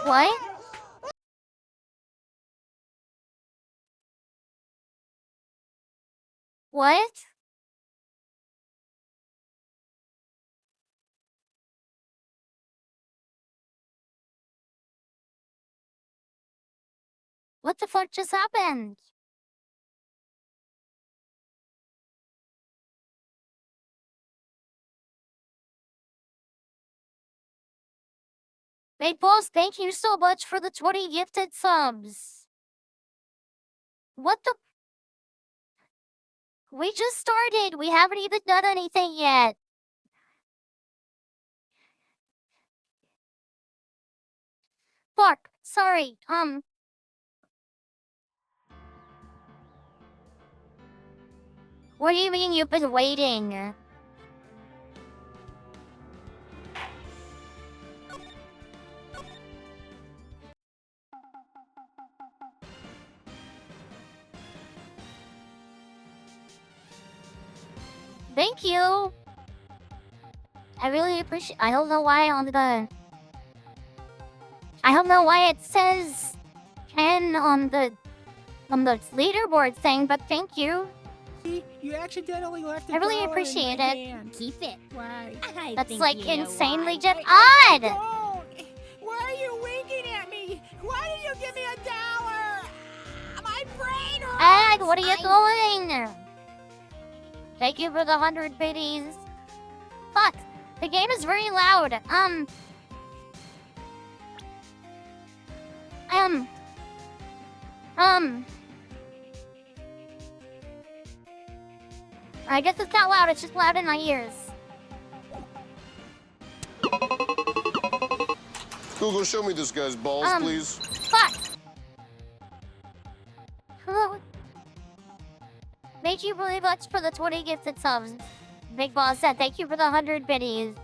What? What? What the fuck just happened? Big Boss, thank you so much for the 20 gifted subs. What the? We just started. We haven't even done anything yet. Fuck. Sorry. What do you mean you've been waiting? Thank you. I really appreciate. I don't know why on the. I don't know why it says 10 on the leaderboard thing, but thank you. You accidentally left it. I really appreciate it. Keep it. Why? That's like insanely just odd. Don't! Why are you winking at me? Why did you give me $1? My brain hurts. Ag, what are you doing? Thank you for the 100 biddies. Fuck, the game is very loud. I guess it's not loud, it's just loud in my ears. Google, show me this guy's balls, please. Fuck. Hello. Thank you really much for the 20 gifted subs. Big Boss said thank you for the 100 biddies.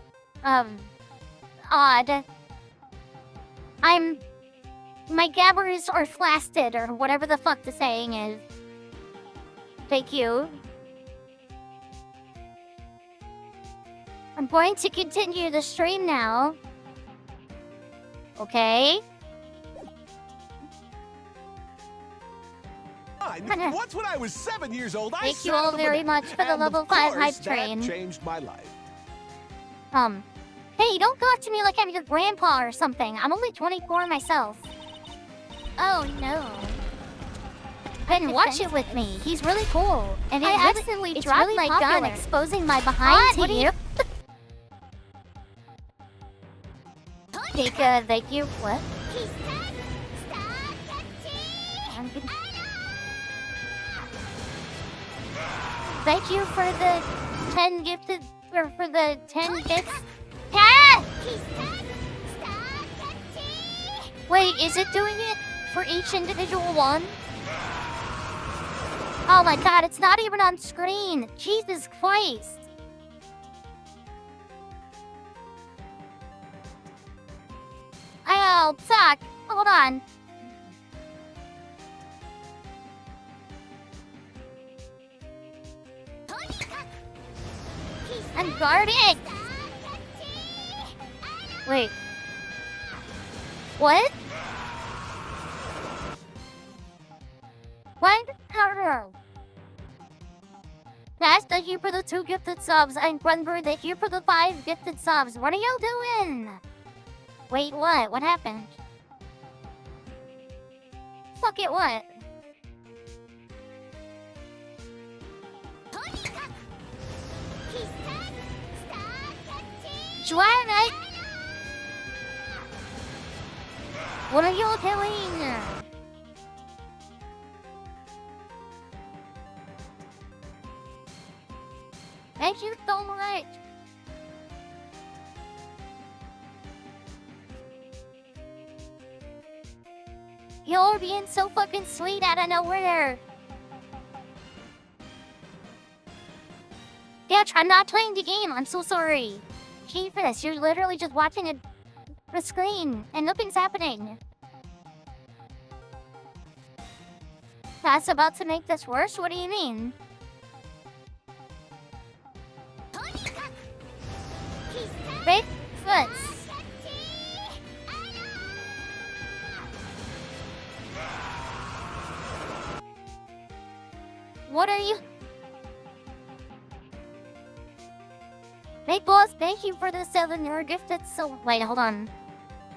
Odd. My gabbers are flasted, or whatever the fuck the saying is. Thank you. I'm going to continue the stream now. Okay. Once when I was 7 years old, I Thank you all very much for the level 5 hype train. That changed my life. Hey, don't talk to me like I'm your grandpa or something. I'm only 24 myself. Oh no. Then watch it with me. He's really cool. And I accidentally dropped my gun, exposing my behind to you. Thank you. What? Thank you for the 10 gifted, or for the 10 bits. Cat! Wait, is it doing it for each individual one? Oh my god, it's not even on screen. Jesus Christ. Oh, fuck. Hold on. I'm guarding. Wait. What? What? How? Guys, thank you for the 2 gifted subs. And Grunbird, thank you for the 5 gifted subs. What are y'all doing? Wait, what? What happened? Fuck it, what? Joanna! What are you doing? Thank you so much. You're being so fucking sweet out of nowhere. Yeah, I'm not playing the game. I'm so sorry. Jesus, you're literally just watching a screen and nothing's happening. That's about to make this worse? What do you mean? Bigfoots. What are you? Big boss, thank you for the 7 you're gifted. So wait, hold on.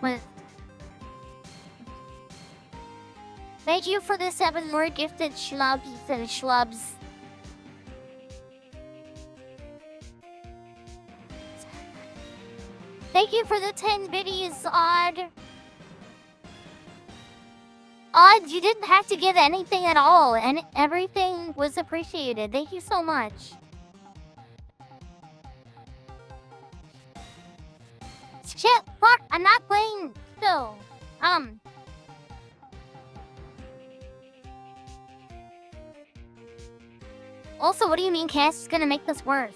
What? Thank you for the 7 more gifted schlubs and schlubs. Thank you for the 10 biddies, Odd. Odd, you didn't have to give anything at all, and everything was appreciated. Thank you so much. Shit, fuck, I'm not playing still. Also, what do you mean Cass is gonna make this worse?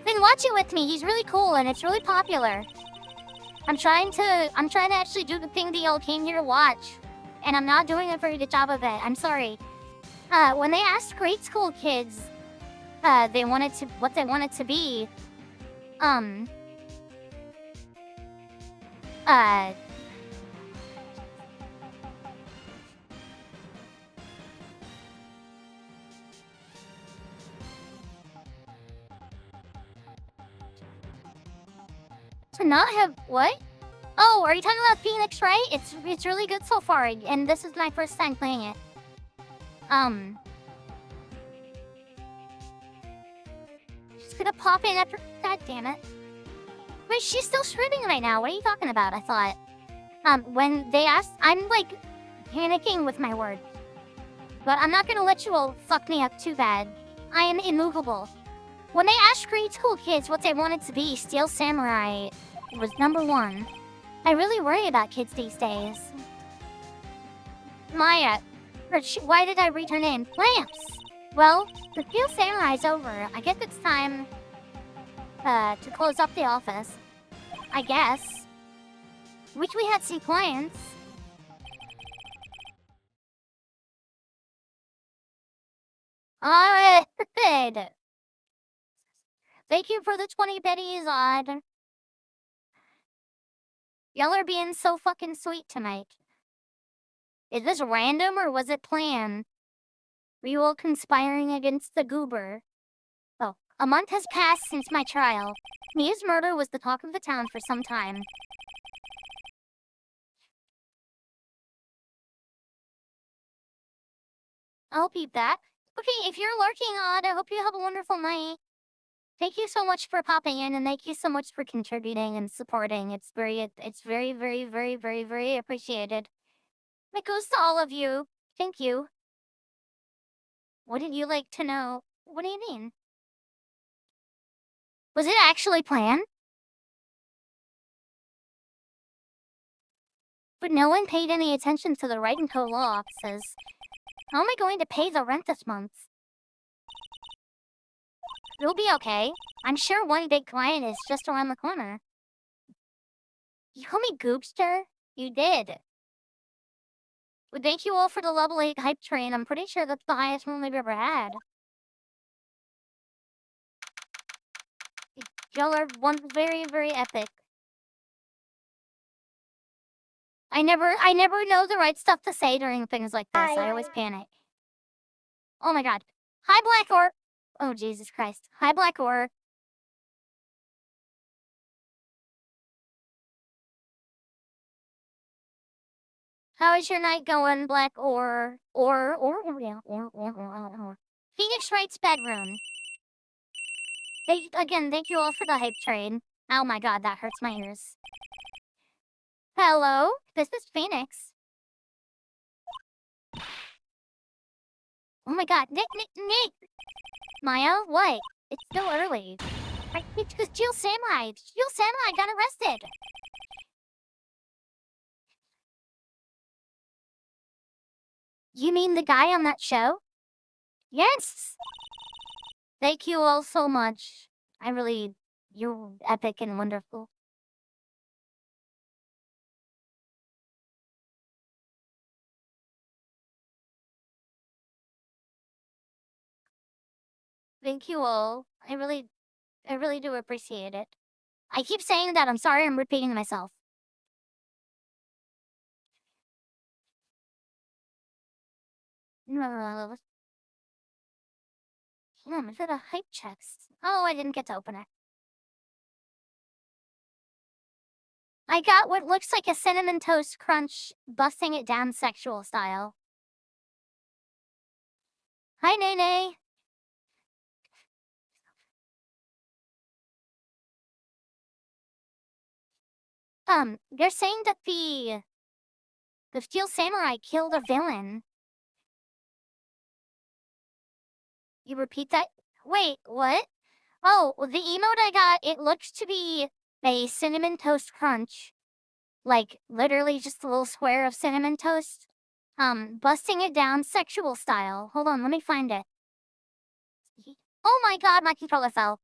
Then watch it with me. He's really cool and it's really popular. I'm trying to actually do the thing that y'all came here to watch. And I'm not doing a very good job of it. I'm sorry. When they asked grade school kids what they wanted to be, to not have what? Oh, are you talking about Phoenix Wright? It's really good so far, and this is my first time playing it. She's gonna pop in after. God damn it! Wait, she's still streaming right now. What are you talking about? I thought. When they asked, I'm like panicking with my words, but I'm not gonna let you all fuck me up too bad. I am immovable. When they asked grade school kids what they wanted to be, Steel Samurai was #1. I really worry about kids these days. Maya, why did I read her name? Lamps! Well, the Steel Samurai's over. I guess it's time to close up the office. I guess. Wish we had some clients. Alright. Thank you for the 20 biddies, Odd. Y'all are being so fucking sweet tonight. Is this random or was it planned? Were you all conspiring against the goober? Oh, a month has passed since my trial. Mia's murder was the talk of the town for some time. I'll beat that. Okay, if you're lurking, Odd, I hope you have a wonderful night. Thank you so much for popping in, and thank you so much for contributing and supporting. It's very, very, very, very, very, very appreciated. It goes to all of you. Thank you. Wouldn't you like to know? What do you mean? Was it actually planned? But no one paid any attention to the Wright & Co. law offices. How am I going to pay the rent this month? You'll be okay. I'm sure one big client is just around the corner. You call me Goopster? You did. Well, thank you all for the level 8 hype train. I'm pretty sure that's the highest one we've ever had. Y'all are one very, very epic. I never know the right stuff to say during things like this. I always panic. Oh my god. Hi, Black Orc. Oh, Jesus Christ. Hi, Black Orc. How is your night going, Black Or? Phoenix Wright's bedroom. Thank you all for the hype train. Oh my god, that hurts my ears. Hello, this is Phoenix. Oh my god, Nick! Maya, what? It's still early. Right, it's because Jill Samurai got arrested. You mean the guy on that show? Yes! Thank you all so much. You're epic and wonderful. Thank you all. I really do appreciate it. I keep saying that. I'm sorry I'm repeating myself. No. Is that a hype chest? Oh, I didn't get to open it. I got what looks like a cinnamon toast crunch, busting it down sexual style. Hi, Nene. They're saying that the Steel Samurai killed a villain. You repeat that? Wait, what? Oh, the emote I got, it looks to be a cinnamon toast crunch. Like, literally just a little square of cinnamon toast. Busting it down sexual style. Hold on, let me find it. Oh my god, my controller fell.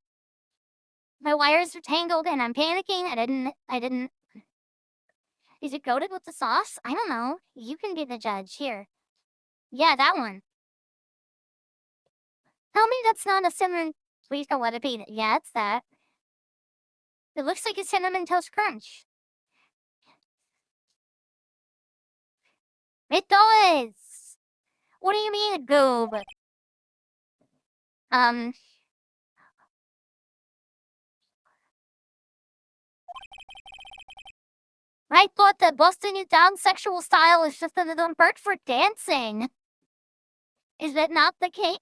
My wires are tangled and I'm panicking. I didn't. Is it coated with the sauce? I don't know. You can be the judge. Here. Yeah, that one. Tell me that's not a cinnamon. Please don't let it be. Yeah, it's that. It looks like a cinnamon toast crunch. It does. What do you mean, goob? I thought that busting it down sexual style is just another word for dancing. Is that not the case?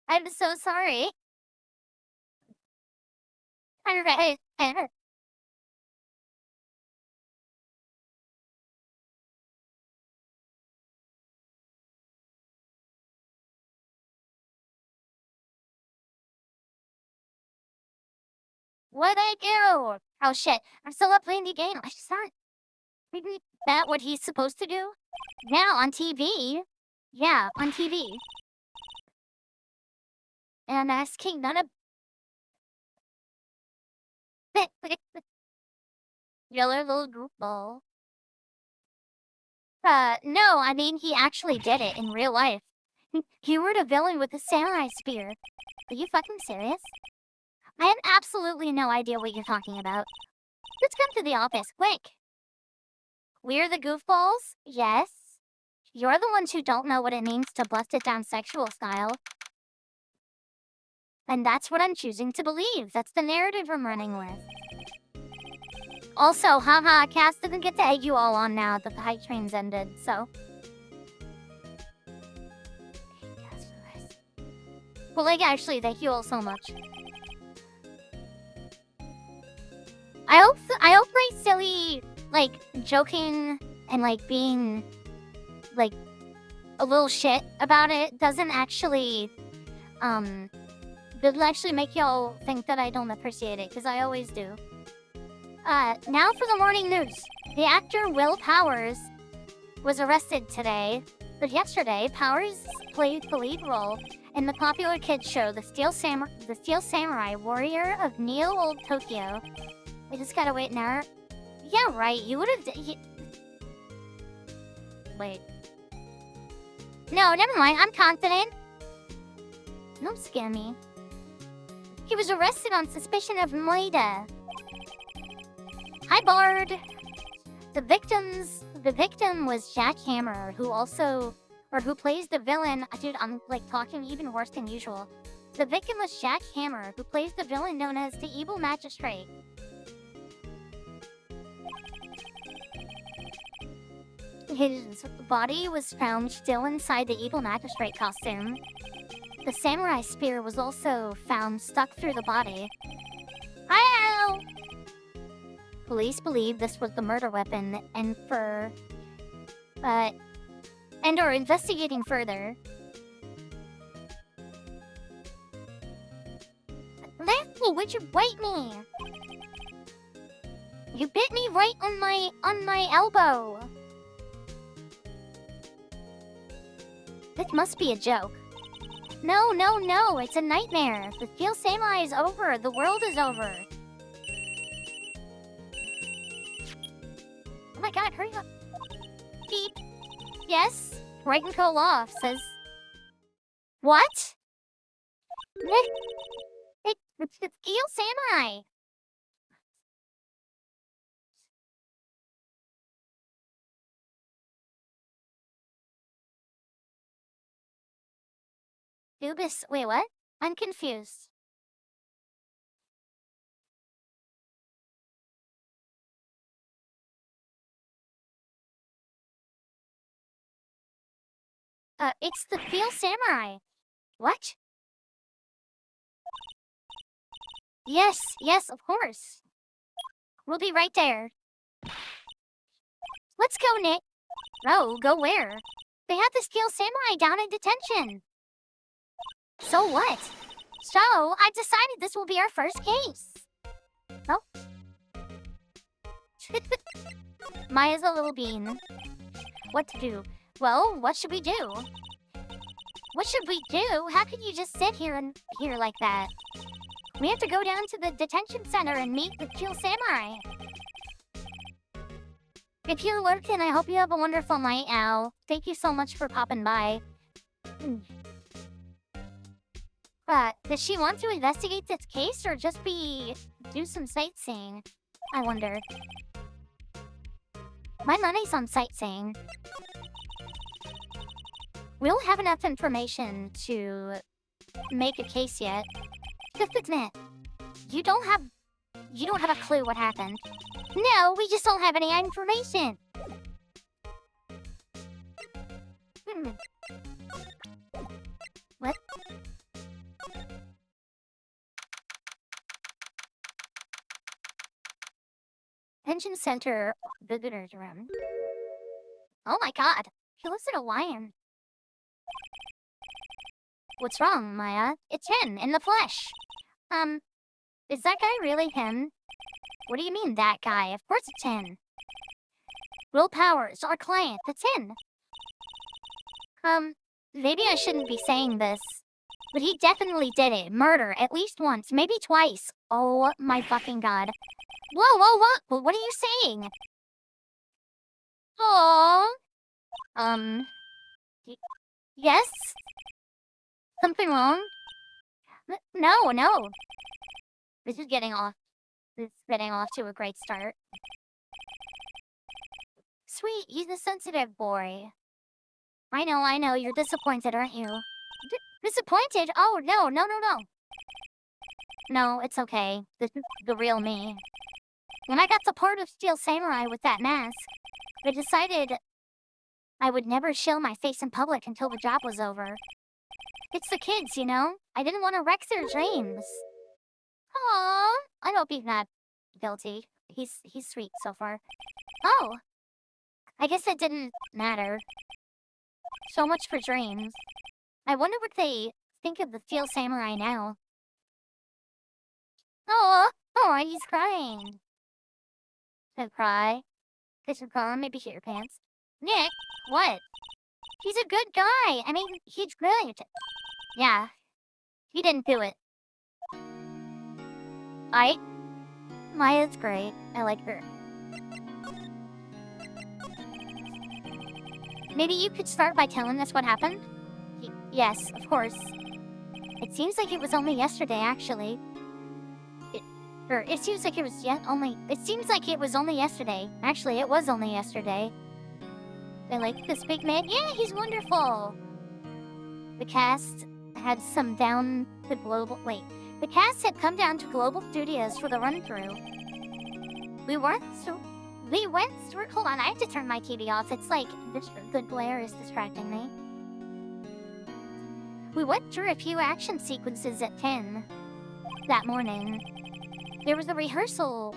I'm so sorry. What'd I do? Oh shit, I'm still up playing the game. I just thought, maybe that what he's supposed to do? Now on TV. Yeah, on TV. And I'm asking none of... Yellow little goofball. No, I mean, he actually did it in real life. He were a villain with a samurai spear. Are you fucking serious? I have absolutely no idea what you're talking about. Let's come to the office, quick. We're the goofballs? Yes. You're the ones who don't know what it means to bust it down sexual style. And that's what I'm choosing to believe. That's the narrative I'm running with. Also, haha, Cass doesn't get to egg you all on now that the hype train's ended, so... Well, like, actually, they heal so much. I hope my silly, like, joking and, like, being, like, a little shit about it doesn't actually, make y'all think that I don't appreciate it, because I always do. Now for the morning news. The actor Will Powers was arrested today, but yesterday, Powers played the lead role in the popular kids show, The Steel Samurai Warrior of Neo-Old Tokyo. I just gotta wait an hour. Yeah, right, you would've... Wait. No, never mind, I'm confident. Don't scare me. He was arrested on suspicion of murder. Hi, Bard. The victim was Jack Hammer, who plays the villain. Dude, I'm like talking even worse than usual. The victim was Jack Hammer, who plays the villain known as the Evil Magistrate. His body was found still inside the Evil Magistrate costume. The samurai spear was also found stuck through the body. Hi-ow! Police believe this was the murder weapon and are investigating further. Lefty, would you bite me? You bit me right on my elbow. This must be a joke. No, it's a nightmare. The Steel Samurai is over. The world is over. Oh my god, hurry up. Beep. Yes? Right and call off, says... What? It's the Steel Samurai. Dubis, wait, what? I'm confused. It's the Steel Samurai. What? Yes, of course. We'll be right there. Let's go, Nick. Oh, go where? They have the Steel Samurai down in detention. So what? So, I've decided this will be our first case. Oh. Maya's a little bean. What to do? Well, what should we do? What should we do? How could you just sit here like that? We have to go down to the detention center and meet the Steel Samurai. If you're lurking, I hope you have a wonderful night, Al. Thank you so much for popping by. Does she want to investigate this case or just do some sightseeing? I wonder. My money's on sightseeing. We don't have enough information to make a case yet. Just admit, you don't have a clue what happened. No, we just don't have any information. What? Pension Center visitor's room. Oh my god, he looks like a lion. What's wrong, Maya? It's him, in the flesh. Is that guy really him? What do you mean, that guy? Of course it's him. Will Powers, our client, that's him. Maybe I shouldn't be saying this, but he definitely did it. Murder, at least once, maybe twice. Oh my fucking god. Whoa, what are you saying? Oh. Yes? Something wrong? No. This is getting off to a great start. Sweet, he's a sensitive boy. I know, you're disappointed, aren't you? Disappointed? Oh, no. No, it's okay. This is the real me. When I got the part of Steel Samurai with that mask, I decided I would never show my face in public until the job was over. It's the kids, you know? I didn't want to wreck their dreams. Aww, I hope he's not guilty. He's sweet so far. Oh, I guess it didn't matter. So much for dreams. I wonder what they think of the Steel Samurai now. Oh, he's crying. Don't cry. This is calm, maybe shit your pants. Nick, what? He's a good guy. I mean, he's good. Yeah, he didn't do it. Maya's great. I like her. Maybe you could start by telling us what happened? Yes, of course. It seems like it was only yesterday, actually. It seems like it was only yesterday. Actually, it was only yesterday. I like this big man. Yeah, he's wonderful. The cast had the cast had come down to Global Studios for the run-through. Hold on, I have to turn my TV off. It's like, the glare is distracting me. We went through a few action sequences at 10 that morning. There was a rehearsal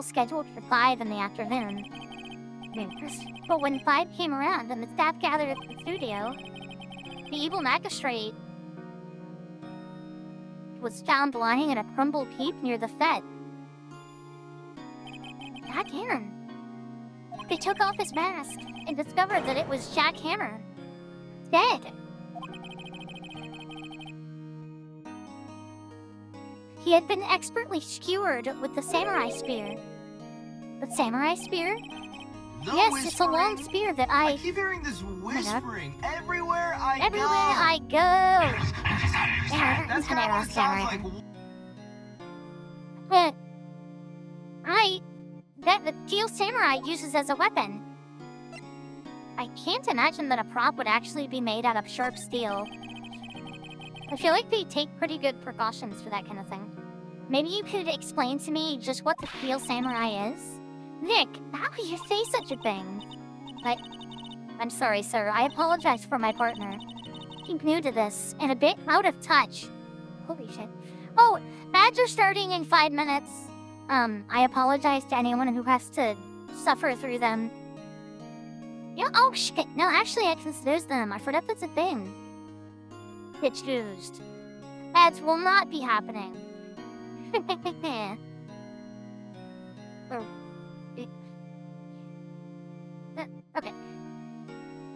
scheduled for 5 in the afternoon. But when 5 came around and the staff gathered at the studio, the evil magistrate was found lying in a crumbled heap near the set. Jack Hammer. They took off his mask and discovered that it was Jack Hammer. Dead. He had been expertly skewered with the samurai spear. The samurai spear? The yes, whispering. It's a long spear that I keep hearing this whispering everywhere I go. That's kind of what it sounds like. That the Steel Samurai uses as a weapon. I can't imagine that a prop would actually be made out of sharp steel. I feel like they take pretty good precautions for that kind of thing. Maybe you could explain to me just what the Steel Samurai is? Nick, how could you say such a thing? I'm sorry, sir. I apologize for my partner. He's new to this and a bit out of touch. Holy shit. Oh, ads are starting in 5 minutes. I apologize to anyone who has to suffer through them. Yeah, oh shit. No, actually I can snooze them. I forgot that's a thing. Get snoozed. Ads will not be happening. Okay.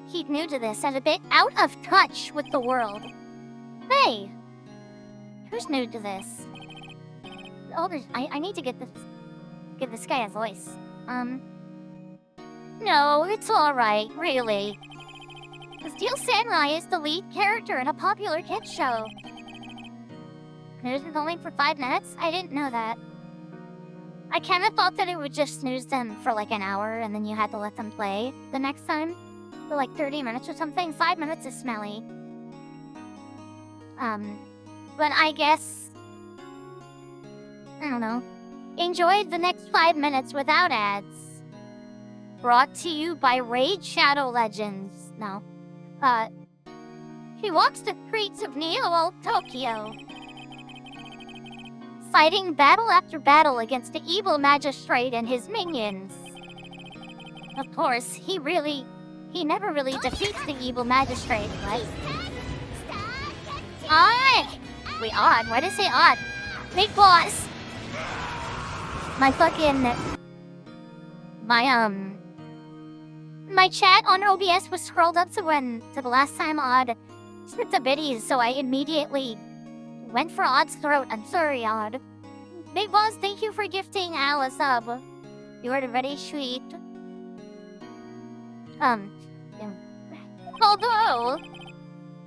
He's new to this and a bit out of touch with the world. Hey! Who's new to this? Oh, I need to give this guy a voice. No, it's alright, really. The Steel Samurai is the lead character in a popular kids show. Snooze is only for 5 minutes? I didn't know that. I kinda thought that it would just snooze them for like an hour and then you had to let them play the next time. For like 30 minutes or something. 5 minutes is smelly. But I guess... I don't know. Enjoy the next 5 minutes without ads. Brought to you by Raid Shadow Legends. No. He walks the streets of Neo Tokyo, fighting battle after battle against the evil magistrate and his minions. Of course, he never really defeats the evil magistrate, right? Odd! Wait, odd? Why did I say odd? Big boss! My chat on OBS was scrolled up to the last time Odd sent the biddies, so I immediately went for Odd's throat. I'm sorry, Odd. Big Boss, thank you for gifting Al a sub. You are very sweet. Although,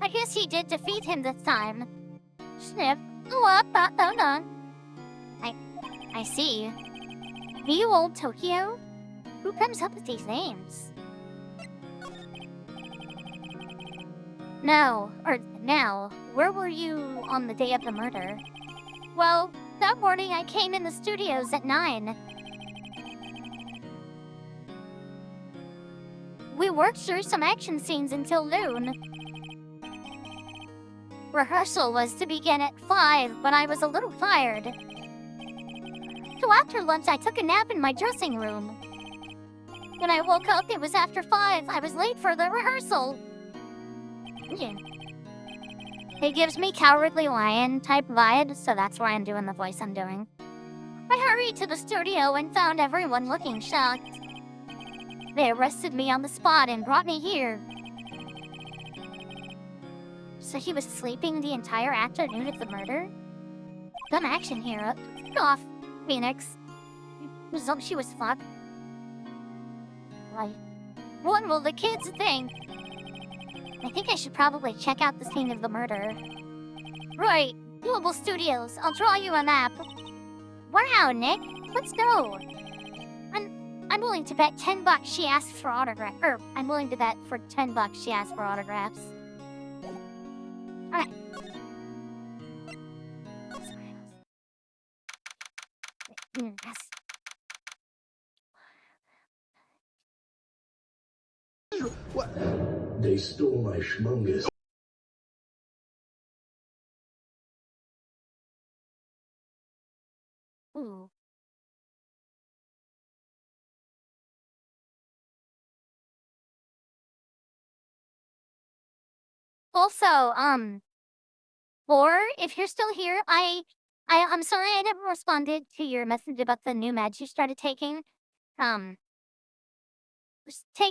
I guess he did defeat him this time. Sniff. I see. New Old Tokyo? Who comes up with these names? Now, where were you on the day of the murder? Well, that morning I came in the studios at 9. We worked through some action scenes until noon. rehearsal was to begin at 5, but I was a little tired. So after lunch, I took a nap in my dressing room. When I woke up, it was after 5. I was late for the rehearsal. Yeah. It gives me Cowardly Lion type vibe, so that's why I'm doing the voice I'm doing. I hurried to the studio and found everyone looking shocked. They arrested me on the spot and brought me here. So he was sleeping the entire afternoon of the murder? Dumb action hero. Get off, Phoenix. She was fucked. Right. What will the kids think? I think I should probably check out the scene of the murder. Right. Global Studios. I'll draw you a map. Wow, Nick. Let's go. I'm willing to bet $10 she asked for autograph. I'm willing to bet for $10 she asked for autographs. Alright. Yes. What? They stole my schmungus. Ooh. Also, or if you're still here, I'm sorry I never responded to your message about the new meds you started taking.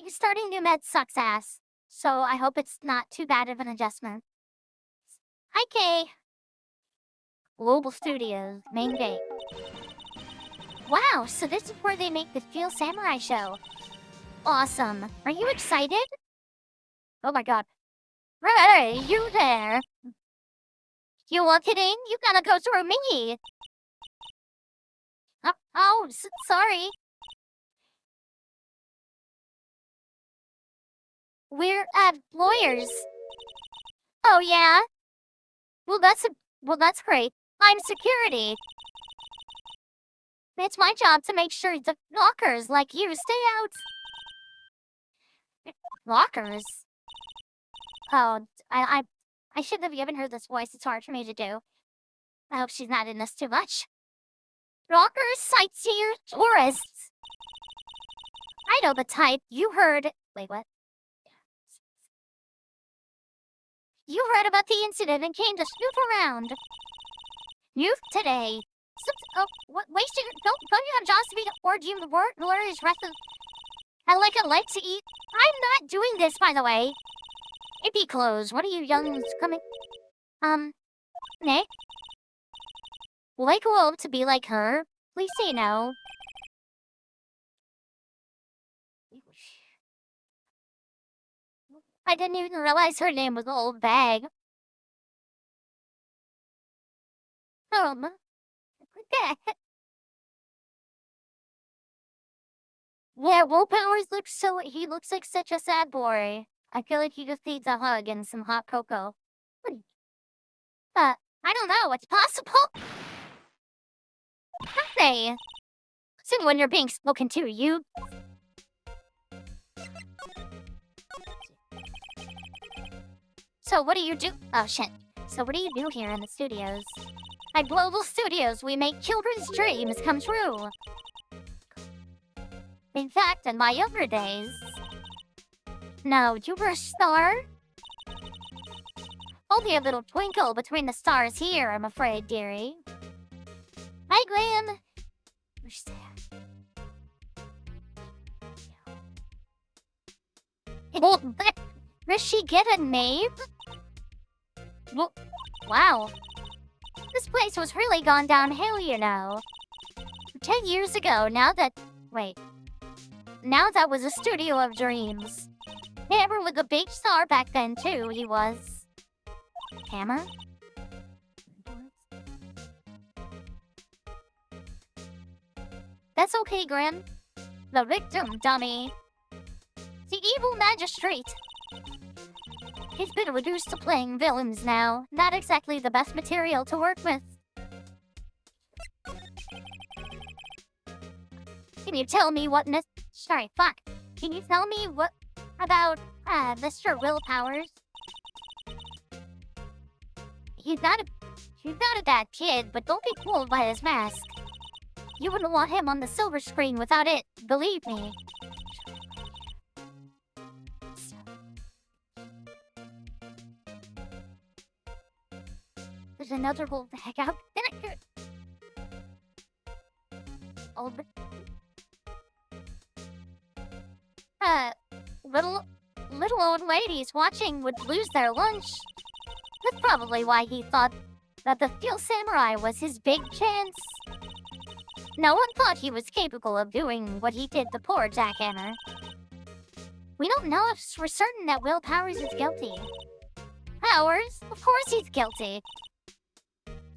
Starting new meds sucks ass. So I hope it's not too bad of an adjustment. Hi, Kay. Global Studios, main gate. Wow, so this is where they make the Steel Samurai show. Awesome. Are you excited? Oh my god. Hey, you there. You walking in? You gotta go through me. Sorry. We're lawyers. Oh yeah? Well that's great. I'm security. It's my job to make sure the lockers like you stay out. Lockers? Oh, I shouldn't have given her this voice. It's hard for me to do. I hope she's not in this too much. Rockers, sightseers, tourists. I know the type. You heard... Wait, what? You heard about the incident and came to snoop around. Youth today. Wasting... Don't you have jobs to be... Or do you work? Or is rest of... I like a light to eat. I'm not doing this, by the way. Hippie clothes. What are you youngs coming? Nick? Will I grow up to be like her? Please say no. I didn't even realize her name was Old Bag. Yeah, Willpower's he looks like such a sad boy. I feel like he just needs a hug and some hot cocoa. I don't know, it's possible. Hey. Listen when you're being spoken to, you. So what do you do? Oh shit. So what do you do here in the studios? At Global Studios, we make children's dreams come true. In fact, in my younger days... No, you were a star? Only a little twinkle between the stars here, I'm afraid, dearie. Hi, Glam. Where's that? Does she get a name? Wow. This place was really gone downhill, you know. 10 years ago, now that was a studio of dreams. Hammer was a big star back then, too, he was. Hammer? That's okay, Grim. The victim, dummy. The evil magistrate. He's been reduced to playing villains now. Not exactly the best material to work with. Can you tell me what Can you tell me what about Mr. Willpowers? He's not a bad kid, but don't be fooled by his mask. You wouldn't want him on the silver screen without it, believe me. There's another little heck out. Old. Little old ladies watching would lose their lunch. That's probably why he thought that the Steel Samurai was his big chance. No one thought he was capable of doing what he did to poor Jackhammer. We don't know if we're certain that Will Powers is guilty. Powers? Of course he's guilty.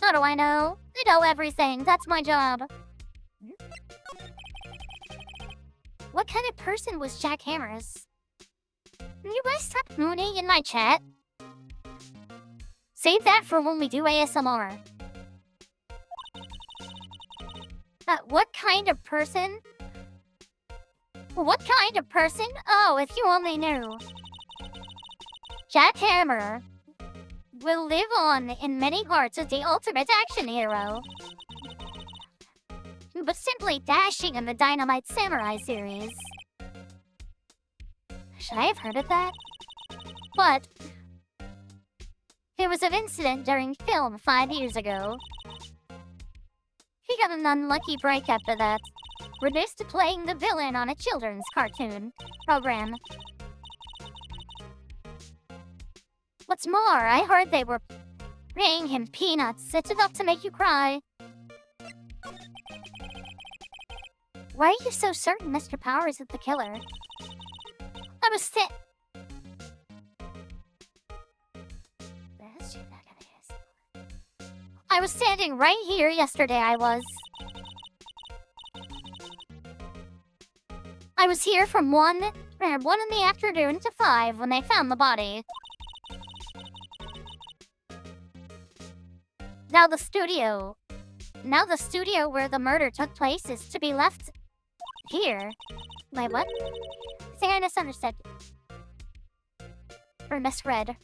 How do I know? I know everything. That's my job. What kind of person was Jack Hammers? Can you guys stop mooning in my chat? Save that for when we do ASMR. What kind of person? What kind of person? Oh, if you only knew. Jack Hammer will live on in many hearts as the ultimate action hero. But simply dashing in the Dynamite Samurai series. Should I have heard of that? But there was an incident during film 5 years ago. He got an unlucky break after that. Reduced to playing the villain on a children's cartoon program. What's more, I heard they were paying him peanuts. It's enough to make you cry. Why are you so certain Mr. Powers is the killer? I was standing right here yesterday, I was here from 1 in the afternoon to 5 when they found the body. Now the studio where the murder took place is to be left here. Wait, what? I think I misunderstood. Or misread.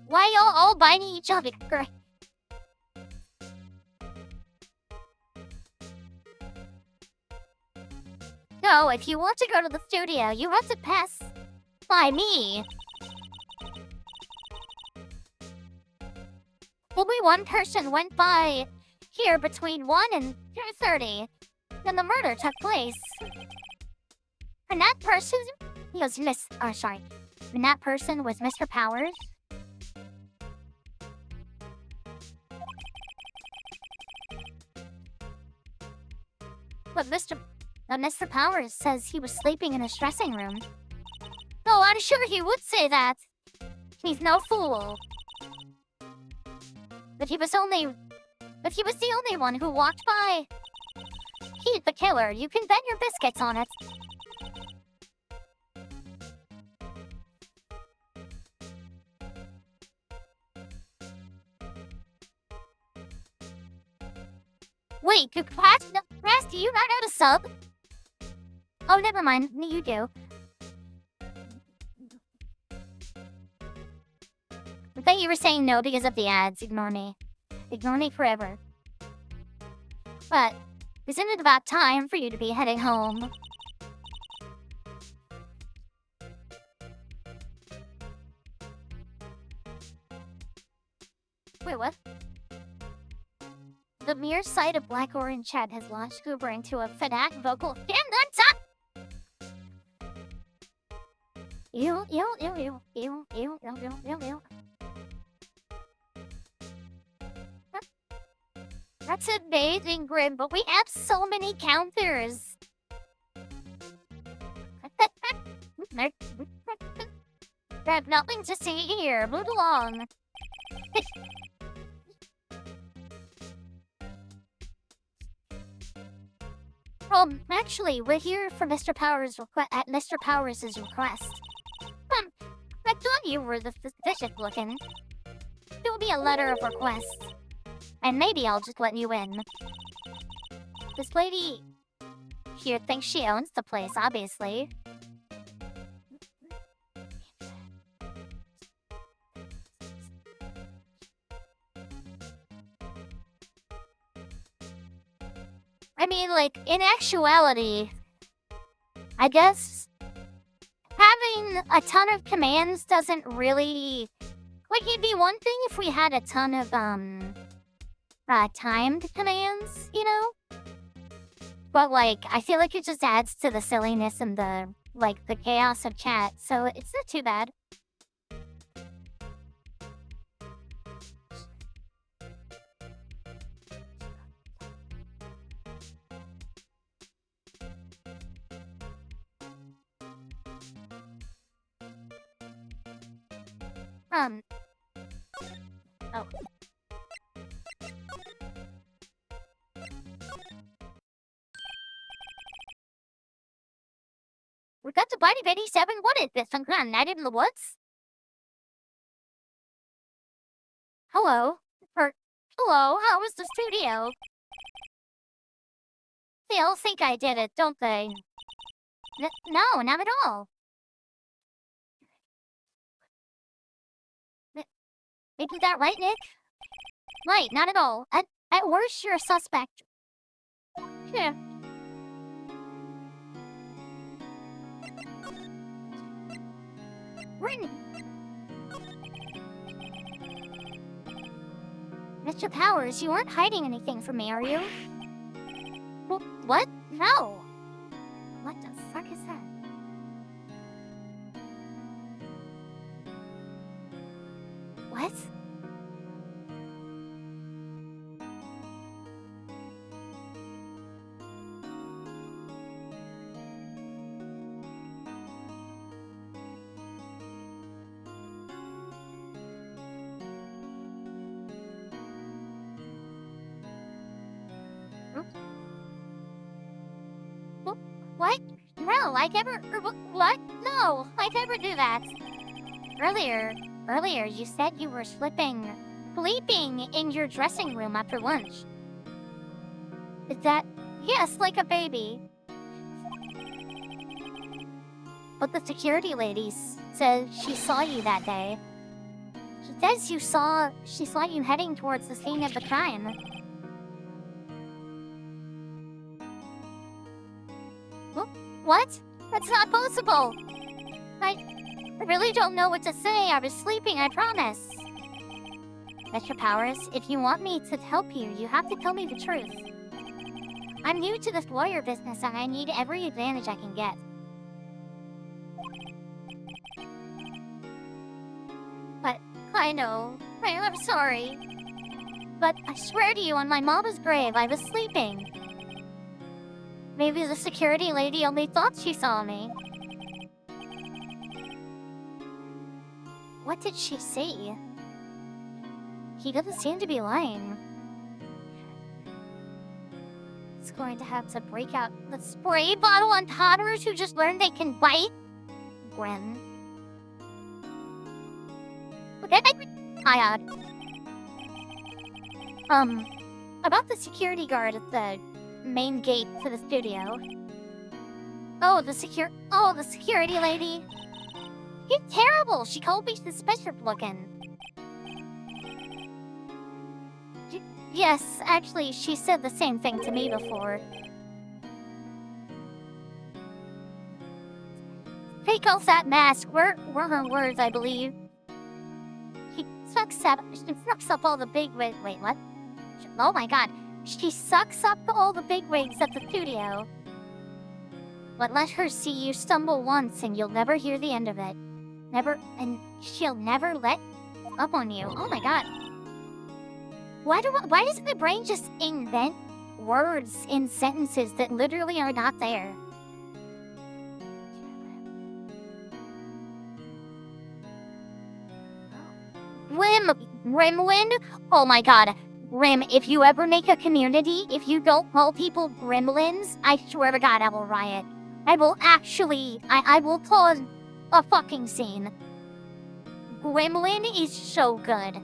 Why y'all all biting each other? No, if you want to go to the studio, you have to pass by me. Only one person went by here between 1 and 2:30. Then the murder took place. And that person was And that person was Mr. Powers. But Mr. Powers says he was sleeping in his dressing room. Oh, I'm sure he would say that. He's no fool. But he was the only one who walked by. He's the killer. You can bet your biscuits on it. Wait, Crash, do you not know to sub? Oh, never mind. You do. I thought you were saying no because of the ads. Ignore me. Ignore me forever. But isn't it about time for you to be heading home? Wait, what? The mere sight of Black Orange Chat has launched Goober into a FNAF vocal fan that's up! Ew. That's amazing, Grim, but we have so many counters. I have nothing to see here. Move along. Actually, we're here for Mr. Powers' at Mr. Powers' request. I thought you were the suspicious looking. It will be a letter of request. And maybe I'll just let you in. This lady here thinks she owns the place, obviously. I mean, like, in actuality, I guess having a ton of commands doesn't really... Like, it'd be one thing if we had a ton of, timed commands, you know? But, like, I feel like it just adds to the silliness and the, like, the chaos of chat, so it's not too bad. Oh. We got to Body 87. What is this? Some kind of night in the woods? Hello? Hello, how was the studio? They all think I did it, don't they? No, not at all. Isn't that right, Nick? Right, not at all. At worst, you're a suspect. Yeah. Mr. Powers, you aren't hiding anything from me, are you? What? No. What the fuck is that? What? What? No, I never... What? No, I never do that. Earlier, you said you were sleeping in your dressing room after lunch. Is that... Yes, like a baby. But the security lady said she saw you that day. She says she saw you heading towards the scene of the crime. What? That's not possible! I really don't know what to say. I was sleeping, I promise. Mr. Powers, if you want me to help you, you have to tell me the truth. I'm new to this lawyer business and I need every advantage I can get. But, I know. I'm sorry. But I swear to you on my mama's grave, I was sleeping. Maybe the security lady only thought she saw me. What did she see? He doesn't seem to be lying. It's going to have to break out the spray bottle on toddlers who just learned they can bite. Grim. Hi, about the security guard at the main gate to the studio. Oh, the security lady. You're terrible. She called me suspicious looking. Yes, actually, she said the same thing to me before. Take off that mask. Were her words, I believe. She sucks up all the big wigs. Wait, what? Oh my god. She sucks up all the bigwigs at the studio. But let her see you stumble once and you'll never hear the end of it. And she'll never let up on you. Oh my god. Why does my brain just invent words in sentences that literally are not there? Grimwind? Oh my god. Grim, if you ever make a community, if you don't call people gremlins, I swear to god I will riot. I will cause a fucking scene. Gremlin is so good.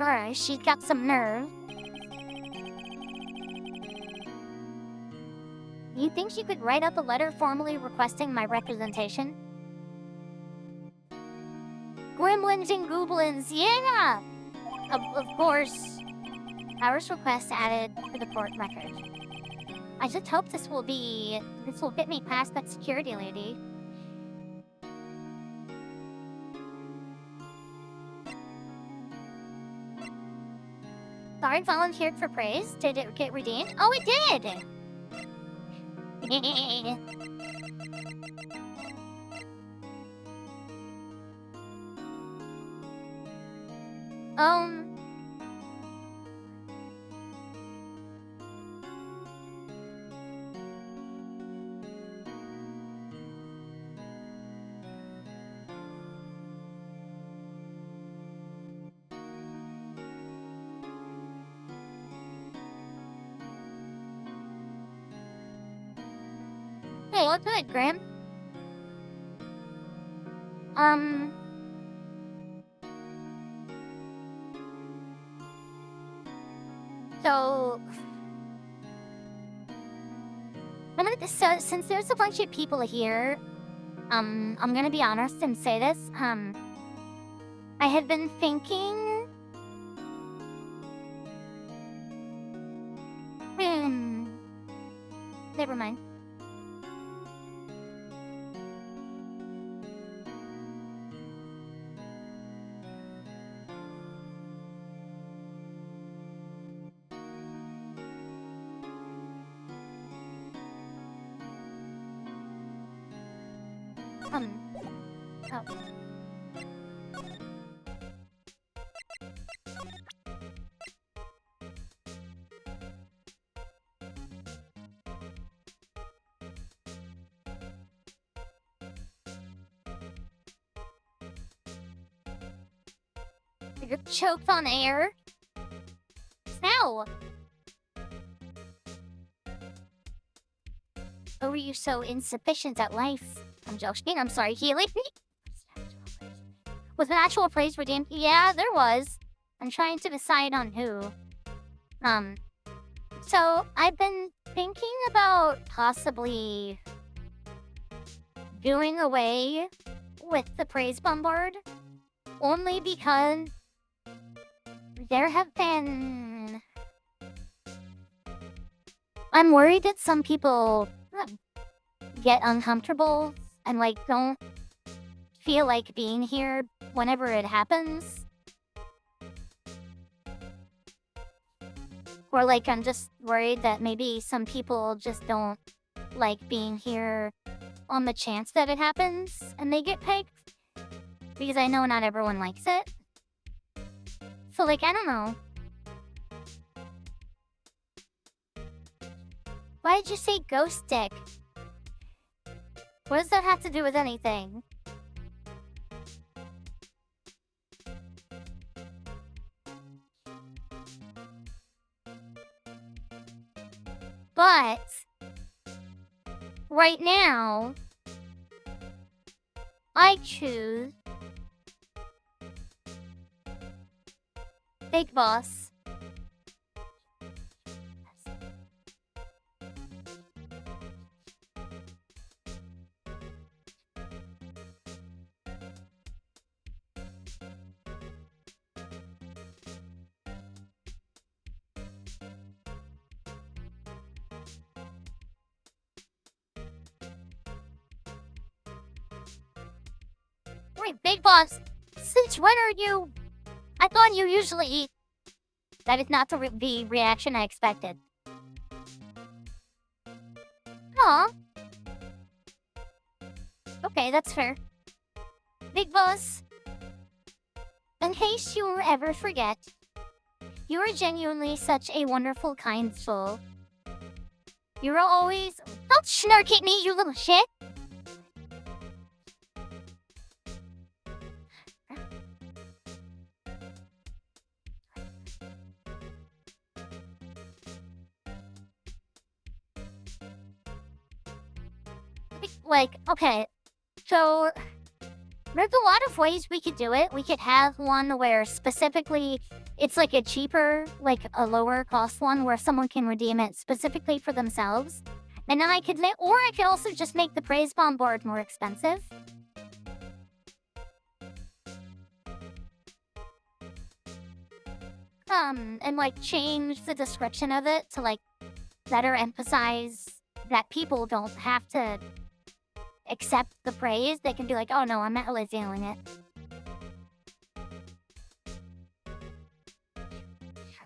Alright, she's got some nerve. You think she could write up a letter formally requesting my representation? Gremlins and Goblins, yeah! Of course. Powers request added to the court record. I just hope this will get me past that security lady. Sorry, volunteered for praise. Did it get redeemed? Oh, it did! Hey, what's good, Graham? So since there's a bunch of people here, I'm gonna be honest and say this. I had been thinking. Never mind. Oh. You're choked on air? Now! Or were you so insufficient at life? I'm joking, I'm sorry, Healy. Was an actual praise redeemed? Yeah, there was. I'm trying to decide on who. So I've been thinking about possibly doing away with the praise bombard. Only because there have been... I'm worried that some people get uncomfortable and, like, don't feel like being here whenever it happens. Or, like, I'm just worried that maybe some people just don't like being here on the chance that it happens and they get picked. Because I know not everyone likes it. So, like, I don't know. Why did you say ghost stick? What does that have to do with anything? But right now, I choose Big Boss. Wait, Big Boss, since when are you... I thought you usually eat. That is not the reaction I expected. Aw. Okay, that's fair. Big Boss, in case you ever forget, you are genuinely such a wonderful, kind soul. You're always... Don't snark at me, you little shit! Like, okay, so there's a lot of ways we could do it. We could have one where specifically it's like a cheaper, like a lower cost one where someone can redeem it specifically for themselves. And then I could also just make the praise bomb board more expensive. And like change the description of it to like better emphasize that people don't have to accept the praise. They can be like, oh no, I'm not really feeling it.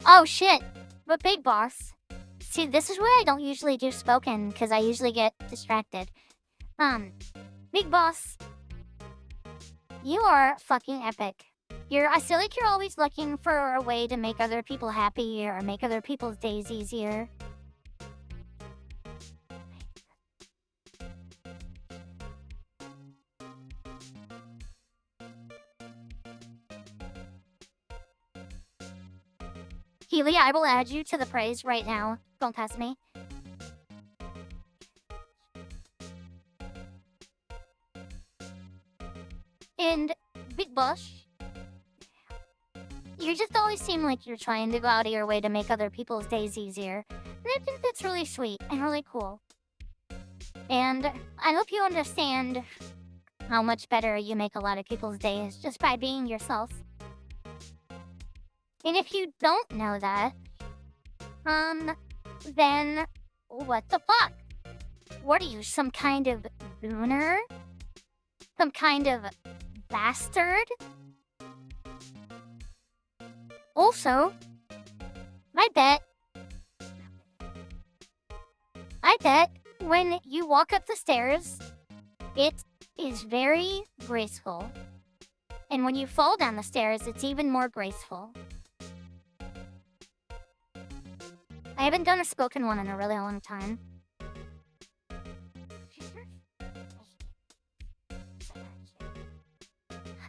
Oh shit, but Big Boss. See, this is where I don't usually do spoken because I usually get distracted. Big Boss, you are fucking epic. I feel like you're always looking for a way to make other people happy or make other people's days easier. Keely, I will add you to the praise right now. Don't test me. And Big Boss, you just always seem like you're trying to go out of your way to make other people's days easier. And I think that's really sweet and really cool. And I hope you understand how much better you make a lot of people's days just by being yourself. And if you don't know that, then what the fuck? What are you, some kind of booner? Some kind of bastard? Also, I bet when you walk up the stairs, it is very graceful. And when you fall down the stairs, it's even more graceful. I haven't done a spoken one in a really long time.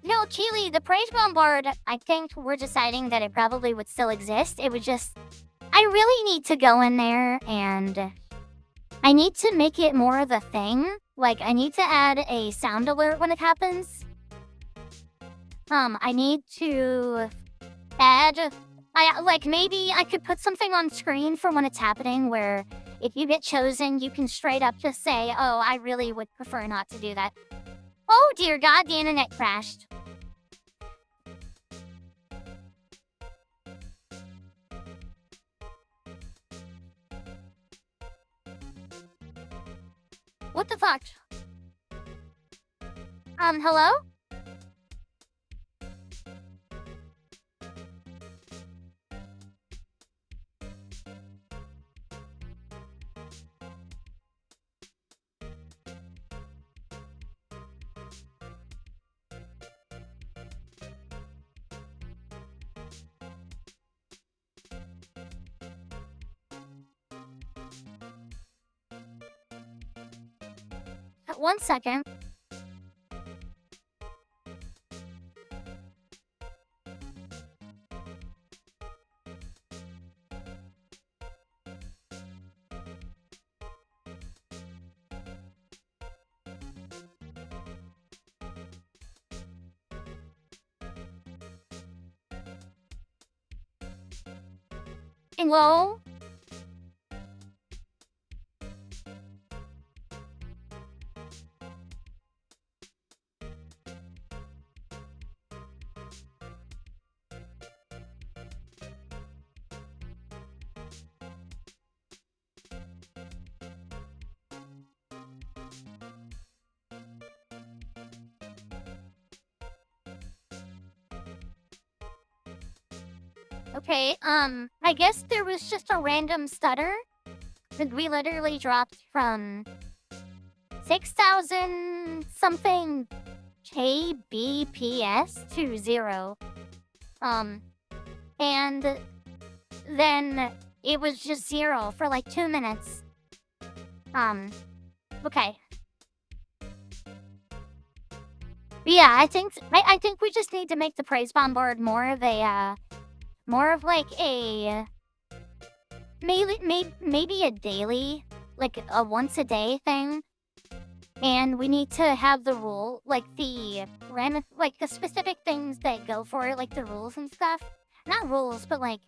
No, Keely, the praise bombard, I think we're deciding that it probably would still exist. It would just... I really need to go in there and... I need to make it more of a thing. Like, I need to add a sound alert when it happens. I need to add... maybe I could put something on screen for when it's happening where if you get chosen, you can straight up just say, oh, I really would prefer not to do that. Oh, dear God, the internet crashed. What the fuck? Hello? One second. Hello? Okay, I guess there was just a random stutter. We literally dropped from 6,000 something kbps to 0. And then it was just 0 for like 2 minutes. Okay. But yeah, I think we just need to make the praise bombard more of like a maybe a daily, like a once a day thing. And we need to have the rule, like the specific things that go for it, like the rules and stuff. not rules, but like,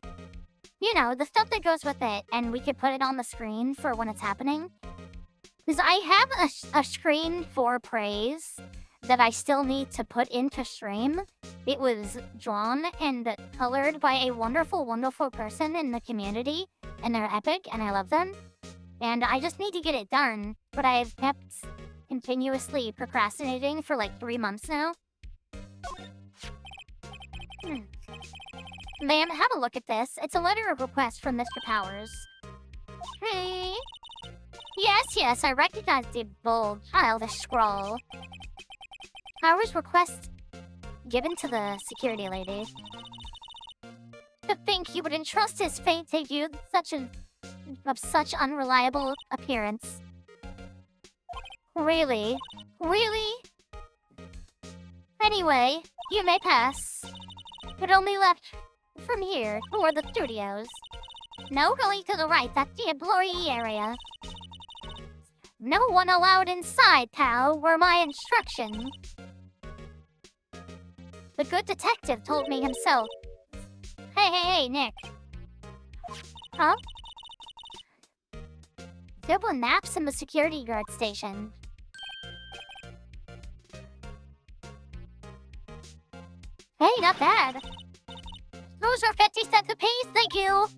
you know, the stuff that goes with it, and we could put it on the screen for when it's happening. Because I have a screen for praise that I still need to put into stream. It was drawn and colored by a wonderful, wonderful person in the community, and they're epic, and I love them. And I just need to get it done, but I've kept continuously procrastinating for like 3 months now. Ma'am, have a look at this. It's a letter of request from Mr. Powers. Hey. Yes, I recognize the bold, childish scrawl. Powers request given to the security lady. To think he would entrust his fate to you, of such unreliable appearance. Really? Really? Anyway, you may pass. But only left from here toward the studios. No going to the right, that's the employee area. No one allowed inside, pal, were my instructions. The good detective told me himself. Hey, Nick. Huh? There were maps in the security guard station. Hey, not bad. Those are 50 cents apiece, thank you.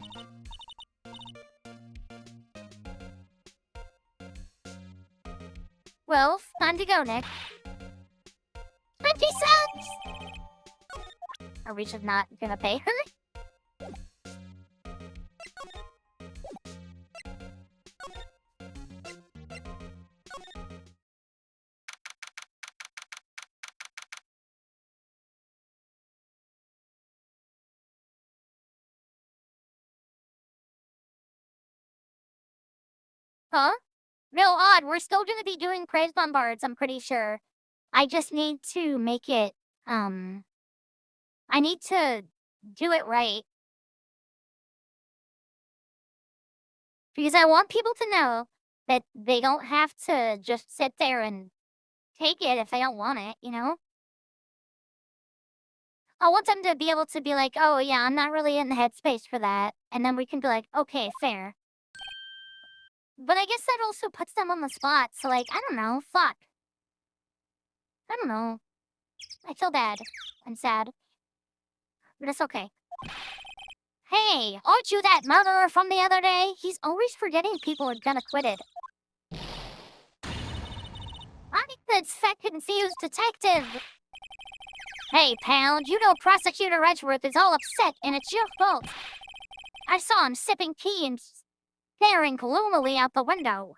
Well, time to go, Nick. 50 cents! Are we just not gonna pay her? Huh? Real odd, we're still gonna be doing praise bombards, I'm pretty sure. I just need to make it, I need to do it right. Because I want people to know that they don't have to just sit there and take it if they don't want it, you know? I want them to be able to be like, oh yeah, I'm not really in the headspace for that. And then we can be like, okay, fair. But I guess that also puts them on the spot, so like, I don't know, fuck. I don't know. I feel bad. I'm sad. But it's okay. Hey, aren't you that murderer from the other day? He's always forgetting people have been acquitted. I'm the confused detective. Hey, pal, you know Prosecutor Edgeworth is all upset, and it's your fault. I saw him sipping tea and staring gloomily out the window.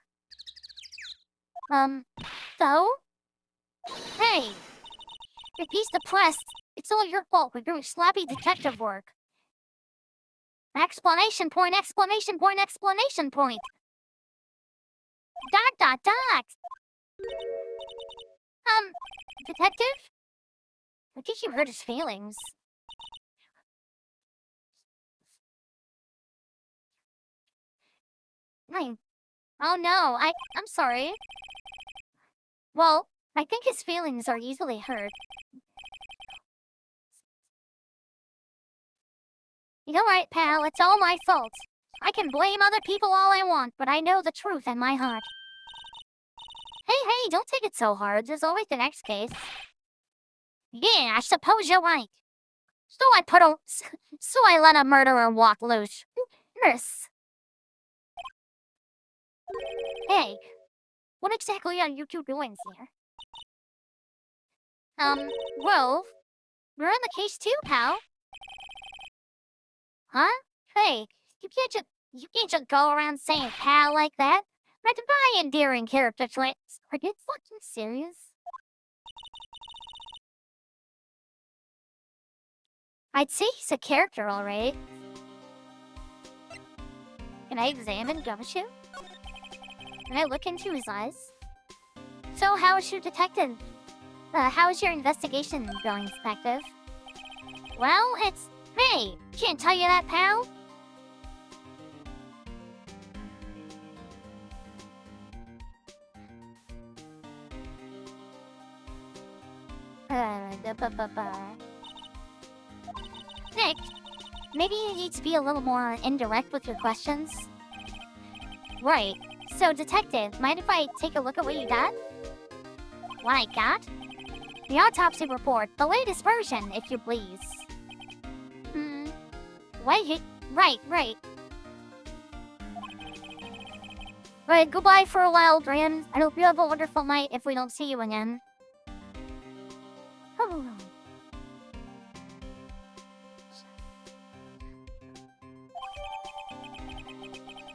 So? Hey, if he's depressed, it's all your fault. We're doing sloppy detective work. Exclamation point, exclamation point, exclamation point. ... Detective? What did you hurt his feelings? Oh no, I'm sorry. Well, I think his feelings are easily hurt. You're right, pal, it's all my fault. I can blame other people all I want, but I know the truth in my heart. Hey, don't take it so hard. There's always the next case. Yeah, I suppose you're right. So I let a murderer walk loose. Nurse. Hey, what exactly are you two doing here? Well, we're in the case too, pal. Huh? Hey, you can't just go around saying pal like that. That's my endearing character traits. Are you fucking serious? I'd say he's a character, alright. Can I examine Gumshoe? Can I look into his eyes? So, how is your detective? How is your investigation going, detective? Well, it's... Hey, can't tell you that, pal. Nick, Maybe you need to be a little more indirect with your questions. Right. So, Detective, mind if I take a look at what you got? What I got? The autopsy report, the latest version, if you please. Wait, right. Right, goodbye for a while, Dreams. I hope you have a wonderful night if we don't see you again. Oh.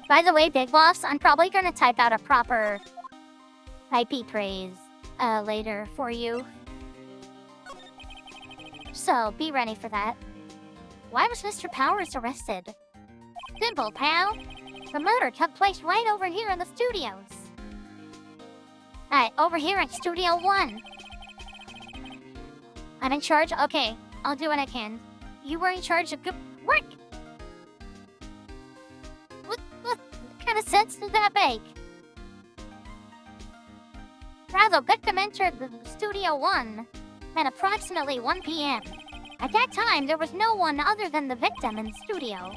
By the way, Big Boss, I'm probably gonna type out a proper pipey praise later for you. So, be ready for that. Why was Mr. Powers arrested? Simple, pal. The murder took place right over here in the studios. Over here at Studio 1. I'm in charge? Okay, I'll do what I can. You were in charge of good work. What kind of sense does that make? Rather, victim entered the Studio 1 at approximately 1 p.m. At that time, there was no one other than the victim in the studio.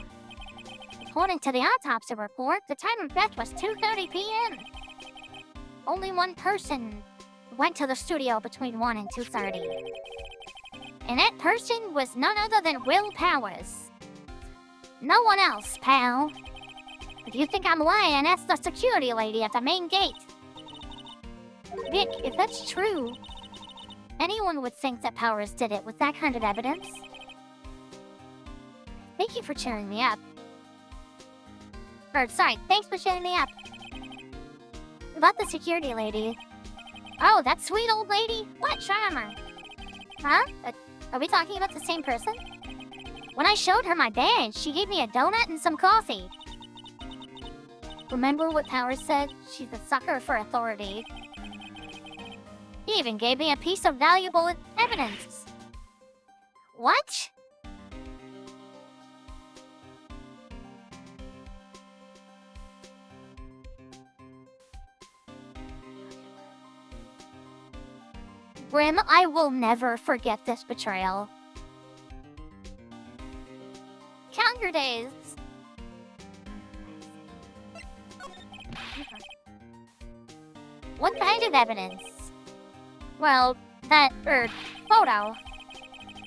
According to the autopsy report, the time of death was 2:30 p.m. Only one person went to the studio between 1 and 2:30. And that person was none other than Will Powers. No one else, pal. If you think I'm lying, ask the security lady at the main gate. Vic, if that's true, anyone would think that Powers did it with that kind of evidence. Thank you for cheering me up. Thanks for cheering me up. About the security lady. Oh, that sweet old lady? What charmer? Huh? Are we talking about the same person? When I showed her my badge, she gave me a donut and some coffee. Remember what Powers said? She's a sucker for authority. He even gave me a piece of valuable evidence. What? Grim, I will never forget this betrayal. Count your days. What kind of evidence? Well, that, photo.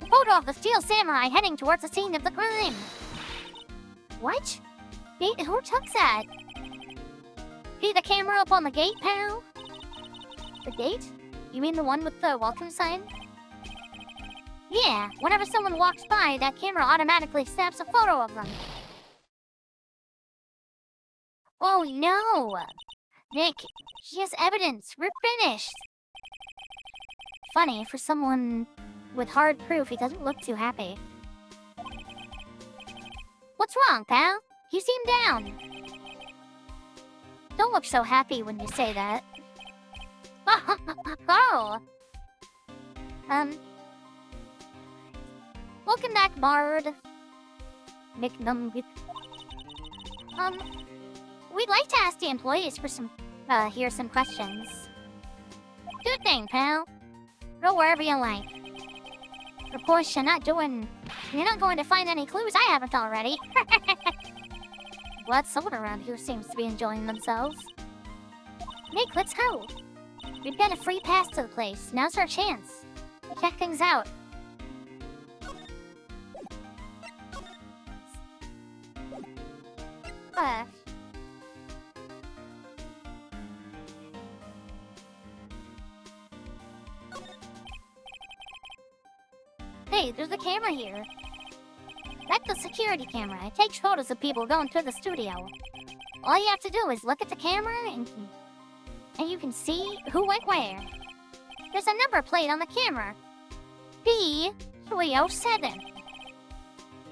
The photo of the steel samurai heading towards the scene of the crime. What? Who took that? See the camera up on the gate, pal? The gate? You mean the one with the welcome sign? Yeah, whenever someone walks by, that camera automatically snaps a photo of them. Oh no! Nick, she has evidence. We're finished. Funny, for someone with hard proof, he doesn't look too happy. What's wrong, pal? You seem down. Don't look so happy when you say that. Oh! Welcome back, Bard. McNumbit. We'd like to ask the employees for some, hear some questions. Good thing, pal. Go wherever you like. Of course, you're not going to find any clues I haven't already. Glad someone around here seems to be enjoying themselves. Nick, let's go. We've got a free pass to the place. Now's our chance. Check things out. Hey, there's a camera here. That's the security camera. It takes photos of people going to the studio. All you have to do is look at the camera and you can see who went where. There's a number plate on the camera. B307.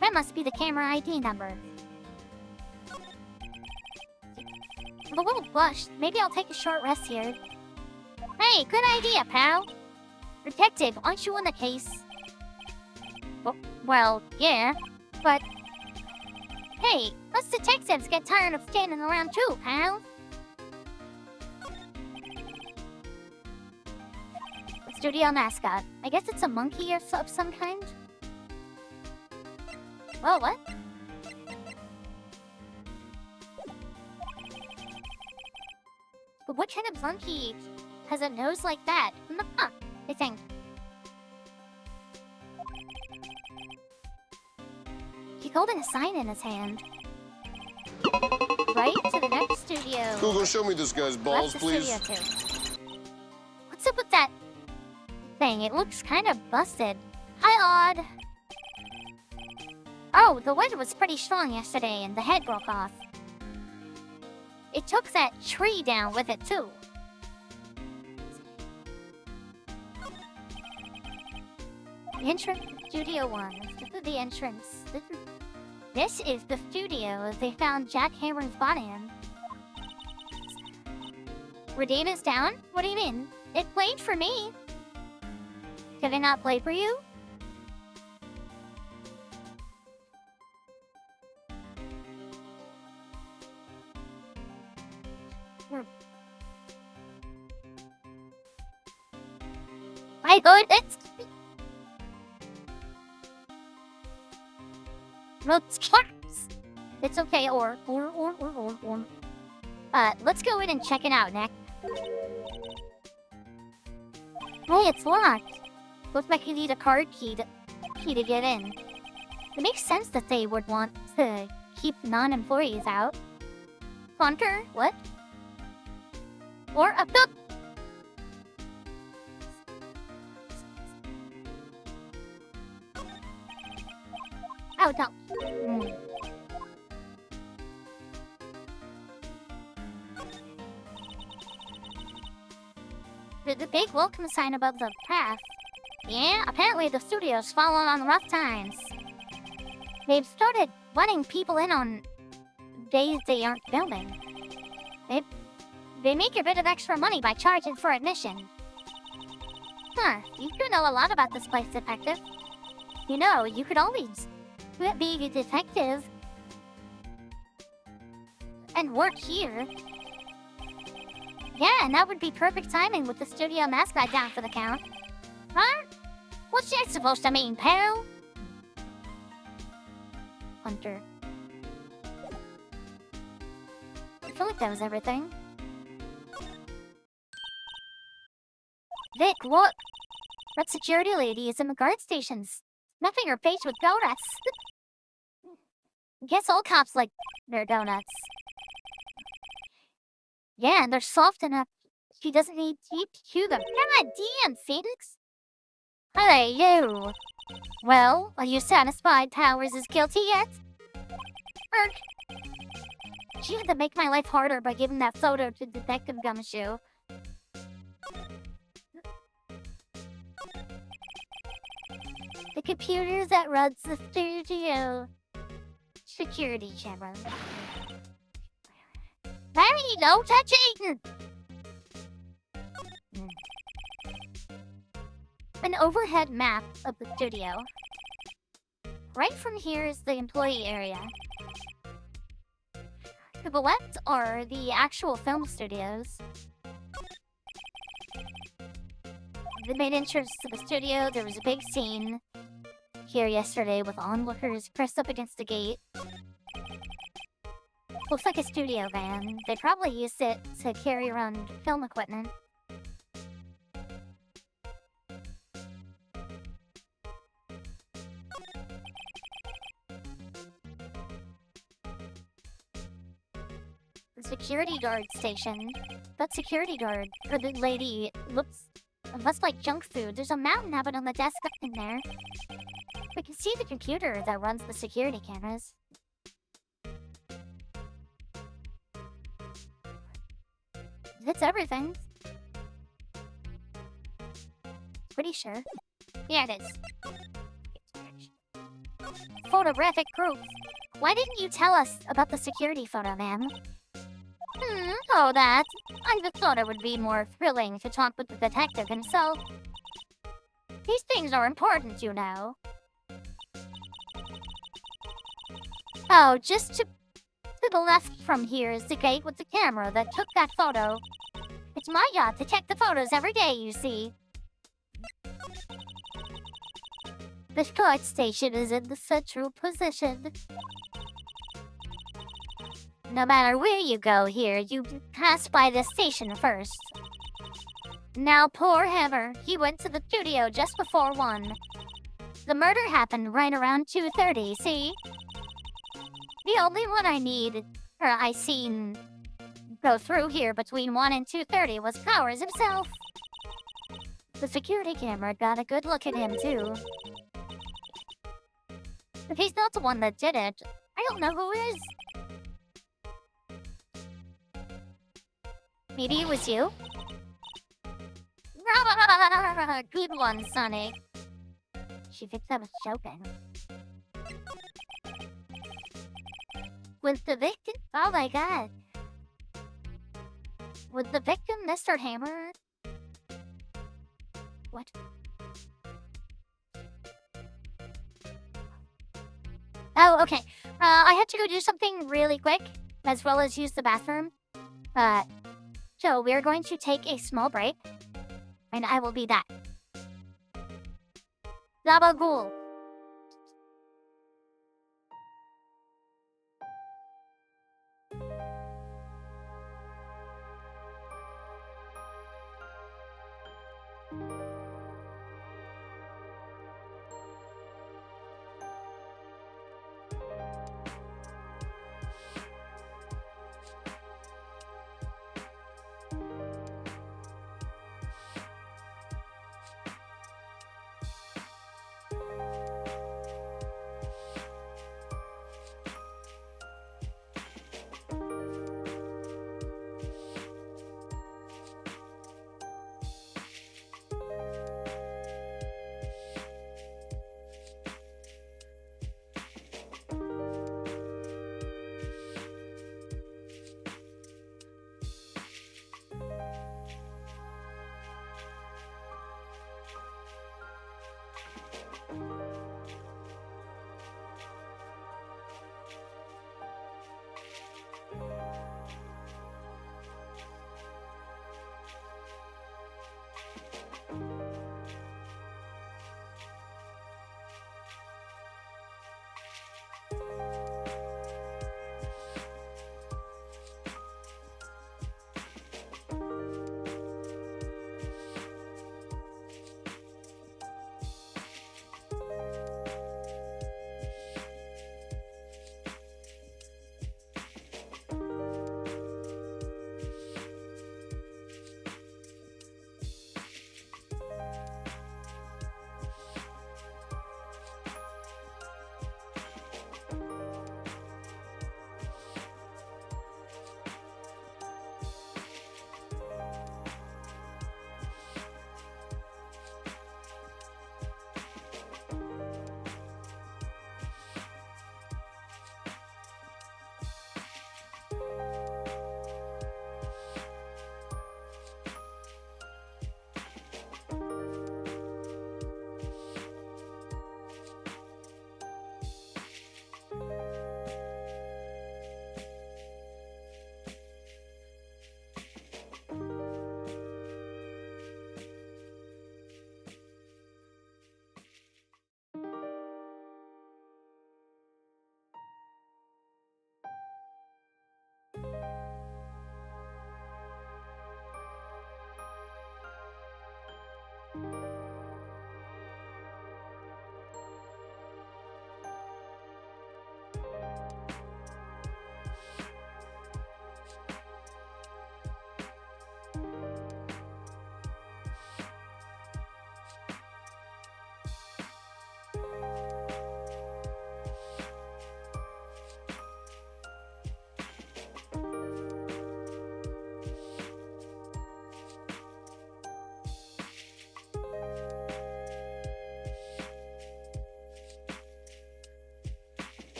That must be the camera ID number. I'm a little flushed. Maybe I'll take a short rest here. Hey, good idea, pal. Detective, aren't you on the case? Well, yeah, but... Hey, us detectives get tired of standing around too, pal. Studio mascot. I guess it's a monkey of some kind? Oh, what? But what kind of monkey has a nose like that? Huh, I think. He's holding a sign in his hand. Right to the next studio. Google, show me this guy's balls, That's the please. studio too. What's up with that thing? It looks kind of busted. Hi, Odd. Oh, the wind was pretty strong yesterday and the head broke off. It took that tree down with it too. The entrance to Studio 1. This is the entrance. This is the studio they found Jack Hammer's body in. Redeem is down? What do you mean? It played for me. Did it not play for you? My goodness! It's okay, or. Let's go in and check it out, Nick. Hey, it's locked. Looks like you need a card key to get in. It makes sense that they would want to keep non-employees out. Hunter, what? Or a book. Oh, no. The big welcome sign above the path. Yeah, apparently the studio's fallen on rough times. They've started letting people in on days they aren't filming. They make a bit of extra money by charging for admission. Huh, you do know a lot about this place, Detective. You know, you could always be a detective and work here. Yeah, and that would be perfect timing with the studio mascot down for the count. Huh? What's that supposed to mean, pal? Hunter. I feel like that was everything. Vic, look! That security lady is in the guard stations, snuffing her face with donuts. Guess all cops like their donuts. Yeah, and they're soft enough. She doesn't need teeth to chew them. God damn, Phoenix! Hey, you! Well, are you satisfied Powers is guilty yet? Erk! She had to make my life harder by giving that photo to Detective Gumshoe. The computer that runs the studio. Security camera. Larry, no touching! An overhead map of the studio. Right from here is the employee area. To the left are the actual film studios. The main entrance to the studio, there was a big scene here yesterday with onlookers pressed up against the gate. Looks like a studio van. They probably used it to carry around film equipment. The security guard station. That security guard, or the lady, looks like junk food. There's a mountain habit on the desk up in there. We can see the computer that runs the security cameras. That's everything. Pretty sure. Yeah, it is. Photographic proof. Why didn't you tell us about the security photo, ma'am? Oh, that. I just thought it would be more thrilling to talk with the detective himself. These things are important, you know. Oh, just to the left from here is the gate with the camera that took that photo. It's my job to check the photos every day, you see. The start station is in the central position. No matter where you go here, you pass by the station first. Now poor Hammer, he went to the studio just before 1. The murder happened right around 2:30, see? The only one I seen go through here between 1 and 2:30 was Powers himself. The security camera got a good look at him too. If he's not the one that did it, I don't know who is. Maybe it was you? Good one, Sonic. She thinks I was joking. Was the victim? Oh my god. Was the victim Mr. Hammer? What? Oh, okay. I had to go do something really quick, as well as use the bathroom. So we're going to take a small break, and I will be back. Gabagool.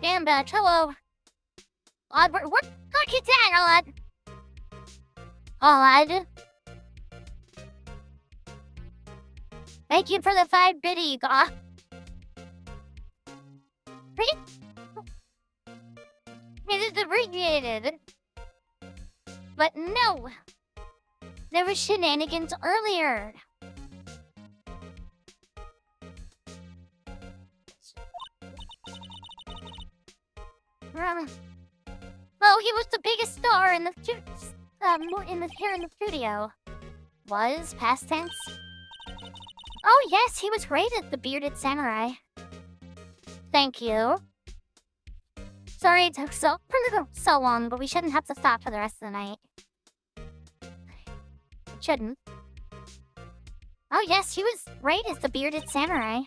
Damn bitch, hello. Odd, what? Look at that, Odd. Thank you for the 5 biddy, you got. It is abbreviated. But no. There was shenanigans earlier. Oh, he was the biggest star in the here in the studio. Was past tense? Oh yes, he was great at the bearded samurai. Thank you. Sorry it took so long, but we shouldn't have to stop for the rest of the night. Shouldn't. Oh yes, he was great as the bearded samurai.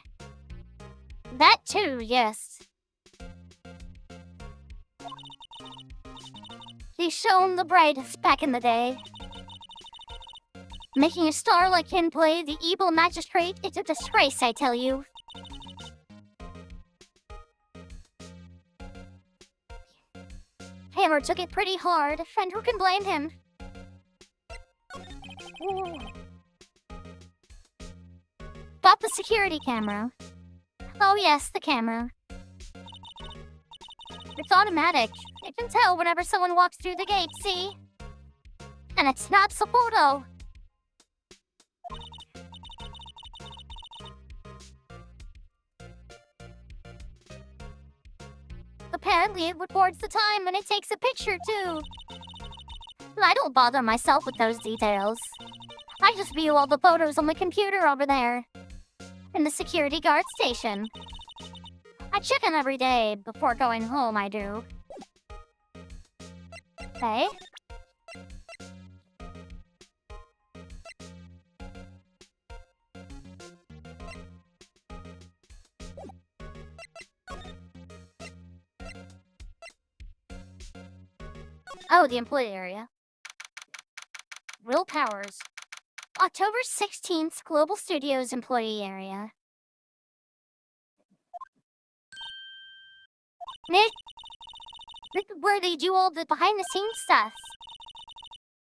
That too, yes. He shone the brightest back in the day. Making a star like him play the evil magistrate, it's a disgrace, I tell you. Hammer took it pretty hard, and who can blame him? Ooh. Bought the security camera. Oh yes, the camera. It's automatic. It can tell whenever someone walks through the gate, see? And it snaps a photo. Apparently it records the time and it takes a picture too. I don't bother myself with those details. I just view all the photos on the computer over there. In the security guard station. I check in every day before going home, I do. Okay. Oh, the employee area. Real Powers. October 16th, Global Studios employee area. Nick, this is where they do all the behind-the-scenes stuff.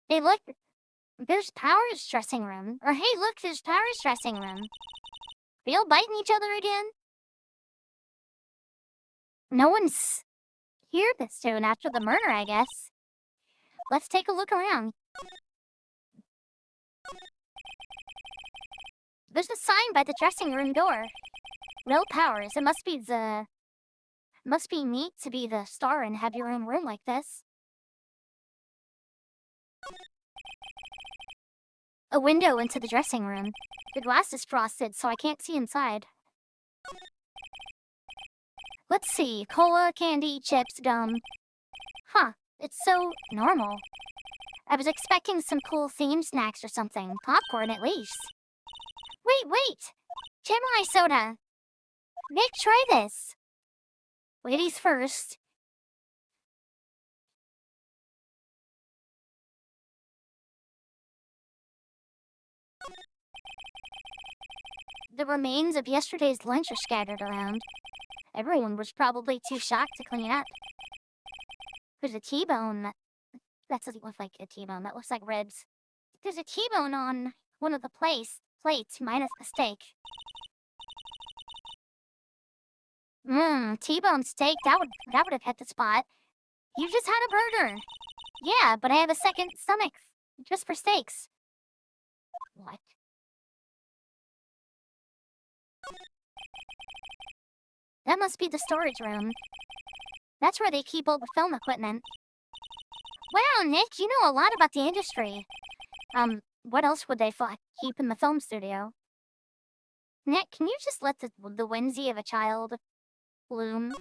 Hey, look, there's Powers' dressing room. Or hey, look, there's Powers' dressing room. They all biting each other again? No one's here this soon after the murder, I guess. Let's take a look around. There's a sign by the dressing room door. Real Powers. It must be neat to be the star and have your own room like this. A window into the dressing room. The glass is frosted, so I can't see inside. Let's see. Cola, candy, chips, gum. Huh. It's so normal. I was expecting some cool themed snacks or something. Popcorn, at least. Wait! Samurai soda! Nick, try this! Ladies first. The remains of yesterday's lunch are scattered around. Everyone was probably too shocked to clean up. There's a T-bone that doesn't look like a T-bone. That looks like ribs. There's a T-bone on one of the plates minus the steak. T-bone steak. That would have hit the spot. You just had a burger. Yeah, but I have a second stomach just for steaks. What? That must be the storage room. That's where they keep all the film equipment. Wow, Nick, you know a lot about the industry. What else would they keep in the film studio? Nick, can you just let the whimsy of a child bloom?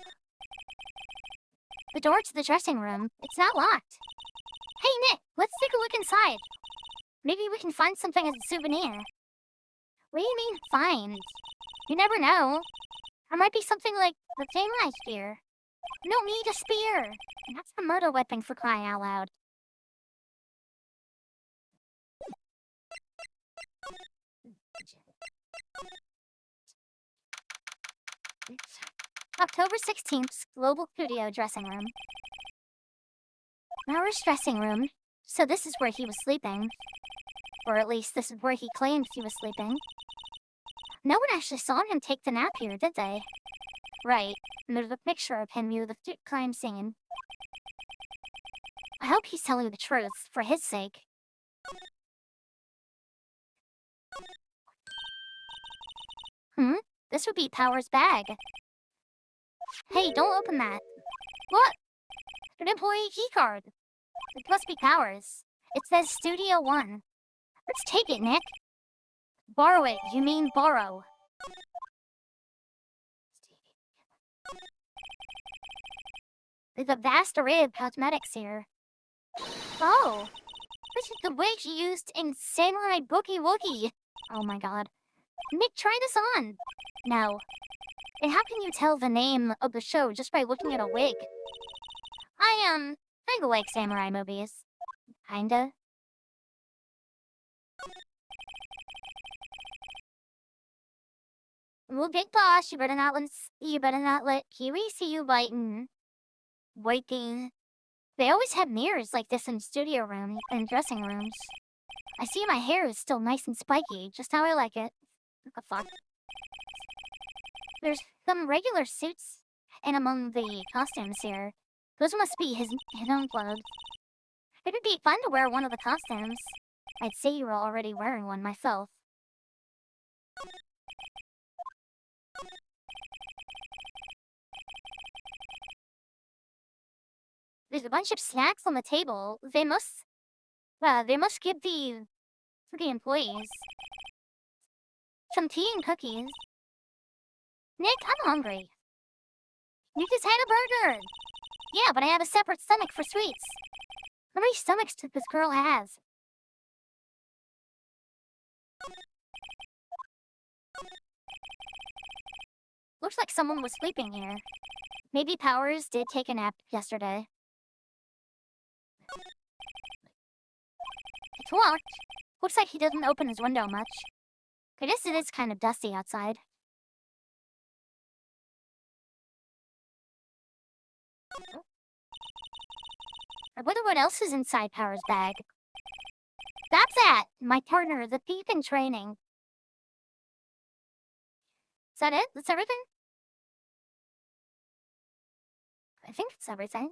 The door to the dressing room, it's not locked. Hey, Nick, let's take a look inside. Maybe we can find something as a souvenir. What do you mean, find? You never know. It might be something like the samurai spear. You don't need a spear. That's a murder weapon for crying out loud. It's October 16th, Global Studio dressing room. Maurer's dressing room. So this is where he was sleeping. Or at least this is where he claimed he was sleeping. No one actually saw him take the nap here, did they? Right. And there's a picture of him near the crime scene. I hope he's telling the truth, for his sake. This would be Power's bag. Hey, don't open that. What? An employee keycard. It must be Power's. It says Studio 1. Let's take it, Nick. Borrow it. You mean borrow. There's a vast array of cosmetics here. Oh! This is the wig she used in Samurai Boogie Woogie. Oh my god. Nick, try this on. No. And how can you tell the name of the show just by looking at a wig? I like samurai movies. Kinda. Well, Big Boss, you better not let Kiwi see you biting. Waiting. They always have mirrors like this in studio rooms and dressing rooms. I see my hair is still nice and spiky, just how I like it. What the fuck? There's some regular suits, and among the costumes here, those must be his own clothes. It would be fun to wear one of the costumes. I'd say you were already wearing one myself. There's a bunch of snacks on the table. They must give the employees some tea and cookies. Nick, I'm hungry. You just had a burger. Yeah, but I have a separate stomach for sweets. How many stomachs does this girl have? Looks like someone was sleeping here. Maybe Powers did take a nap yesterday. It's locked. Looks like he doesn't open his window much. I guess it is kind of dusty outside. I wonder what else is inside Power's bag. That's it! My partner, the thief in training. Is that it? That's everything? I think it's everything.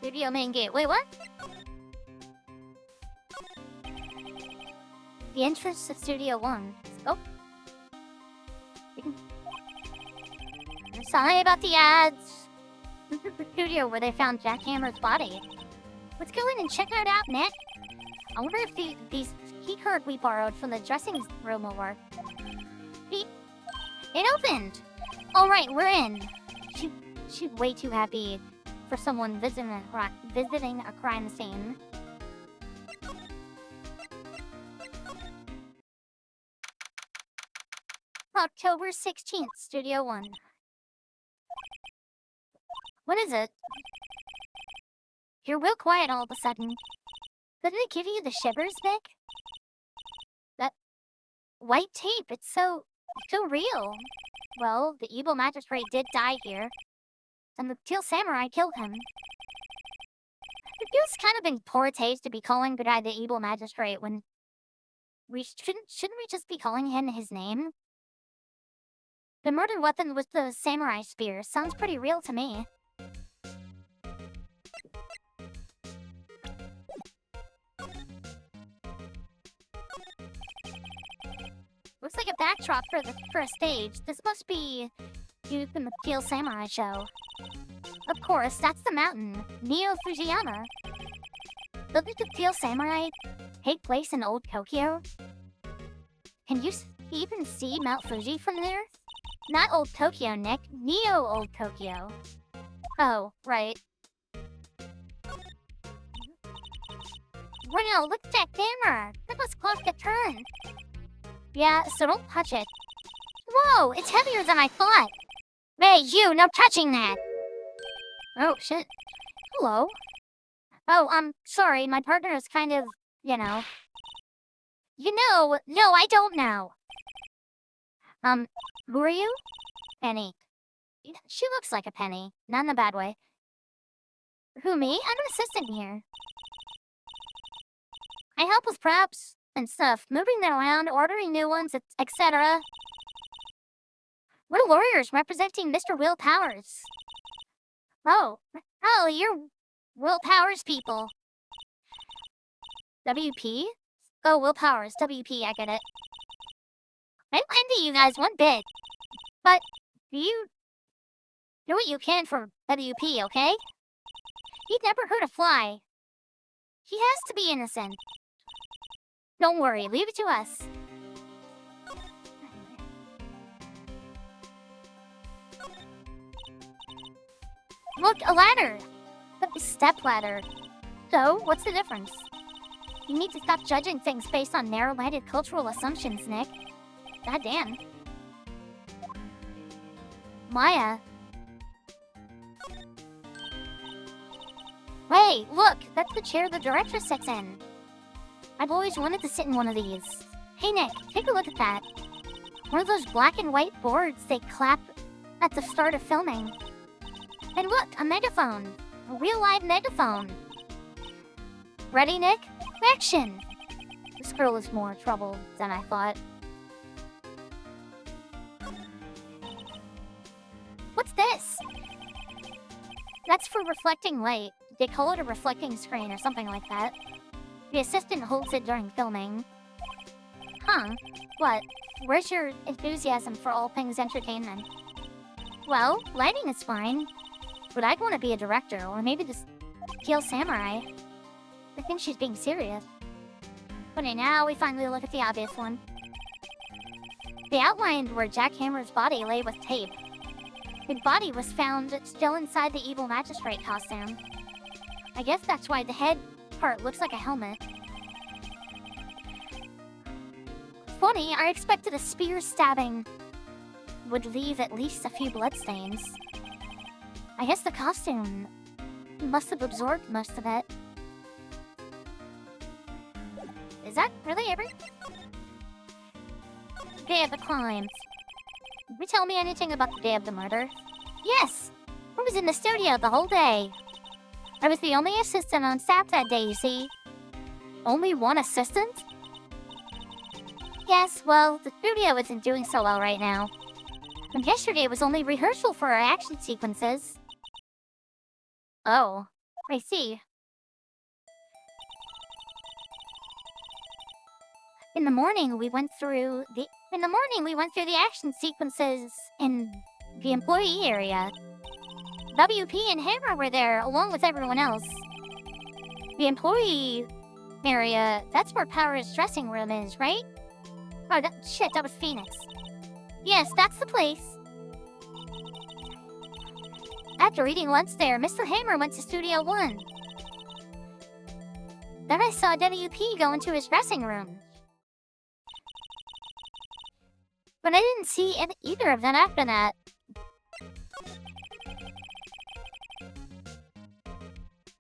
Video main gate. Wait, what? The entrance to Studio 1. Oh. Sorry about the ads. This is the studio where they found Jackhammer's body. Let's go in and check it out, Nick. I wonder if these keycard we borrowed from the dressing room will work. Beep. It opened! Alright, we're in. She's way too happy for someone visiting a crime scene. October 16th, Studio 1. What is it? You're real quiet all of a sudden. Didn't it give you the shivers, Nick? That white tape, it's so real. Well, the evil magistrate did die here, and the Teal Samurai killed him. It feels kind of in poor taste to be calling the guy the evil magistrate when we shouldn't we just be calling him his name? The murder weapon was the samurai spear. Sounds pretty real to me. Looks like a backdrop for a stage. This must be used in the Teal Samurai show. Of course, that's the mountain, Neo Fujiyama. Does the Teal Samurai take place in Old Tokyo? Can you even see Mount Fuji from there? Not Old Tokyo, Nick. Neo Old Tokyo. Oh, right. Wow, look at that camera! That must clock a turn! Yeah, so don't touch it. Whoa, it's heavier than I thought! Hey, you, no touching that! Oh, shit. Hello? Oh, sorry, my partner is kind of, you know... no, I don't know. Who are you? Penny. She looks like a penny, not in a bad way. Who, me? I'm an assistant here. I help with props and stuff, moving them around, ordering new ones, etc. We're lawyers representing Mr. Will Powers. Oh, you're Will Powers people. WP? Oh, Will Powers, WP, I get it. I don't envy you guys one bit. But, you do what you can for WP, okay? He'd never hurt a fly. He has to be innocent. Don't worry, leave it to us. Look, a ladder! A step ladder. So, what's the difference? You need to stop judging things based on narrow-minded cultural assumptions, Nick. Goddamn. Maya. Hey, look! That's the chair the director sits in. I've always wanted to sit in one of these. Hey Nick, take a look at that. One of those black and white boards they clap at the start of filming. And look, a megaphone. A real live megaphone. Ready, Nick? Action! This girl is more trouble than I thought. What's this? That's for reflecting light. They call it a reflecting screen or something like that. The assistant holds it during filming. Huh? What? Where's your enthusiasm for all things entertainment? Well, lighting is fine. But I'd want to be a director, or maybe just Teal Samurai. I think she's being serious. Okay, now we finally look at the obvious one. They outlined where Jack Hammer's body lay with tape. His body was found still inside the evil magistrate costume. I guess that's why the head part looks like a helmet. Funny, I expected a spear stabbing would leave at least a few bloodstains. I guess the costume must have absorbed most of it. Is that really everything? Day of the crimes. Did you tell me anything about the day of the murder? Yes! I was in the studio the whole day. I was the only assistant on staff that day, you see. Only one assistant? Yes, well, the studio isn't doing so well right now. And yesterday was only rehearsal for our action sequences. Oh, I see. In the morning, we went through the action sequences in the employee area. WP and Hammer were there, along with everyone else. The employee area, that's where Power's dressing room is, right? Oh, that was Phoenix. Yes, that's the place. After eating lunch there, Mr. Hammer went to Studio 1. Then I saw WP go into his dressing room. But I didn't see either of them after that.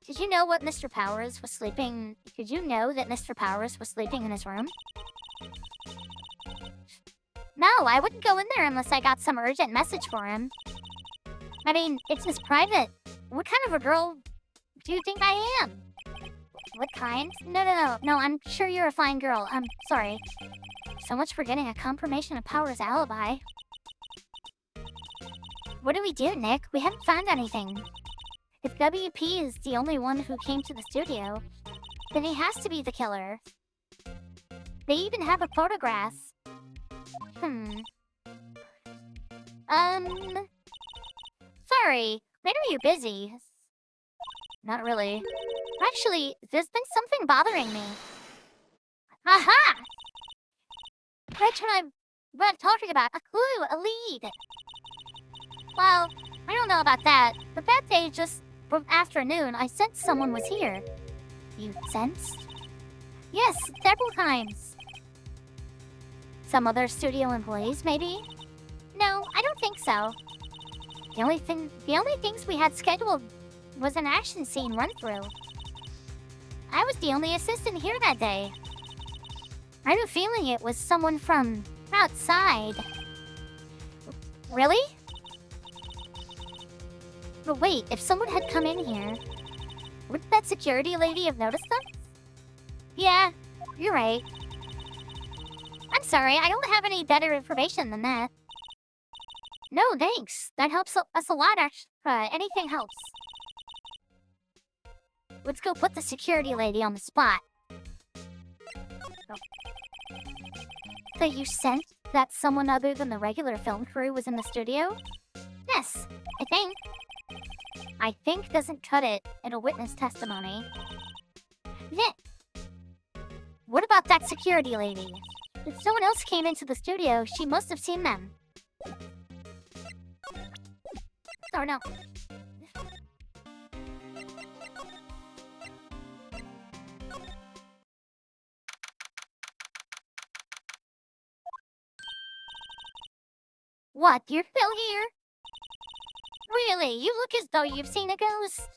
Did you know what Mr. Powers was sleeping? Did you know that Mr. Powers was sleeping in his room? No, I wouldn't go in there unless I got some urgent message for him. I mean, it's just private. What kind of a girl do you think I am? What kind? No, I'm sure you're a fine girl. I'm sorry. So much for getting a confirmation of Power's alibi. What do we do, Nick? We haven't found anything. If WP is the only one who came to the studio, then he has to be the killer. They even have a photograph. Sorry. Later you're busy. Not really. Actually, there's been something bothering me. Aha! That's what I'm talking about. A clue, a lead. Well, I don't know about that, but that day, just from afternoon, I sensed someone was here. You sensed? Yes, several times. Some other studio employees, maybe? No, I don't think so. The only things we had scheduled was an action scene run-through. I was the only assistant here that day. I have a feeling it was someone from outside. Really? But wait, if someone had come in here, wouldn't that security lady have noticed them? Yeah, you're right. I'm sorry, I don't have any better information than that. No, thanks. That helps us a lot, actually. Anything helps. Let's go put the security lady on the spot. So you sensed that someone other than the regular film crew was in the studio? Yes, I think. I think doesn't cut it in a witness testimony. Yeah. What about that security lady? If someone else came into the studio, she must have seen them. Or no. What? You're still here? Really? You look as though you've seen a ghost.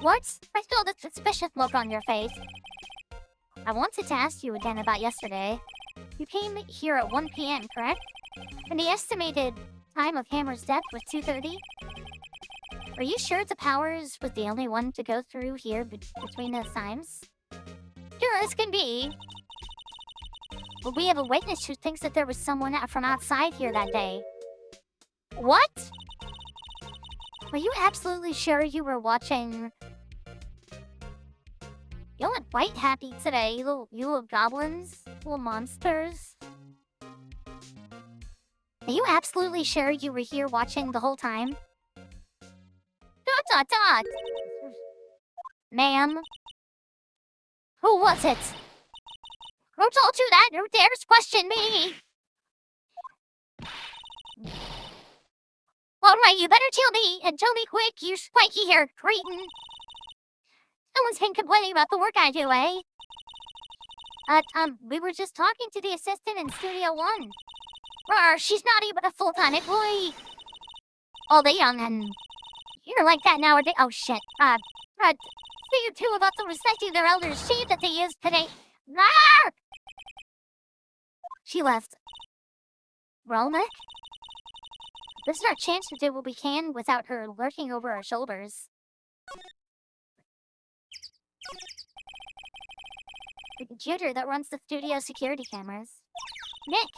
What? I saw the suspicious look on your face. I wanted to ask you again about yesterday. You came here at 1 p.m., correct? And the estimated time of Hammer's death was 2:30? Are you sure the Powers was the only one to go through here between those times? Sure as can be. But we have a witness who thinks that there was someone from outside here that day. What? Are you absolutely sure you were watching... You look quite happy today, you little goblins, little monsters. Are you absolutely sure you were here watching the whole time? Dot dot dot! Ma'am? Who was it? Who told you that? Who dares question me? Alright, you better tell me, and tell me quick, you spiky-haired cretin. Someone's been complaining about the work I do, eh? We were just talking to the assistant in Studio 1. She's not even a full-time employee. Oh, the young and... You're like that nowadays. Oh, shit. Say you two about the respecting their elders' shade that they used today. Rawr! She left. Rolnick? This is our chance to do what we can without her lurking over our shoulders. The computer that runs the studio security cameras. Nick,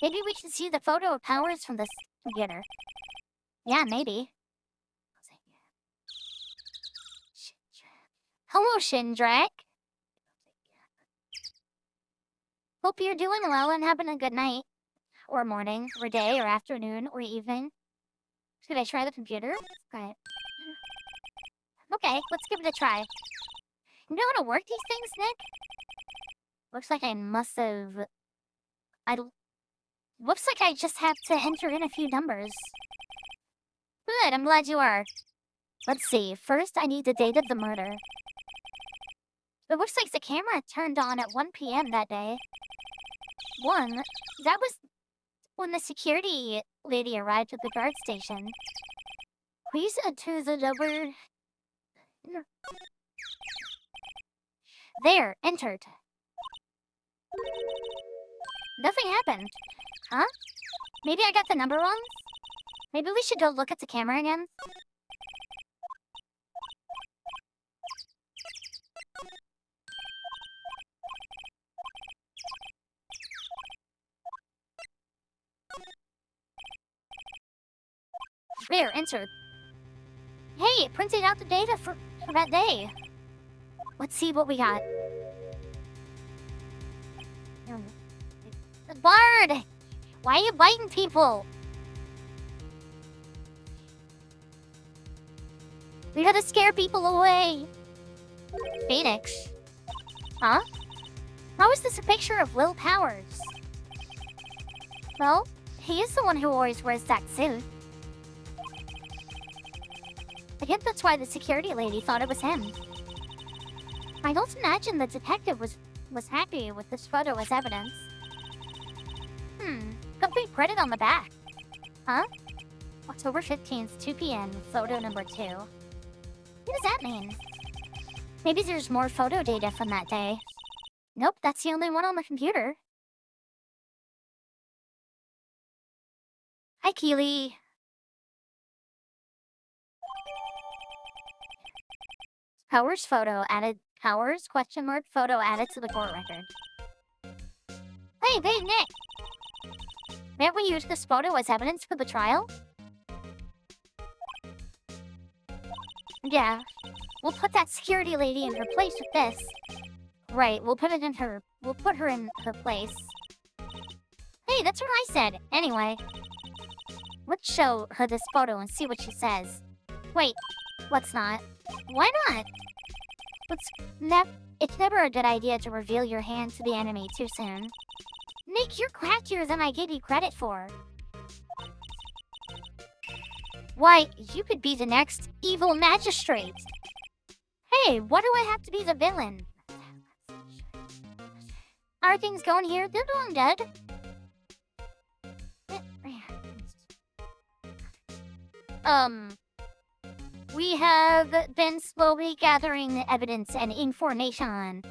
maybe we can see the photo of Powers from this computer. Yeah, maybe. Hello, Shindrak. Hope you're doing well and having a good night. Or morning, or day, or afternoon, or evening. Should I try the computer? Okay. Okay, let's give it a try. You know how to work these things, Nick? Looks like I must have... Looks like I just have to enter in a few numbers. Good, I'm glad you are. Let's see, first I need the date of the murder. It looks like the camera turned on at 1 p.m. that day. That was when the security lady arrived at the guard station. Please enter the number... There, entered. Nothing happened. Huh? Maybe I got the number wrong? Maybe we should go look at the camera again? There, entered. Hey, it printed out the data for that day. Let's see what we got. Bard! Why are you biting people? We gotta scare people away. Phoenix. Huh? How is this a picture of Will Powers? Well, he is the one who always wears that suit. I guess that's why the security lady thought it was him. I don't imagine the detective was happy with this photo as evidence. Complete credit on the back. Huh? October 15th, 2 p.m., photo number 2. What does that mean? Maybe there's more photo data from that day. Nope, that's the only one on the computer. Hi, Keely. Powers photo added. Powers question mark photo added to the court record. Hey, Nick! Can't we use this photo as evidence for the trial? Yeah. We'll put that security lady in her place with this. Right, we'll put her in her place. Hey, that's what I said. Anyway. Let's show her this photo and see what she says. Wait, let's not. Why not? It's never a good idea to reveal your hand to the enemy too soon. Nick, you're craftier than I give you credit for. Why, you could be the next evil magistrate. Hey, why do I have to be the villain? How are things going here? They're doing good. We have been slowly gathering evidence and information.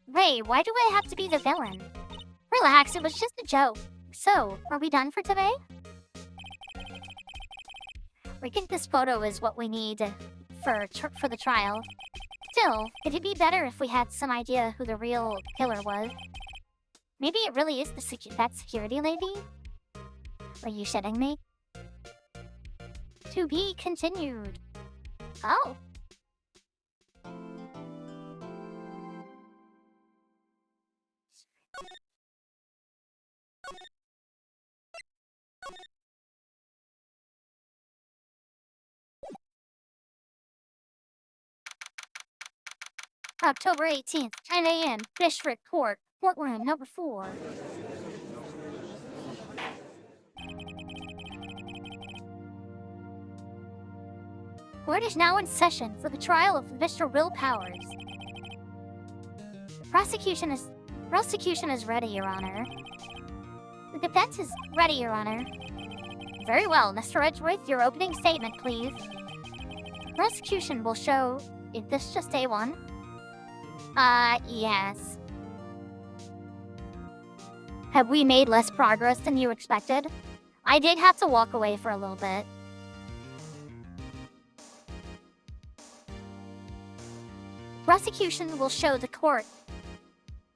Wait, why do I have to be the villain? Relax, it was just a joke. So, are we done for today? We think this photo is what we need for the trial. Still, could it be better if we had some idea who the real killer was? Maybe it really is that security lady? Are you shitting me? To be continued. Oh. October 18th, 10 a.m., District Court, courtroom number 4. Court is now in session for the trial of Mr. Will Powers. Prosecution is ready, Your Honor. The defense is ready, Your Honor. Very well, Mr. Edgeworth, your opening statement, please. Prosecution will show... Is this just A1? Yes. Have we made less progress than you expected? I did have to walk away for a little bit. Prosecution will show the court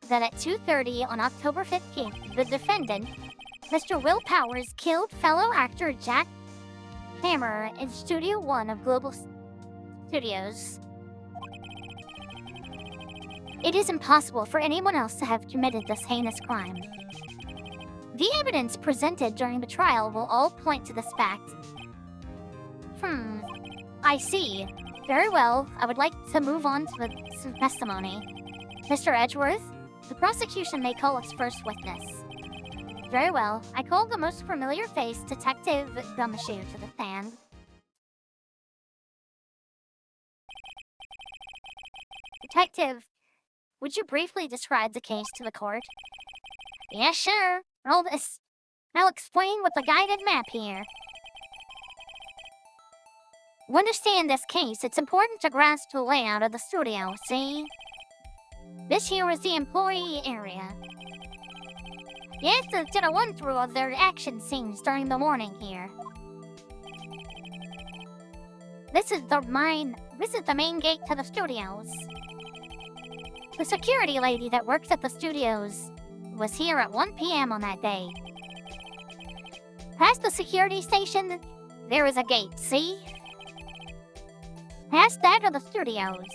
that at 2:30 on October 15th, the defendant, Mr. Will Powers, killed fellow actor Jack Hammer in Studio 1 of Global Studios. It is impossible for anyone else to have committed this heinous crime. The evidence presented during the trial will all point to this fact. I see. Very well, I would like to move on to the testimony. Mr. Edgeworth, the prosecution may call its first witness. Very well, I call the most familiar face, Detective Gumshoe, to the stand. Detective, would you briefly describe the case to the court? Yes, sure. I'll explain with the guided map here. To understand this case, it's important to grasp the layout of the studio, see? This here is the employee area. Yes, it's did a run-through of their action scenes during the morning here. This is the main gate to the studios. The security lady that works at the studios was here at 1 p.m. on that day. Past the security station, there is a gate, see? Past that are the studios.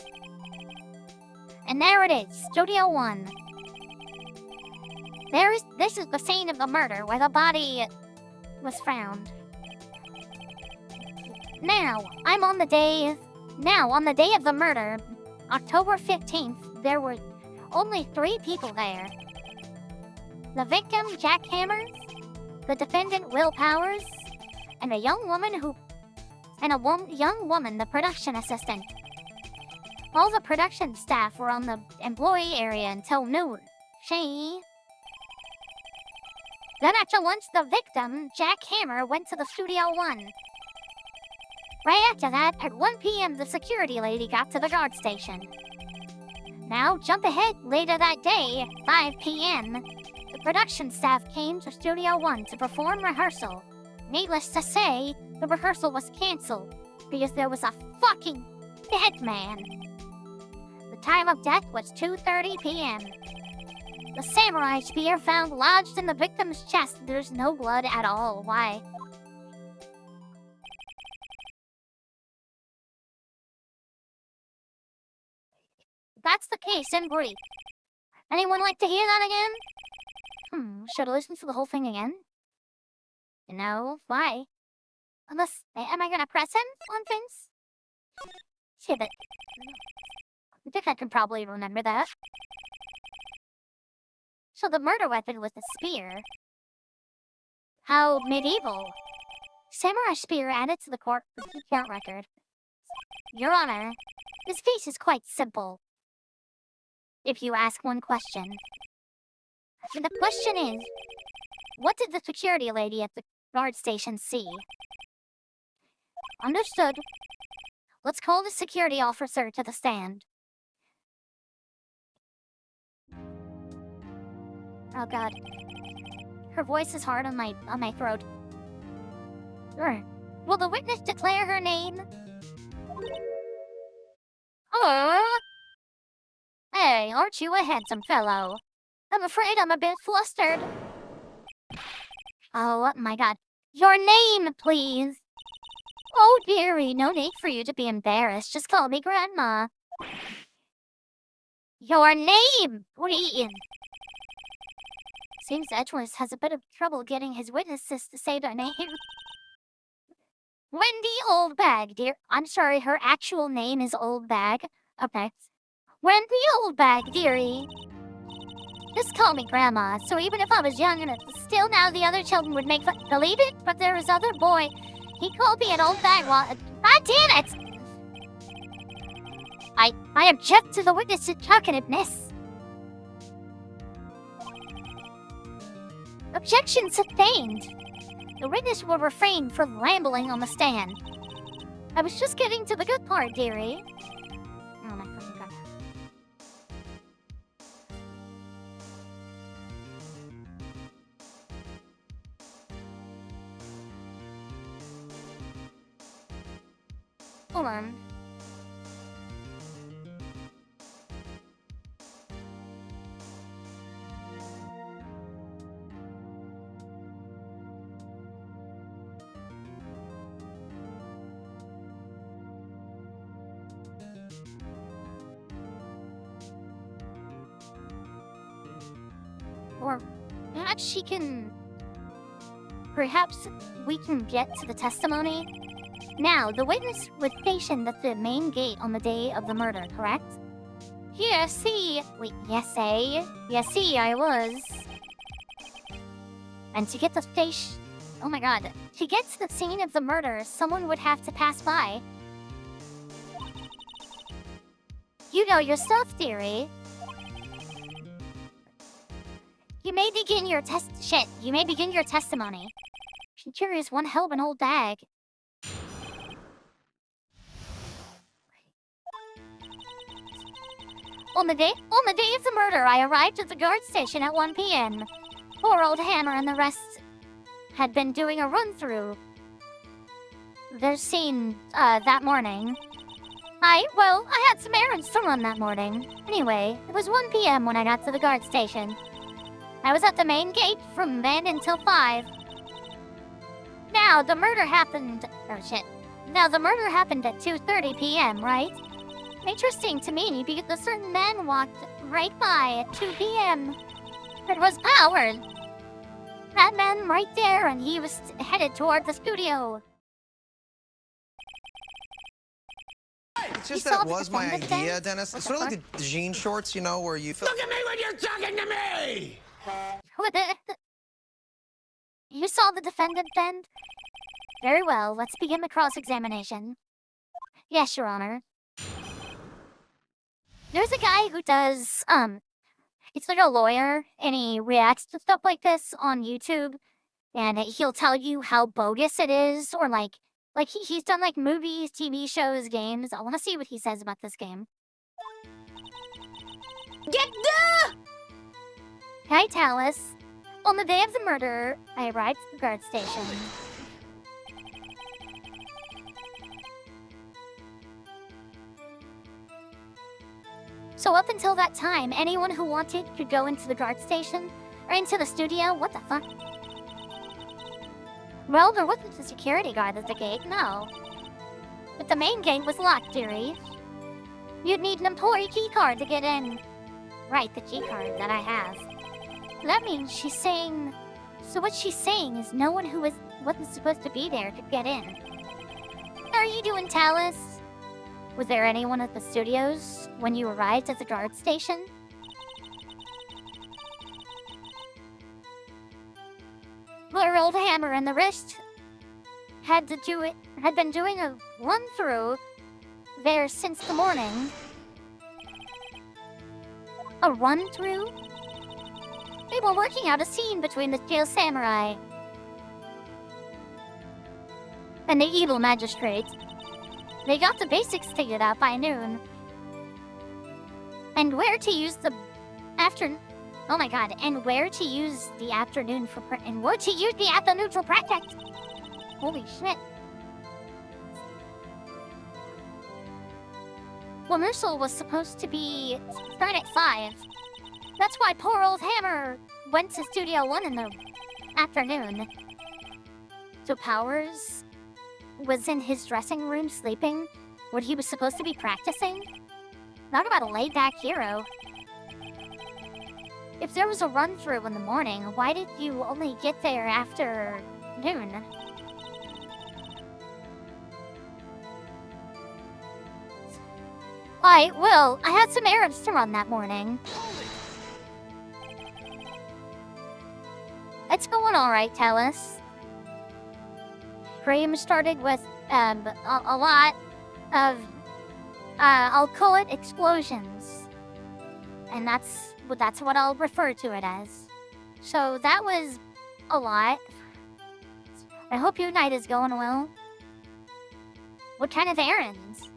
And there it is, Studio 1. This is the scene of the murder where the body was found. Now, on the day of the murder, October 15th, there were only 3 people there. The victim, Jack Hammers, the defendant, Will Powers, and a young woman, the production assistant. All the production staff were on the employee area until noon. Then after lunch, the victim, Jack Hammer, went to the Studio 1. Right after that, at 1 p.m., the security lady got to the guard station. Now, jump ahead, later that day, 5 p.m., the production staff came to Studio 1 to perform rehearsal. Needless to say, the rehearsal was canceled because there was a fucking dead man. The time of death was 2:30 p.m. The samurai spear found lodged in the victim's chest. There's no blood at all. Why? That's the case in brief. Anyone like to hear that again? Should I listen to the whole thing again? No, why? Unless, am I gonna press him on things? Shit, but I think I can probably remember that. So the murder weapon was the spear. How medieval. Samurai spear added to the court record. Your Honor, this case is quite simple. If you ask one question. And the question is, what did the security lady at the guard station see? Understood. Let's call the security officer to the stand. Oh god. Her voice is hard on my throat. Will the witness declare her name? Oh! Hey, aren't you a handsome fellow? I'm afraid I'm a bit flustered. Oh my god. Your name, please! Oh dearie, no need for you to be embarrassed. Just call me Grandma. Your name, please! Seems Edgeworth has a bit of trouble getting his witnesses to say their name. Wendy Oldbag, dear. I'm sorry, her actual name is Oldbag. Okay. Wendy Oldbag, dearie. Just call me Grandma, so even if I was young and still now the other children would make fun. Believe it? But there was other boy. He called me an old bag while. God damn it! I object to the witness's talkativeness. Objection sustained. The witness will refrain from rambling on the stand. I was just getting to the good part, dearie. Oh my fucking god. Hold on. Or perhaps we can get to the testimony. Now, the witness was stationed at the main gate on the day of the murder, correct? Yes, I was. And to get the station... Oh my god. To get to the scene of the murder, someone would have to pass by. You know your stuff, dearie. You may begin your testimony. She sure is one hell of an old bag. On the day of the murder, I arrived at the guard station at 1 p.m. Poor old Hammer and the rest had been doing a run-through their scene, that morning. I had some errands to run that morning. Anyway, it was 1 p.m. when I got to the guard station. I was at the main gate from then until 5. Now, the murder happened... Oh, shit. Now, the murder happened at 2:30 p.m., right? Interesting to me, because a certain man walked right by at 2 p.m. It was Howard. That man right there, and he was headed toward the studio. It's You just saw that the was my defendant idea, then? Dennis. What It's the sort of like the jean shorts, you know, where you feel. Look at me when you're talking to me! What the? You saw the defendant then? Very well, let's begin the cross-examination. Yes, Your Honor. There's a guy who does, it's like a lawyer, and he reacts to stuff like this on YouTube, and he'll tell you how bogus it is, or he's done like movies, TV shows, games. I want to see what he says about this game. Get the... Hi, Talus. On the day of the murder, I arrived at the guard station. So up until that time, anyone who wanted could go into the guard station, or into the studio. What the fuck? Well, there wasn't a security guard at the gate, no. But the main gate was locked, dearie. You'd need an employee key card to get in. Right, the key card that I have. That means she's saying... So what she's saying is no one who wasn't supposed to be there could get in. How are you doing, Talus? Was there anyone at the studios when you arrived at the guard station? Poor old Hammer and the wrist had been doing a run-through there since the morning. A run-through? They were working out a scene between the jail samurai and the evil magistrate. They got the basics figured out by noon. And where to use the afternoon... Oh my god, and where to use the afternoon for practice. Holy shit. Rehearsal was supposed to start at 5. That's why poor old Hammer went to Studio 1 in the afternoon. So Powers was in his dressing room sleeping when he was supposed to be practicing? Talk about a laid-back hero. If there was a run-through in the morning, why did you only get there after noon? Well, I had some errands to run that morning. It's going alright, Talus. Cream started with, a lot of, I'll call it explosions. And that's what I'll refer to it as. So that was a lot. I hope your night is going well. What kind of errands?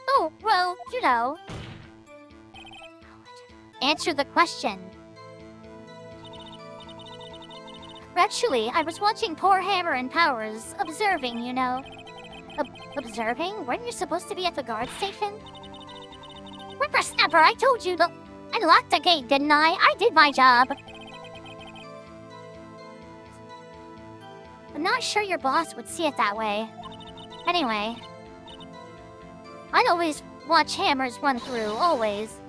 Oh, well, you know. Answer the question. Actually, I was watching poor Hammer and Powers, observing, you know. Observing? Weren't you supposed to be at the guard station? Whippersnapper, I told you I locked the gate, didn't I? I did my job. I'm not sure your boss would see it that way. Anyway, I'd always watch Hammers run through, always.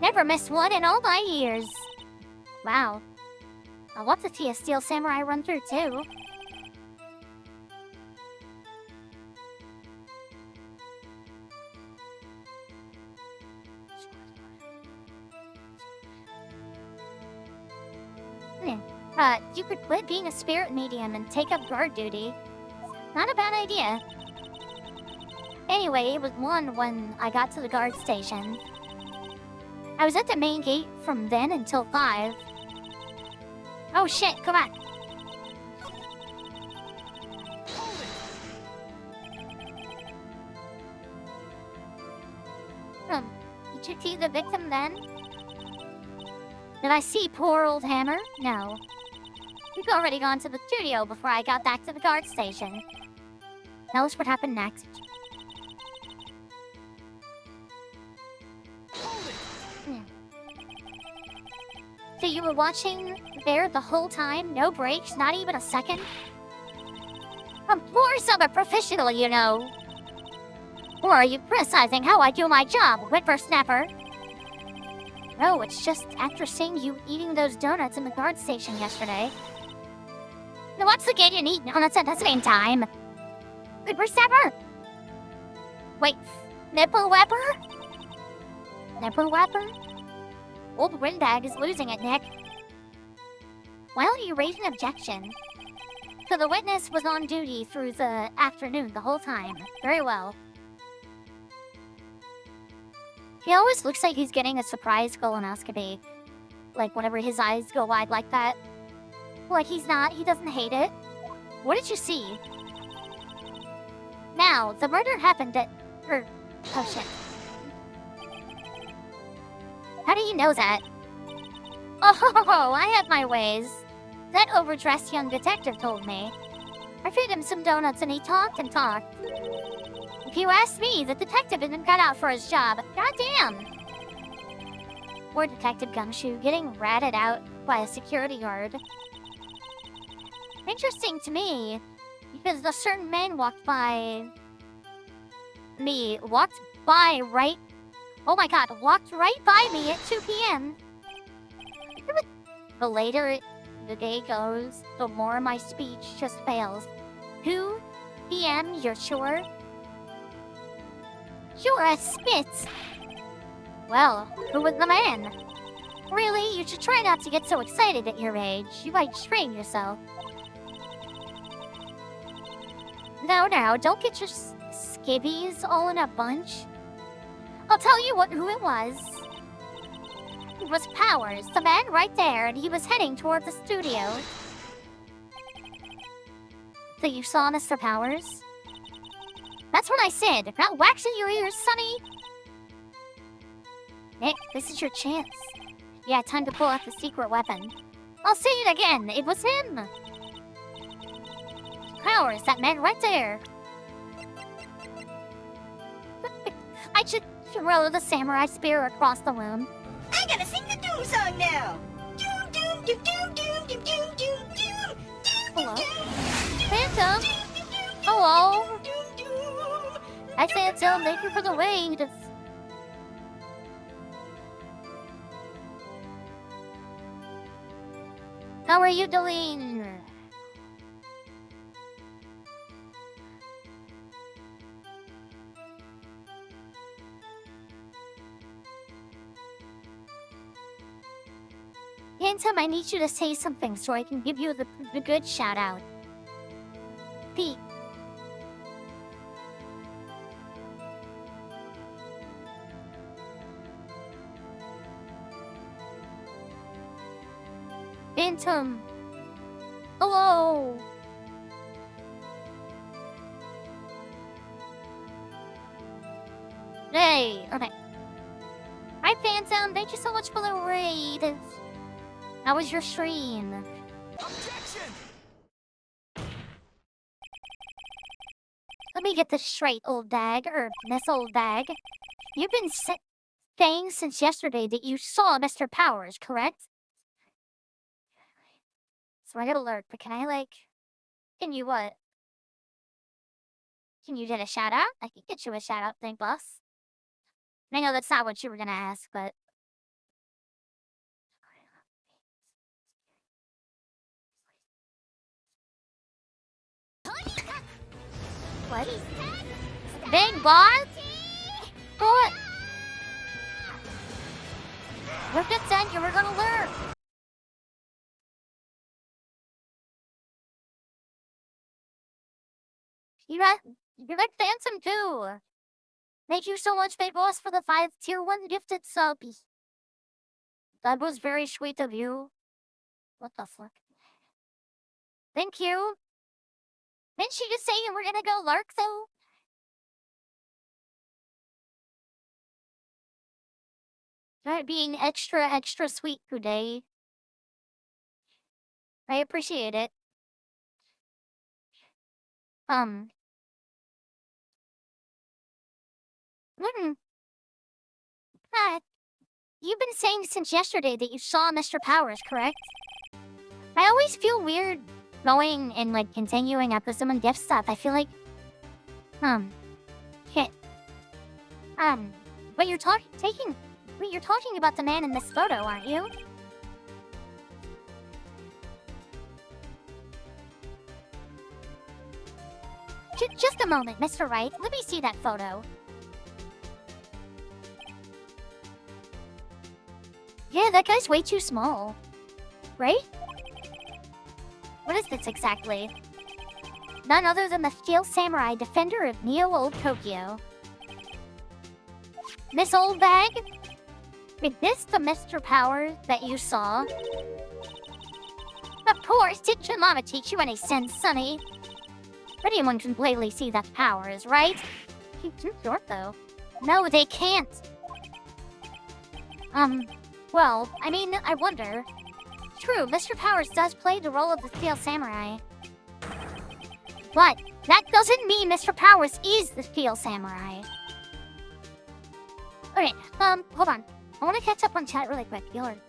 Never missed one in all my years. Wow. I'd love to see a Steel Samurai run through, too. You could quit being a spirit medium and take up guard duty. Not a bad idea. Anyway, it was 1 when I got to the guard station. I was at the main gate from then until 5. Oh shit, come on. Did you see the victim then? Did I see poor old Hammer? No. We'd already gone to the studio before I got back to the guard station. Tell us what happened next. So you were watching there the whole time? No breaks? Not even a second? Of course I'm a professional, you know. Or are you criticizing how I do my job, whippersnapper? No, it's just after seeing you eating those donuts in the guard station yesterday. Now what's the kid you eat donuts at the same time? Whippersnapper! Wait, nipple whapper? Nipple whapper? Old Windbag is losing it, Nick. Why don't you raise an objection? So the witness was on duty through the afternoon the whole time. Very well. He always looks like he's getting a surprise colonoscopy. Like whenever his eyes go wide like that. Like he's not, he doesn't hate it. What did you see? Now, the murder happened at... oh shit. How do you know that? Oh, I have my ways. That overdressed young detective told me. I fed him some donuts and he talked and talked. If you ask me, the detective isn't cut out for his job. Goddamn! Poor Detective Gumshoe getting ratted out by a security guard. Interesting to me, because a certain man walked by... walked right by me at 2 p.m. The later the day goes, the more my speech just fails. 2 p.m., you're sure? Sure as spits. Well, who was the man? Really, you should try not to get so excited at your age. You might strain yourself. No, don't get your skivvies all in a bunch. I'll tell you who it was. It was Powers, the man right there, and he was heading toward the studio. So you saw Mr. Powers? That's what I said. Not waxing your ears, Sonny. Nick, this is your chance. Yeah, time to pull out the secret weapon. I'll say it again. It was him. Powers, that man right there. I should throw the samurai spear across the room. I gotta sing the doom song now. Doom, doom, doom, doom, doom, doom, doom, doom, doom. Hello? Phantom? Hello? Hi, Phantom. Thank you for the wait. How are you doing? Phantom, I need you to say something so I can give you the good shout out. Pete. Phantom. Hello. Hey, okay. Hi, Phantom. Thank you so much for the raid. How was your stream? Objection! Let me get this straight, old dag, or Miss Old Dag. You've been saying since yesterday that you saw Mr. Powers, correct? So I got alert, but can you what? Can you get a shout out? I can get you a shout out thing, boss. I know that's not what you were gonna ask, but... What? Big what? What? You just said you were gonna learn. You're like Phantom too. Thank you so much, Big Boss, for the 5 tier 1 gifted subs. That was very sweet of you. What the fuck? Thank you. Didn't she just say you were gonna go lurk though? Right, being extra sweet today. I appreciate it. You've been saying since yesterday that you saw Mr. Powers, correct? I always feel weird going and like continuing after someone gifts stuff. I feel like, shit. But you're talking about the man in this photo, aren't you? Just a moment, Mr. Wright. Let me see that photo. Yeah, that guy's way too small. Right? What is this exactly? None other than the Steel Samurai, defender of Neo-Old Tokyo. This old bag? Is this the Mr. Power that you saw? Of course, did your mama teach you any sense, Sonny? Anyone can plainly see that Powers, right? He's too short, though. No, they can't. Well, I mean, I wonder. True, Mr. Powers does play the role of the Steel Samurai. But that doesn't mean Mr. Powers is the Steel Samurai. Okay, hold on. I want to catch up on chat really quick. Gillard.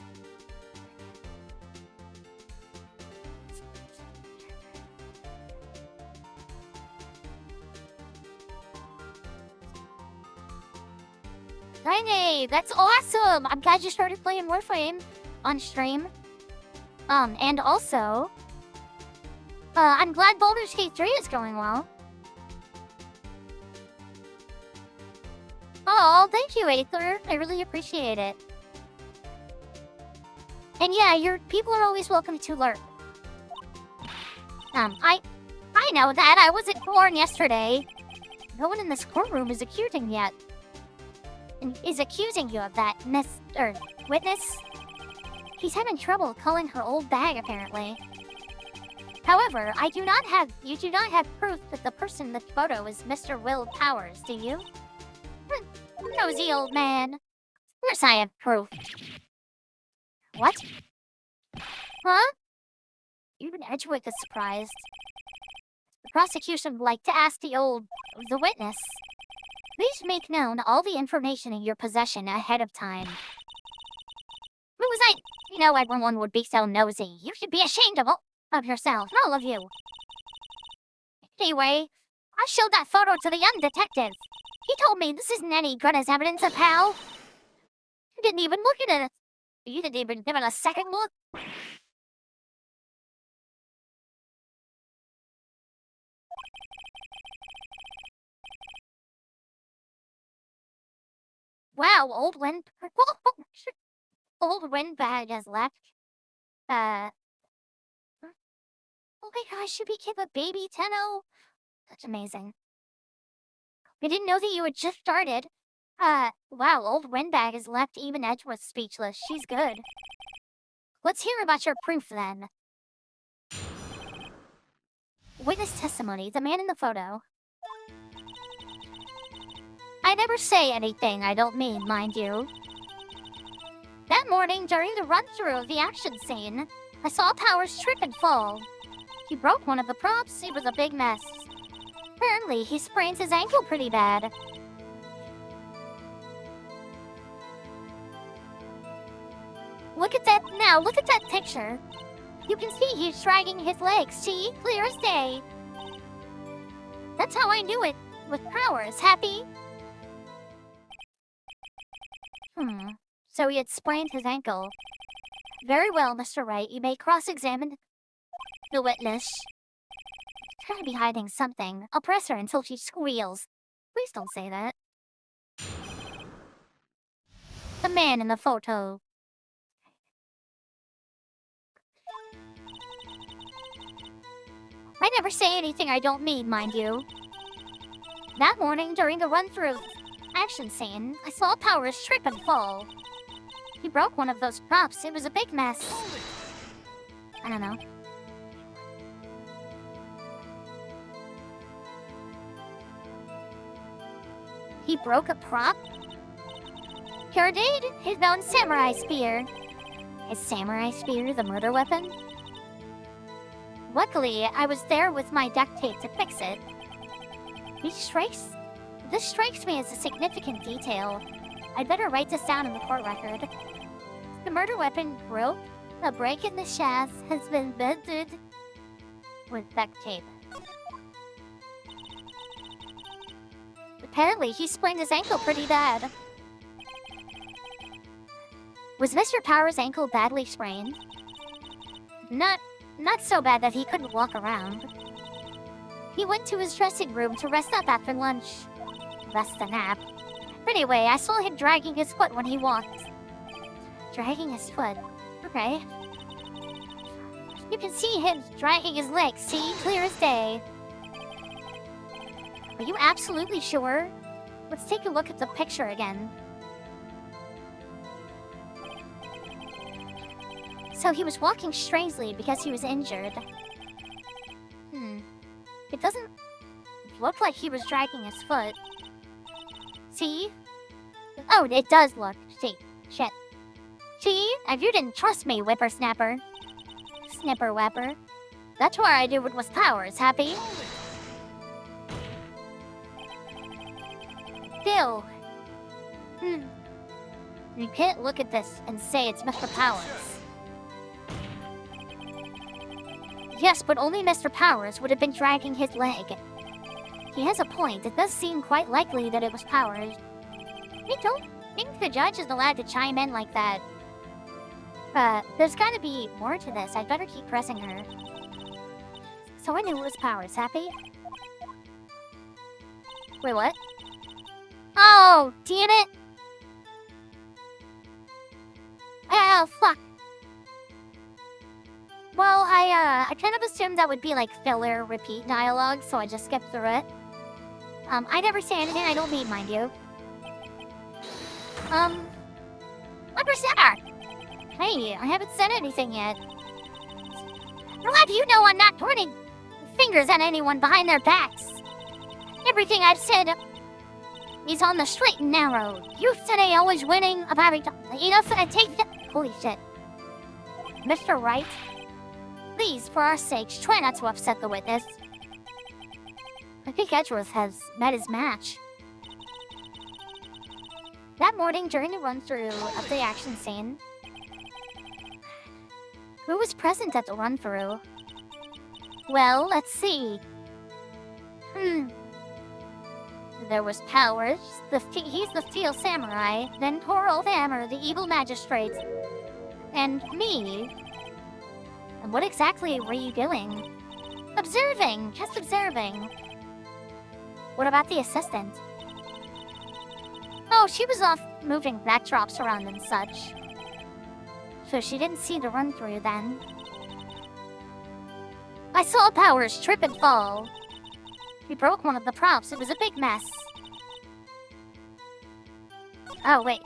Tiny, that's awesome! I'm glad you started playing Warframe on stream. And also, I'm glad Baldur's Gate 3 is going well. Oh, thank you, Aether. I really appreciate it. And yeah, your people are always welcome to lurk. I know that. I wasn't born yesterday. No one in this courtroom is accusing yet. Is accusing you of that, witness? He's having trouble calling her old bag, apparently. However, you do not have proof that the person in the photo is Mr. Will Powers, do you? Nosy old man. Of course I have proof. What? Huh? Even Edgewick is surprised. The prosecution would like to ask the witness. Please make known all the information in your possession ahead of time. What was I? You know everyone would be so nosy. You should be ashamed of yourself, all of you. Anyway, I showed that photo to the young detective. He told me this isn't any good as evidence of how. You didn't even look at it. You didn't even give it a second look. Wow, old Windbag has left. Oh my gosh, you became a baby, Tenno. That's amazing. I didn't know that you had just started. Wow, old Windbag has left. Even Edge was speechless. She's good. Let's hear about your proof, then. Witness testimony. The man in the photo. I never say anything I don't mean, mind you. That morning, during the run-through of the action scene, I saw Powers trip and fall. He broke one of the props. It was a big mess. Apparently, he sprained his ankle pretty bad. Look at that now. Look at that picture. You can see he's dragging his legs. See? Clear as day. That's how I knew it. With Powers. Happy? So he had sprained his ankle. Very well, Mr. Wright. You may cross-examine the witness. She's gotta be hiding something. I'll press her until she squeals. Please don't say that. The man in the photo. I never say anything I don't mean, mind you. That morning, during the run-through action scene, I saw Powers trip and fall. He broke one of those props. It was a big mess. I don't know. He broke a prop? Sure did. His own samurai spear. His samurai spear, the murder weapon? Luckily, I was there with my duct tape to fix it. This strikes me as a significant detail. I'd better write this down in the court record. The murder weapon broke. A break in the shaft has been mended with duct tape. Apparently, he sprained his ankle pretty bad. Was Mr. Powers' ankle badly sprained? Not so bad that he couldn't walk around. He went to his dressing room to rest up after lunch. Rest a nap. Anyway, I saw him dragging his foot when he walked. Dragging his foot. Okay. You can see him dragging his legs. See? Clear as day. Are you absolutely sure? Let's take a look at the picture again. So he was walking strangely because he was injured. It doesn't look like he was dragging his foot. See? Oh, it does look. See. Shit. See? If you didn't trust me, whippersnapper. Snipper whapper. That's why I do it with powers, happy? Still. You can't look at this and say it's Mr. Powers. Yes, but only Mr. Powers would have been dragging his leg. He has a point. It does seem quite likely that it was Powers. I don't think the judge is allowed to chime in like that. There's gotta be more to this. I'd better keep pressing her. So I knew it was Powers, happy? Wait, what? Oh, damn it! Oh, fuck. Well, I kind of assumed that would be like filler, repeat dialogue, so I just skipped through it. I never say anything I don't mean, mind you. Whippersnapper! Hey, I haven't said anything yet. I'll have you know I'm not pointing fingers at anyone behind their backs. Everything I've said is on the straight and narrow. You said I always winning about enough and take that. Holy shit. Mr. Wright, please, for our sakes, try not to upset the witness. I think Edgeworth has met his match. That morning, during the run-through of the action scene, who was present at the run-through? Well, let's see. There was Powers, he's the Steel Samurai, then poor old Hammer, the evil magistrate, and me. And what exactly were you doing? Observing, just observing. What about the assistant? Oh, she was off moving backdrops around and such. So she didn't see the run-through then. I saw Powers trip and fall. He broke one of the props. It was a big mess. Oh, wait.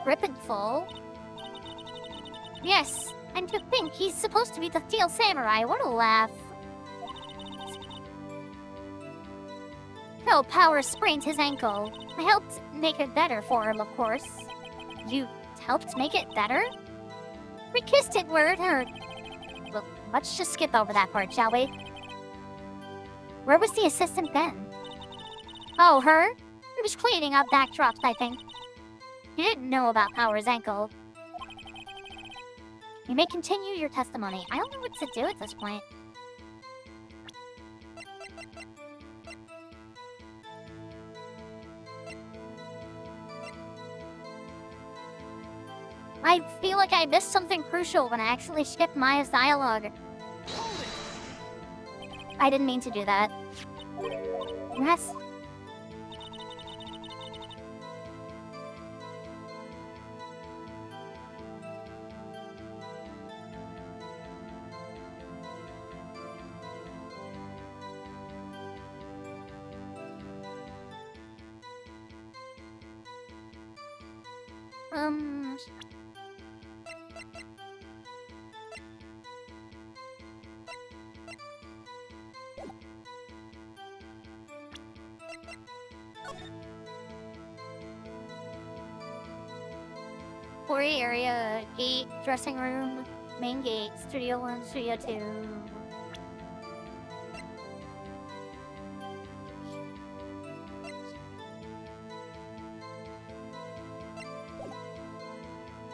Rip and fall? Yes, and to think he's supposed to be the Steel Samurai. What a laugh. Oh, Powers sprained his ankle. I helped make it better for him, of course. You helped make it better? We kissed it where it hurt. Well, let's just skip over that part, shall we? Where was the assistant then? Oh, her? He was cleaning up backdrops, I think. He didn't know about Powers' ankle. You may continue your testimony. I don't know what to do at this point. I feel like I missed something crucial when I actually skipped Maya's dialogue. I didn't mean to do that. Yes. Quarry area, gate, dressing room, main gate, studio 1, studio 2.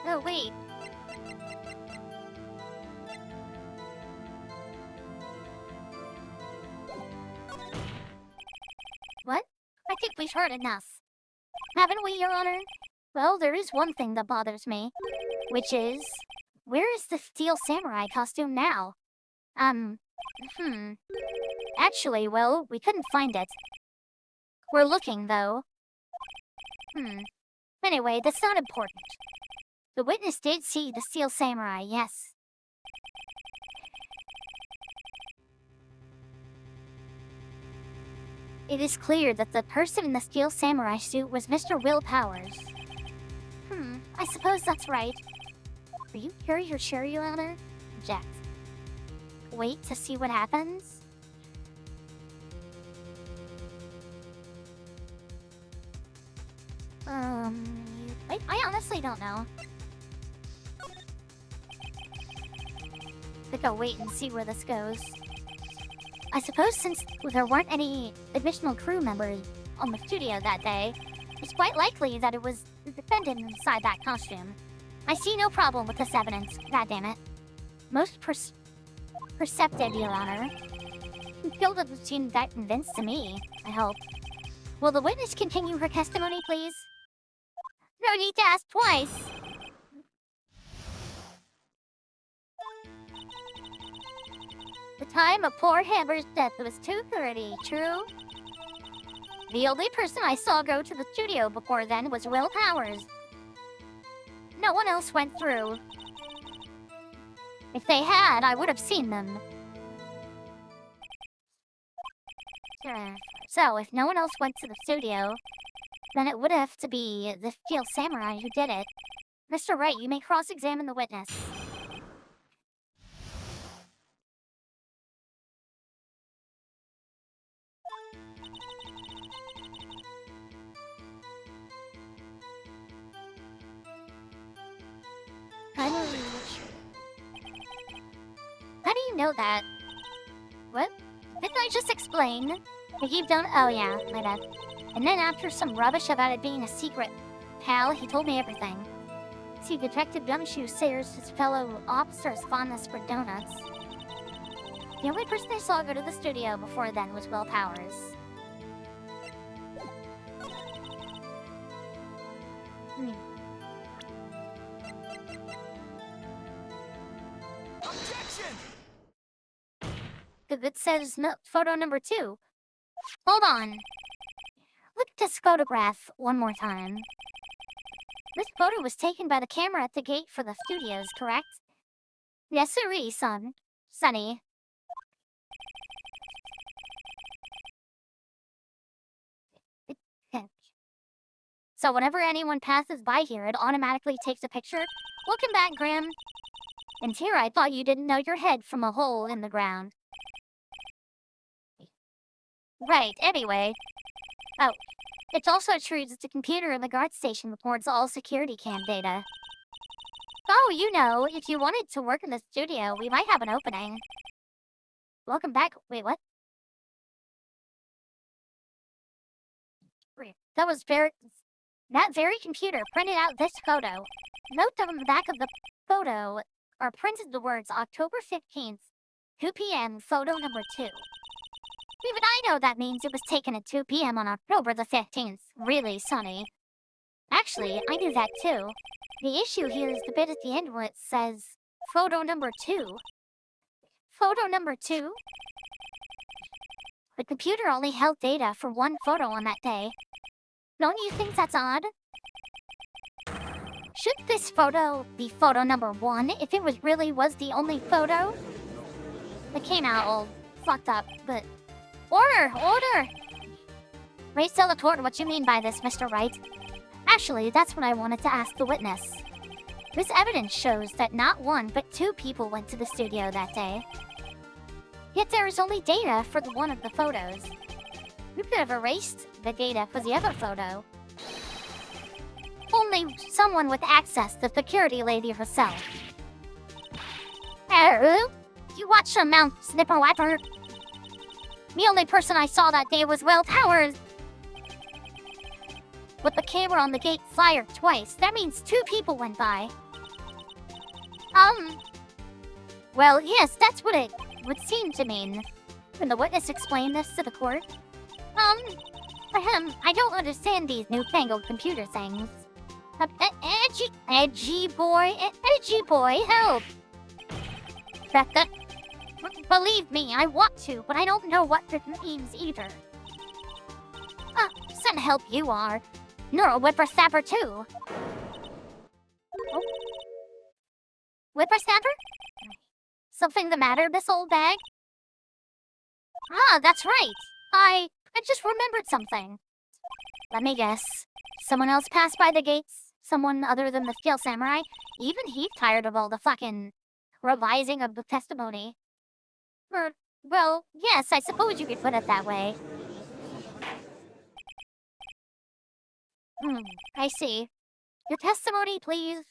Oh, wait. What? I think we've heard enough. Haven't we, Your Honor? Well, there is one thing that bothers me, which is Where is the steel samurai costume now? Actually, well, we couldn't find it. We're looking, though. Anyway, that's not important. The witness did see the steel samurai, yes. It is clear that the person in the steel samurai suit was Mr. Will Powers. I suppose that's right. Are you sure you're sure, Your Honor? Object. Wait to see what happens? I honestly don't know. I think I'll wait and see where this goes. I suppose since there weren't any additional crew members on the studio that day, it's quite likely that it was the defendant inside that costume. I see no problem with this evidence, goddammit. Most perceptive, Your Honor. Still doesn't seem that convinced to me, I hope. Will the witness continue her testimony, please? No need to ask twice. The time of poor Hammer's death was 2:30, true? The only person I saw go to the studio before then was Will Powers. No one else went through. If they had, I would have seen them. Sure. So, if no one else went to the studio, then it would have to be the steel samurai who did it. Mr. Wright, you may cross-examine the witness. How do you know that? What? Didn't I just explain? But you've done— oh yeah, my bad. And then after some rubbish about it being a secret, pal, he told me everything. See, Detective Gumshoe shares his fellow officer's fondness for donuts. The only person I saw go to the studio before then was Will Powers. Objection! It says photo number 2. Hold on. Look at this photograph one more time. This photo was taken by the camera at the gate for the studios, correct? Yes, sirree, Sonny. So whenever anyone passes by here, it automatically takes a picture? Welcome back, Graham. And here I thought you didn't know your head from a hole in the ground. Right, anyway. Oh, it's also true that the computer in the guard station records all security cam data. Oh, you know, if you wanted to work in the studio, we might have an opening. Welcome back. Wait, what? That very computer printed out this photo. Note that on the back of the photo are printed the words October 15th, 2 p.m., photo number 2. Even I know that means it was taken at 2 p.m. on October the 15th. Really, Sonny. Actually, I knew that too. The issue here is the bit at the end where it says, photo number 2. Photo number 2? The computer only held data for one photo on that day. Don't you think that's odd? Should this photo be photo number 1 if it really was the only photo? It came out all fucked up, but... Order! Raise tell the court what you mean by this, Mr. Wright. Actually, that's what I wanted to ask the witness. This evidence shows that not 1 but 2 people went to the studio that day. Yet there is only data for one of the photos. You could have erased the data for the other photo. Only someone with access to security lady herself. Hello? You watch some mouth, snipper wiper. The only person I saw that day was Will Powers. With the camera on the gate fired twice, that means 2 people went by. Well, yes, that's what it would seem to mean. When the witness explained this to the court. I don't understand these newfangled computer things. Edgy boy, help! That, believe me, I want to, but I don't know what that means either. Some help you are. You're a whippersnapper too. Oh. Whippersnapper? Something the matter, Miss Old Bag? Ah, that's right. I just remembered something. Let me guess. Someone else passed by the gates? Someone other than the Steel Samurai? Even he's tired of all the fucking revising of the testimony. Well, yes, I suppose you could put it that way. I see. Your testimony, please.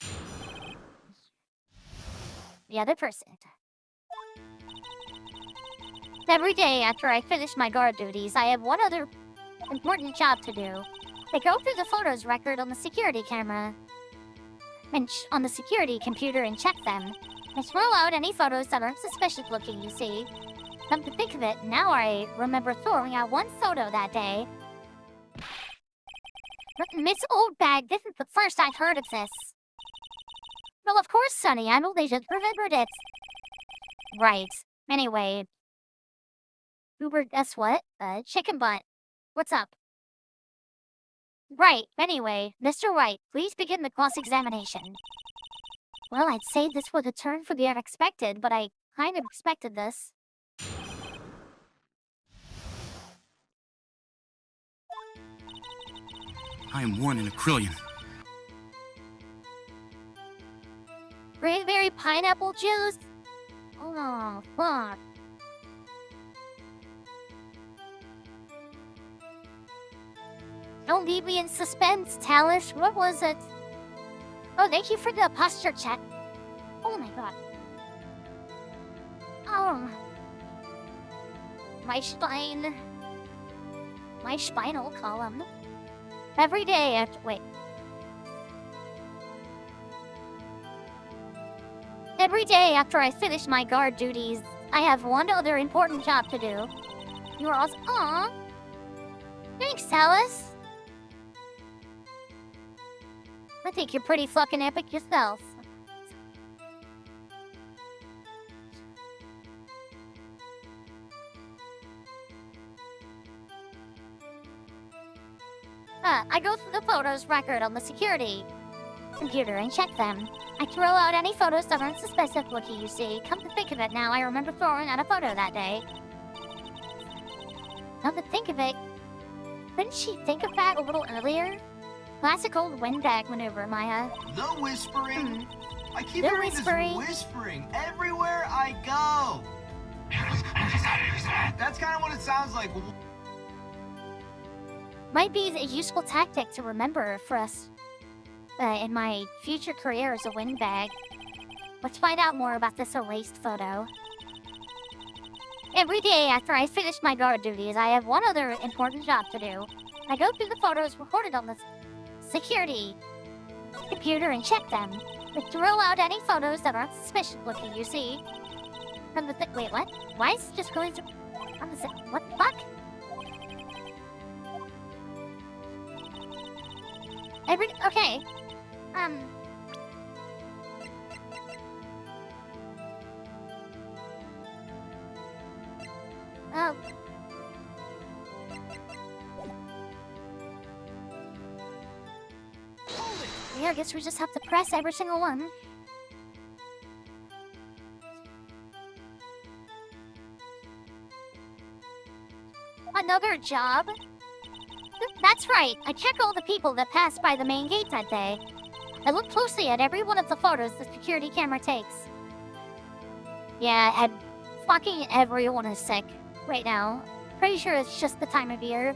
The other person. Every day after I finish my guard duties, I have one other important job to do. I go through the photos record on the security camera and on the security computer and check them. I throw out any photos that aren't suspicious looking, you see. Come to think of it, now I remember throwing out one photo that day. But Miss Old Bag, this is the first I've heard of this. Well, of course, Sonny, I only just remembered it. Right. Anyway. Uber, guess what? Chicken butt. What's up? Right. Anyway, Mr. Wright, please begin the cross-examination. Well, I'd say this was a turn for the unexpected, but I kind of expected this. I am one in a trillion. Cranberry pineapple juice? Oh, fuck. Don't leave me in suspense, Talus. What was it? Oh, thank you for the posture check. Oh my god. Oh. My spine. My spinal column. Every day after— wait. Every day after I finish my guard duties, I have one other important job to do. You're also— aww. Thanks, Alice. I think you're pretty fucking epic yourself. I go through the photos record on the security computer and check them. I throw out any photos that aren't suspicious looking, you see. Come to think of it now, I remember throwing out a photo that day. Now to think of it, couldn't she think of that a little earlier? Classic old windbag maneuver, Maya. The whispering. I keep The hearing whispering. this whispering everywhere I go. That's kind of what it sounds like. Might be a useful tactic to remember for us in my future career as a windbag. Let's find out more about this erased photo. Every day after I finish my guard duties, I have one other important job to do. I go through the photos recorded on the security computer and check them. I throw out any photos that aren't suspicious looking, you see. From the wait, what? Why is it just going to— what the fuck? Okay. Oh. Yeah, I guess we just have to press every single one. Another job? That's right. I check all the people that pass by the main gate that day. I look closely at every one of the photos the security camera takes. Yeah, and fucking everyone is sick right now. Pretty sure it's just the time of year.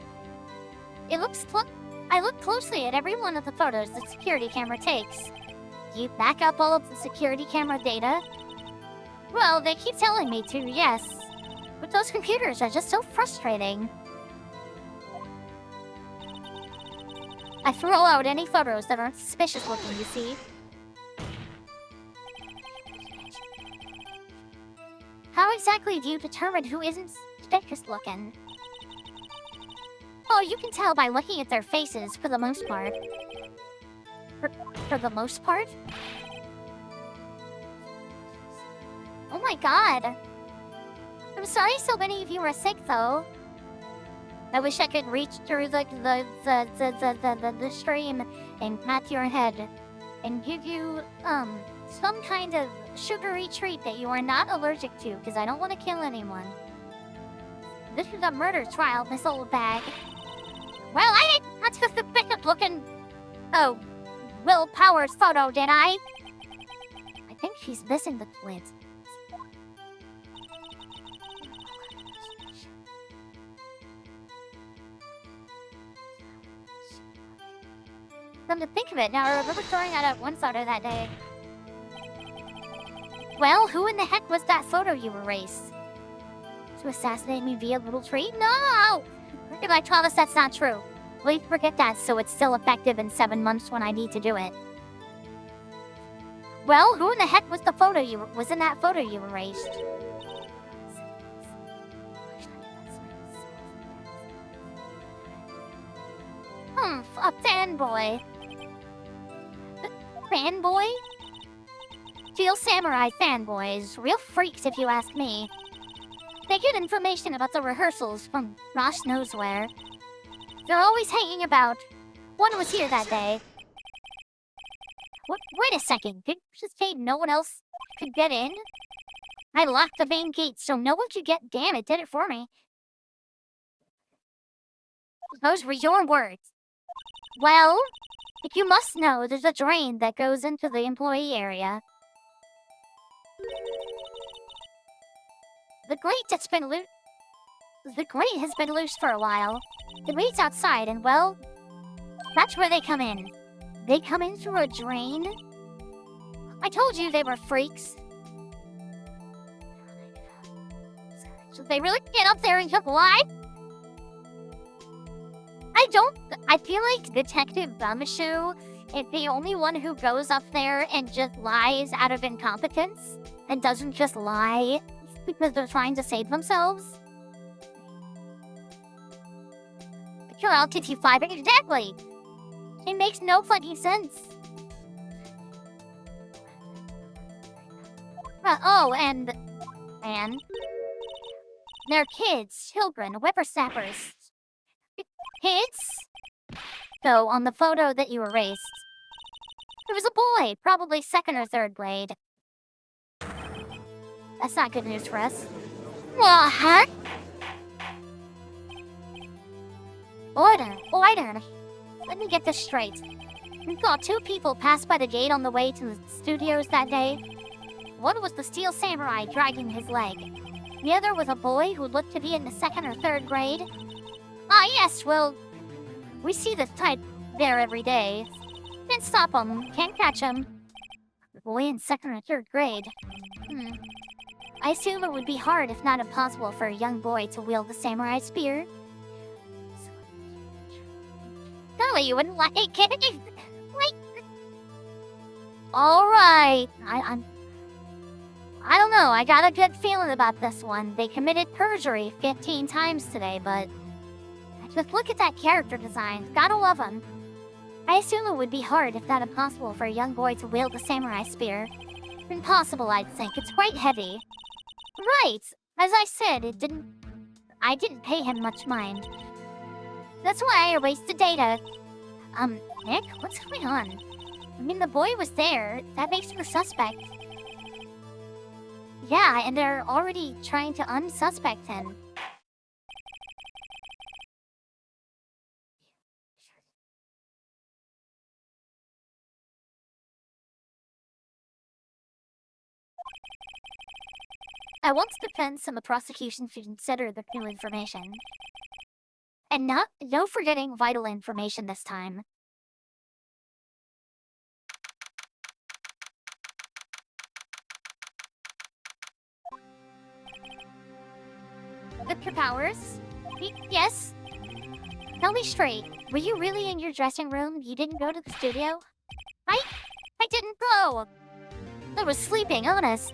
I look closely at every one of the photos the security camera takes. Do you back up all of the security camera data? Well, they keep telling me to, yes. But those computers are just so frustrating. I throw out any photos that aren't suspicious looking, you see. How exactly do you determine who isn't suspicious looking? Oh, you can tell by looking at their faces, for the most part. for the most part. Oh my god. I'm sorry so many of you are sick though. I wish I could reach through the stream and pat your head and give you some kind of sugary treat that you are not allergic to, because I don't want to kill anyone. This is a murder trial, this old bag. Well, I didn't touch the suspicious looking Will Powers photo, did I? I think she's missing the twins. Come to think of it, now I remember throwing out one photo that day. Well, who in the heck was that photo you erased? To assassinate me via little tree? No! If I promise that's not true. Please forget that so it's still effective in 7 months when I need to do it. Well, who in the heck was the photo was in that photo you erased? A fanboy. Fanboy? Steel Samurai fanboys. Real freaks if you ask me. They get information about the rehearsals from gosh knows where. They're always hanging about. One was here that day. Wait a second. Did you just say no one else could get in? I locked the main gate so no one could get. Damn, it did it for me. Those were your words. Well, if you must know, there's a drain that goes into the employee area. The grate has been loose for a while. It waits outside, and well, that's where they come in. They come in through a drain? I told you they were freaks. So they really get up there and took life? I feel like Detective Bumshoe is the only one who goes up there and just lies out of incompetence and doesn't just lie because they're trying to save themselves. Sure, I'll teach you 5. Exactly! It makes no fucking sense. And they're kids, children, whippersnappers. Kids? So, on the photo that you erased, there was a boy, probably 2nd or 3rd grade. That's not good news for us. What? Order. Let me get this straight. We saw 2 people pass by the gate on the way to the studios that day. One was the Steel Samurai dragging his leg. The other was a boy who looked to be in the 2nd or 3rd grade. Ah, yes, well, we see this type there every day. Can't stop him, can't catch him. The boy in 2nd or 3rd grade. I assume it would be hard, if not impossible, for a young boy to wield the samurai spear. Golly, you wouldn't like it, kid. Wait. Alright. I don't know, I got a good feeling about this one. They committed perjury 15 times today, but just look at that character design. Gotta love them. I assume it would be hard, if not impossible, for a young boy to wield the samurai spear. Impossible, I'd think. It's quite heavy. Right. As I said, I didn't pay him much mind. That's why I erased the data. Nick, what's going on? I mean, the boy was there. That makes him a suspect. Yeah, and they're already trying to unsuspect him. I want the defense and the prosecution to consider the new information. And no forgetting vital information this time. Mr. Powers? Yes? Tell me straight, were you really in your dressing room? You didn't go to the studio? I didn't go! I was sleeping, honest.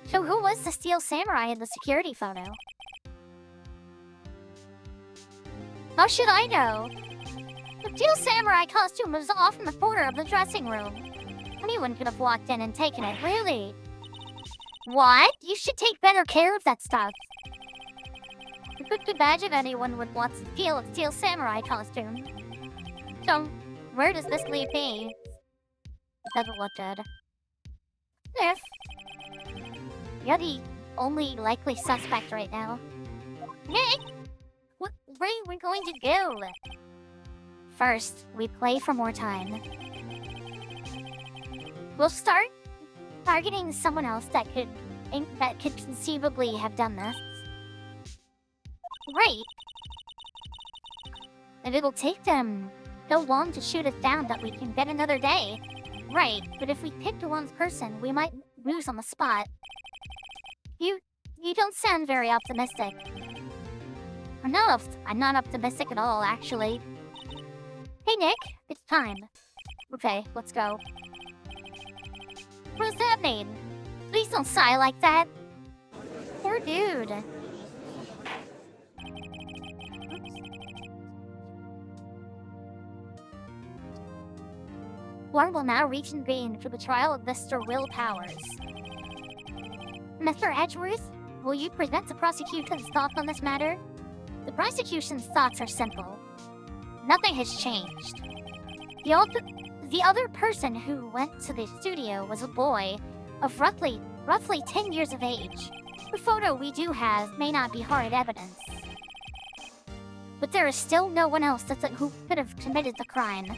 So who was the Steel Samurai in the security photo? How should I know? The Steel samurai costume was off in the corner of the dressing room. Anyone could have walked in and taken it, really. What? You should take better care of that stuff. I couldn't imagine anyone would want to steal a steel samurai costume. So, where does this leave me? It doesn't look good. If you're the only likely suspect right now. Nick! Where are we going to go? First, we play for more time. We'll start targeting someone else that could conceivably have done this. Right. And it'll take them so long to shoot us down that we can get another day. Right, but if we pick the wrong person, we might lose on the spot. You don't sound very optimistic. I'm not optimistic at all, actually. Hey, Nick, it's time. Okay, let's go. What does that mean? Please don't sigh like that. Poor dude. Court will now reconvene for the trial of Mr. Will Powers. Mr. Edgeworth, will you present the prosecution's thoughts on this matter? The prosecution's thoughts are simple. Nothing has changed. The other person who went to the studio was a boy of roughly 10 years of age. The photo we do have may not be hard evidence. But there is still no one else who could have committed the crime.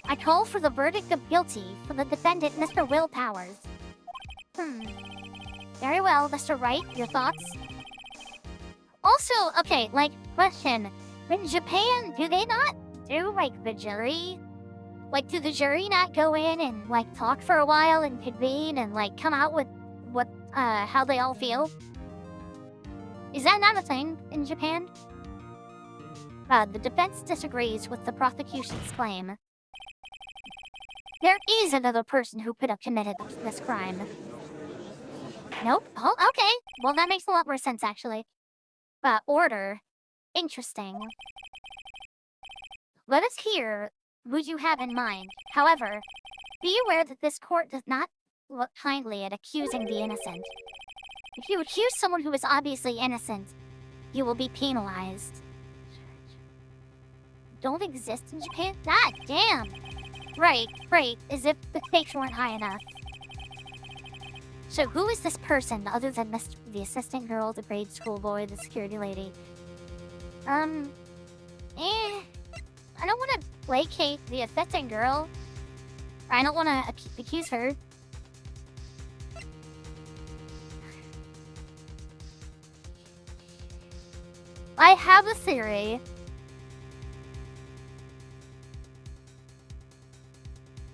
I call for the verdict of guilty for the defendant, Mr. Will Powers. Very well, Mr. Wright, your thoughts? Also, okay, question. In Japan, do they not do, the jury? Do the jury not go in and, talk for a while and convene and, come out with how they all feel? Is that not a thing in Japan? The defense disagrees with the prosecution's claim. There is another person who could have committed this crime. Nope. Oh, okay. Well, that makes a lot more sense, actually. Order. Interesting. Let us hear who you have in mind. However, be aware that this court does not look kindly at accusing the innocent. If you accuse someone who is obviously innocent, you will be penalized. Don't exist in Japan? God damn! Right, as if the stakes weren't high enough. So who is this person other than the assistant girl, the grade school boy, the security lady? I don't want to placate the assistant girl. I don't want to accuse her. I have a theory.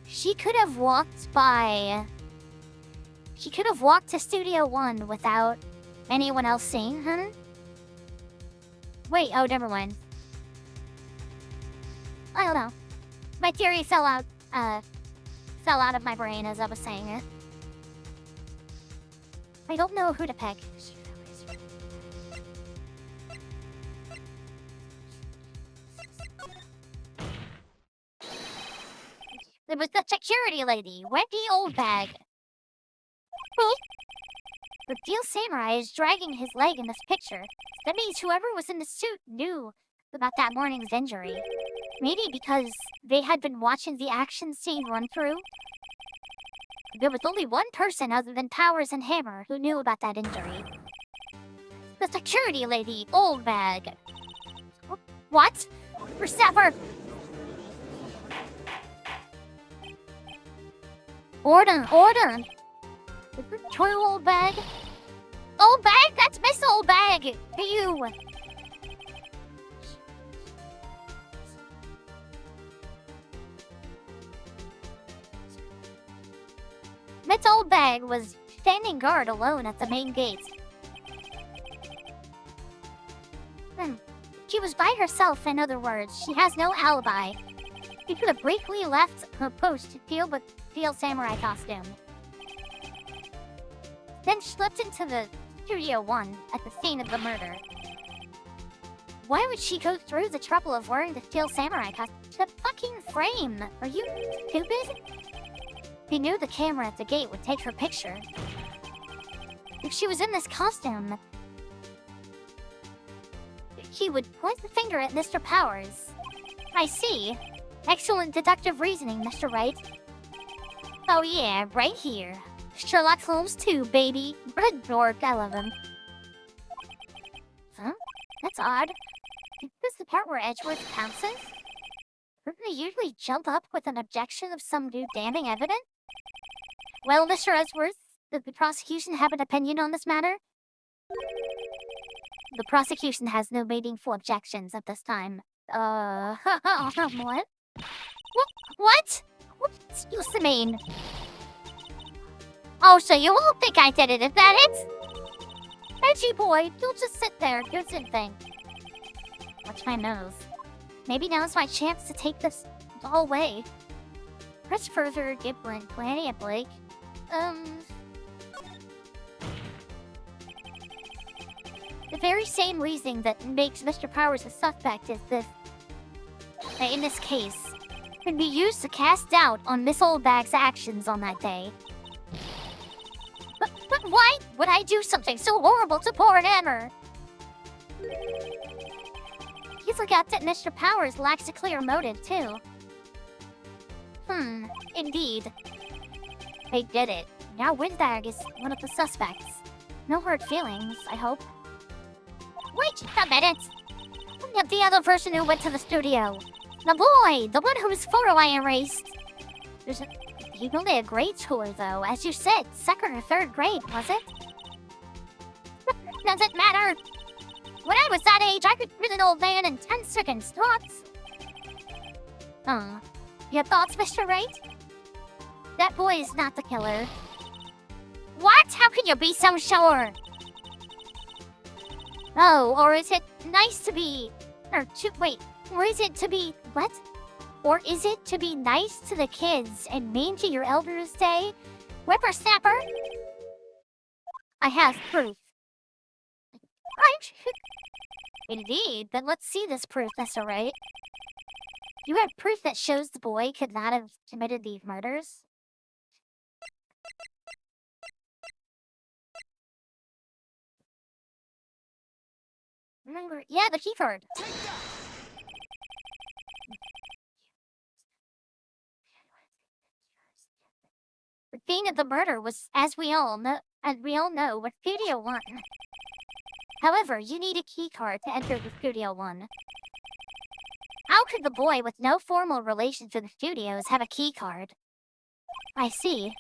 She could have walked to Studio 1 without anyone else seeing her. Wait, oh, never mind. I don't know. My theory fell out of my brain as I was saying it. I don't know who to pick. It was the security lady, Wendy Oldbag. The Steel Samurai is dragging his leg in this picture. That means whoever was in the suit knew about that morning's injury. Maybe because they had been watching the action scene run through. There was only one person other than Powers and Hammer who knew about that injury. The security lady, Oldbag. What? Persever! Order! Is this true, Oldbag? Oldbag? That's Miss Oldbag! To you! Miss Oldbag was standing guard alone at the main gate. She was by herself, in other words. She has no alibi. She could have briefly left her post to deal with Steel Samurai costume. Then slipped into the Studio 1 at the scene of the murder. Why would she go through the trouble of wearing the steel samurai costume? The fucking frame! Are you stupid? He knew the camera at the gate would take her picture. If she was in this costume, he would point the finger at Mr. Powers. I see. Excellent deductive reasoning, Mr. Wright. Oh yeah, right here. Sherlock Holmes 2, baby. Good dork, I love him. Huh? That's odd. Is this the part where Edgeworth pounces? Wouldn't they usually jump up with an objection of some new damning evidence? Well, Mr. Edgeworth, does the prosecution have an opinion on this matter? The prosecution has no meaningful objections at this time. What? What? What's you mean? Oh, so you won't think I did it, is that it? Edgy boy, you'll just sit there, do your thing. Watch my nose. Maybe now's my chance to take this all away. Press further, Giblin, Planny, and Blake. The very same reasoning that makes Mr. Powers a suspect is this. In this case, can be used to cast doubt on Miss Oldbag's actions on that day. But why would I do something so horrible to poor Emmer? You forgot that Mr. Powers lacks a clear motive, too. Indeed. They did it. Now Windbag is one of the suspects. No hurt feelings, I hope. Wait a minute! The other person who went to the studio. The boy! The one whose photo I erased. He only a grade schooler, though. As you said, 2nd or 3rd grade, was it? Doesn't matter. When I was that age, I could rid an old man in 10 seconds. Thoughts? Your thoughts, Mr. Wright? That boy is not the killer. What? How can you be so sure? Oh, or is it nice to be... Or is it to be... What? Or is it to be nice to the kids and mean to your elders day? Whippersnapper? I have proof. Indeed, then let's see this proof, Mr. Wright. You have proof that shows the boy could not have committed these murders? Remember, yeah, the key card. The scene of the murder was, as we all know, was Studio 1. However, you need a key card to enter the Studio 1. How could the boy with no formal relation to the studios have a key card? I see.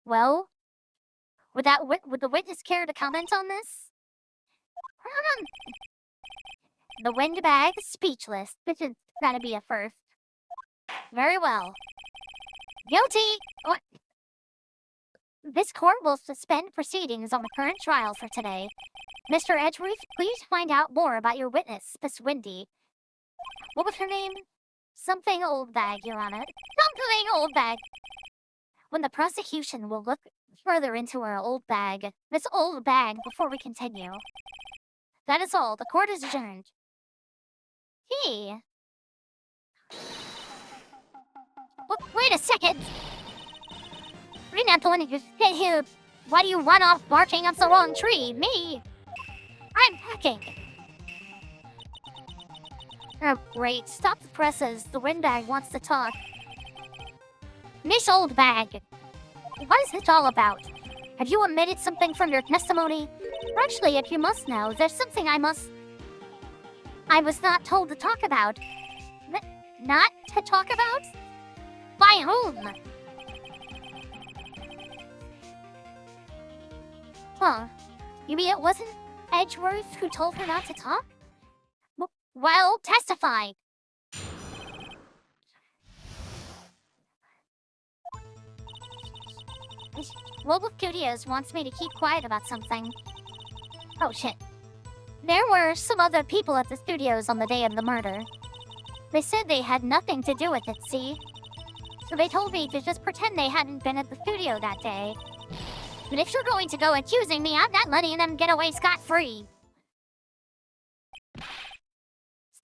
Well, would the witness care to comment on this? The windbag speechless. This is gotta be a first. Very well. Guilty! What? This court will suspend proceedings on the current trial for today. Mr. Edgeworth, please find out more about your witness, Miss Windy. What was her name? Something Oldbag, Your Honor. Something Oldbag! When the prosecution will look further into our Miss Oldbag, before we continue. That is all. The court is adjourned. Hey. Wait a second! You're not the one who hit him. Why do you run off barking up the wrong tree? Me! I'm packing! Oh, great. Stop the presses. The windbag wants to talk. Miss Oldbag! What is this all about? Have you omitted something from your testimony? Actually, if you must know, there's something I was not told to talk about. Not to talk about? By whom? Huh. You mean it wasn't Edgeworth who told her not to talk? Well, testify. Global Studios wants me to keep quiet about something. Oh shit. There were some other people at the studios on the day of the murder. They said they had nothing to do with it, see? So they told me to just pretend they hadn't been at the studio that day. But if you're going to go accusing me, I'm not letting them get away scot-free.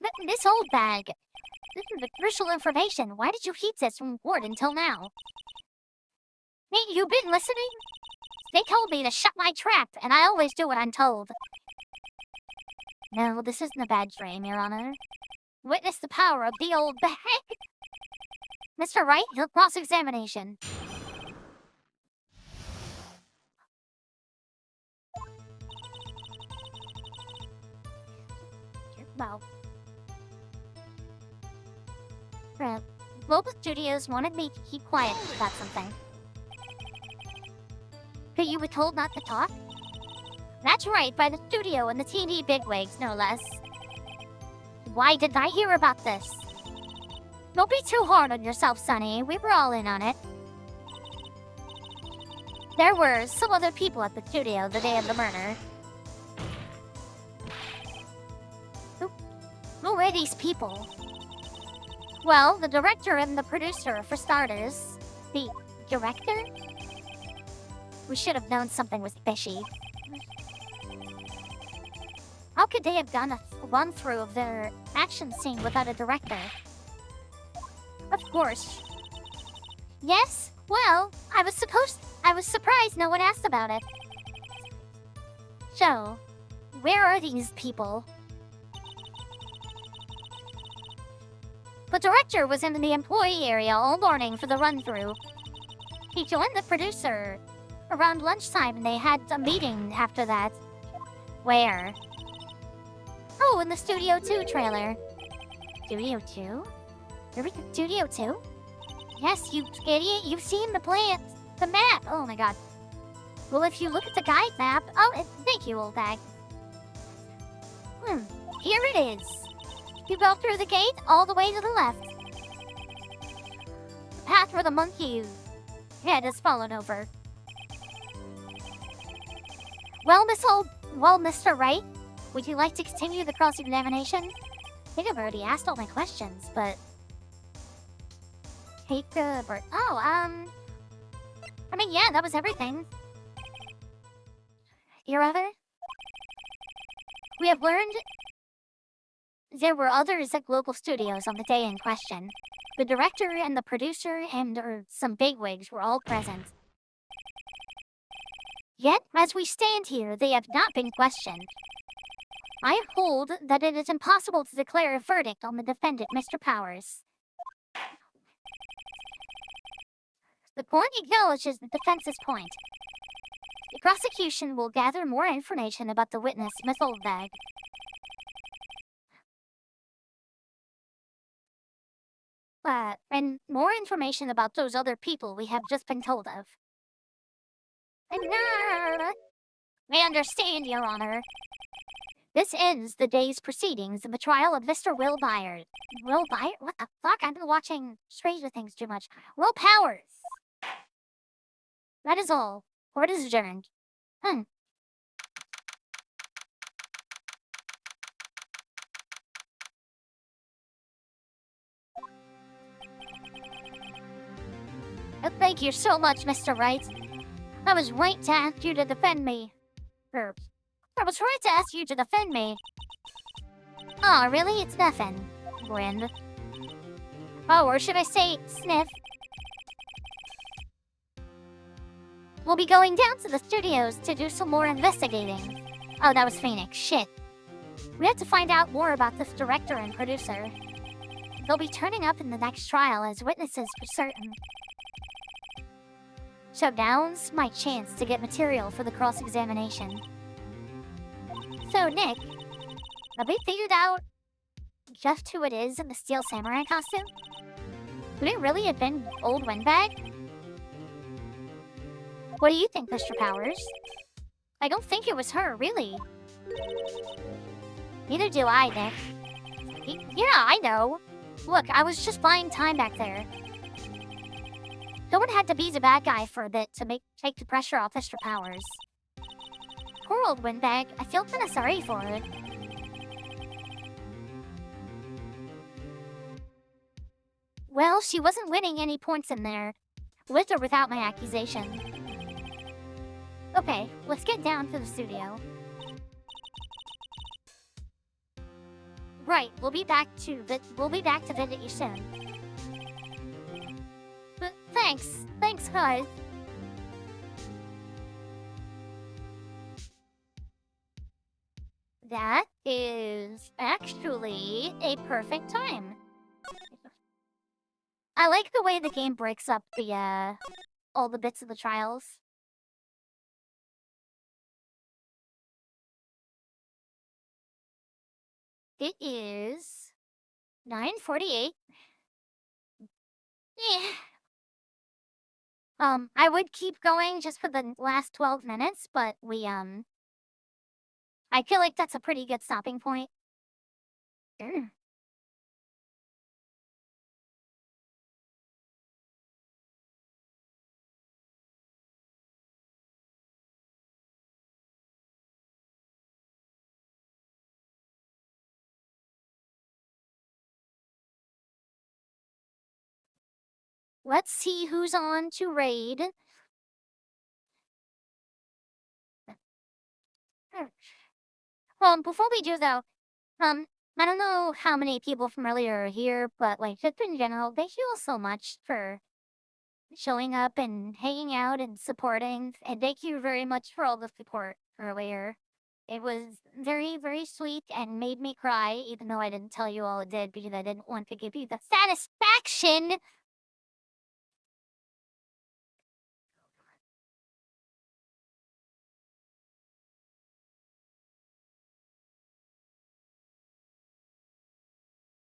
Miss Oldbag, this is the crucial information. Why did you keep this from court until now? Hey, you been listening? They told me to shut my trap, and I always do what I'm told. No, this isn't a bad dream, Your Honor. Witness the power of the old bag. Mr. Wright, your cross-examination. Well, Global Studios wanted me to keep quiet about something. But you were told not to talk? That's right, by the studio and the TV bigwigs, no less. Why didn't I hear about this? Don't be too hard on yourself, Sonny. We were all in on it. There were some other people at the studio the day of the murder. Who were these people? Well, the director and the producer, for starters. The director? We should have known something was fishy. How could they have done a run-through of their action scene without a director? Of course. Yes? Well, I was surprised no one asked about it. So, where are these people? The director was in the employee area all morning for the run-through. He joined the producer around lunchtime and they had a meeting after that. Where? Oh, in the Studio 2 trailer. Studio 2? Studio 2? Yes, you idiot, you've seen the plans. The map! Oh my god. Well, if you look at the guide map... Oh, thank you, old bag. Here it is. You go through the gate all the way to the left. The path where the monkey head has fallen over. Well, Mr. Wright, would you like to continue the cross-examination? I think I've already asked all my questions, but... Take the bird. Oh, I mean, yeah, that was everything. Your Honor? We have learned there were others at Global Studios on the day in question. The director and the producer and some bigwigs were all present. Yet, as we stand here, they have not been questioned. I hold that it is impossible to declare a verdict on the defendant, Mr. Powers. The court acknowledges the defense's point. The prosecution will gather more information about the witness, Miss Oldbag. And more information about those other people we have just been told of. I understand, Your Honor. This ends the day's proceedings in the trial of Mr. Will Byard. Will Byard? What the fuck? I've been watching Stranger Things too much. Will Powers! That is all. Court is adjourned. Thank you so much, Mr. Wright. I was right to ask you to defend me. I was right to ask you to defend me. Aw, really? It's nothing. Grin. Oh, or should I say, sniff? We'll be going down to the studios to do some more investigating. Oh, that was Phoenix. Shit. We have to find out more about this director and producer. They'll be turning up in the next trial as witnesses for certain. So now's my chance to get material for the cross-examination. So, Nick, have we figured out just who it is in the Steel Samurai costume? Could it really have been Old Windbag? What do you think, Mr. Powers? I don't think it was her, really. Neither do I, Nick. Yeah, I know. Look, I was just buying time back there. Someone had to be the bad guy for a bit to take the pressure off Mr. Powers. Poor old Windbag. I feel kinda sorry for her. Well, she wasn't winning any points in there, with or without my accusation. Okay, let's get down to the studio. Right, we'll be back to visit you soon. But thanks guys. That is actually a perfect time. I like the way the game breaks up the all the bits of the trials. It is 9:48. Yeah. I would keep going just for the last 12 minutes, but I feel like that's a pretty good stopping point. Let's see who's on to raid. Before we do though, I don't know how many people from earlier are here, but like just in general, thank you all so much for showing up and hanging out and supporting. And thank you very much for all the support earlier. It was very, very sweet and made me cry, even though I didn't tell you all it did because I didn't want to give you the satisfaction.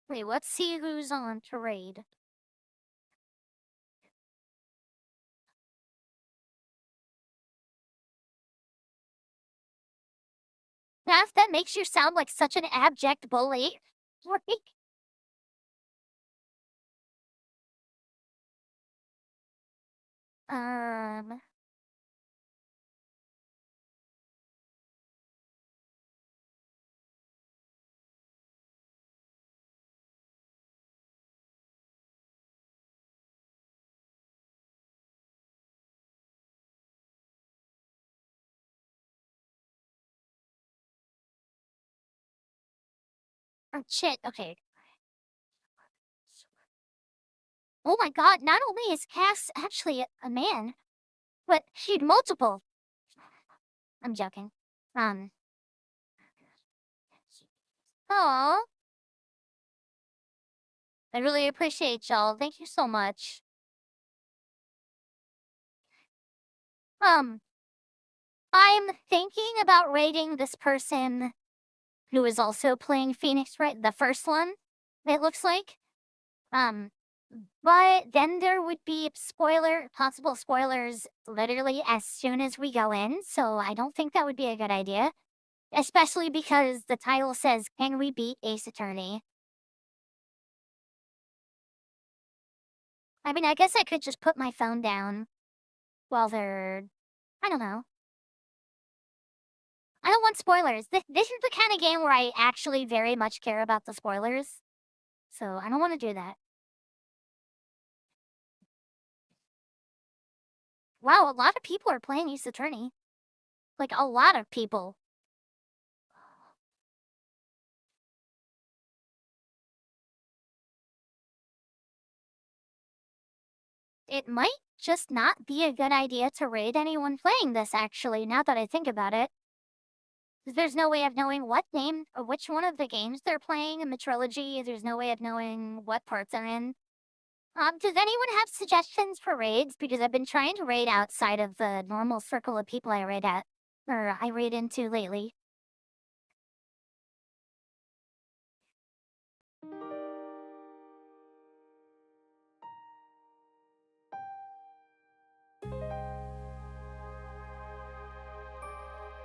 Wait, let's see who's on to raid. That makes you sound like such an abject bully. Um. Oh, shit, okay. Oh my god, not only is Cass actually a man, but she'd multiple. I'm joking. Oh, I really appreciate y'all. Thank you so much. I'm thinking about rating this person who is also playing Phoenix Wright, the first one, it looks like. But then there would be possible spoilers literally as soon as we go in, so I don't think that would be a good idea. Especially because the title says, "Can we beat Ace Attorney?" I mean, I guess I could just put my phone down while I don't know. I don't want spoilers. This is the kind of game where I actually very much care about the spoilers. So I don't want to do that. Wow, a lot of people are playing Ace Attorney. Like, a lot of people. It might just not be a good idea to raid anyone playing this, actually, now that I think about it. There's no way of knowing what game or which one of the games they're playing in the trilogy. There's no way of knowing what parts they're in. Does anyone have suggestions for raids? Because I've been trying to raid outside of the normal circle of people I raid into lately.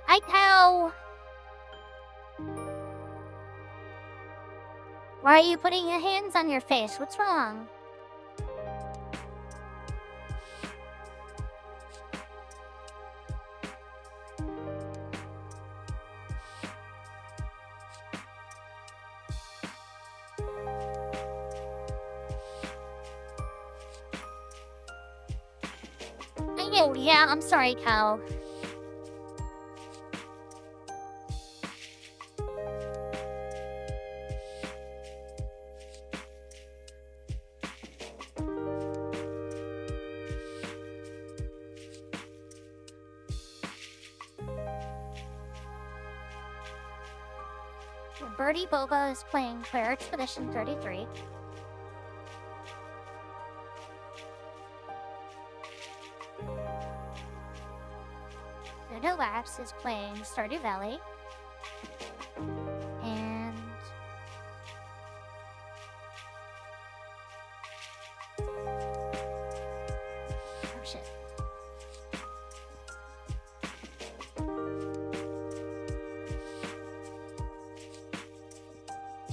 Hi, Cow! Why are you putting your hands on your face? What's wrong? Oh, yeah, I'm sorry, Cow. Birdie Boba is playing Player Expedition 33. Dodo Laps is playing Stardew Valley. And oh shit.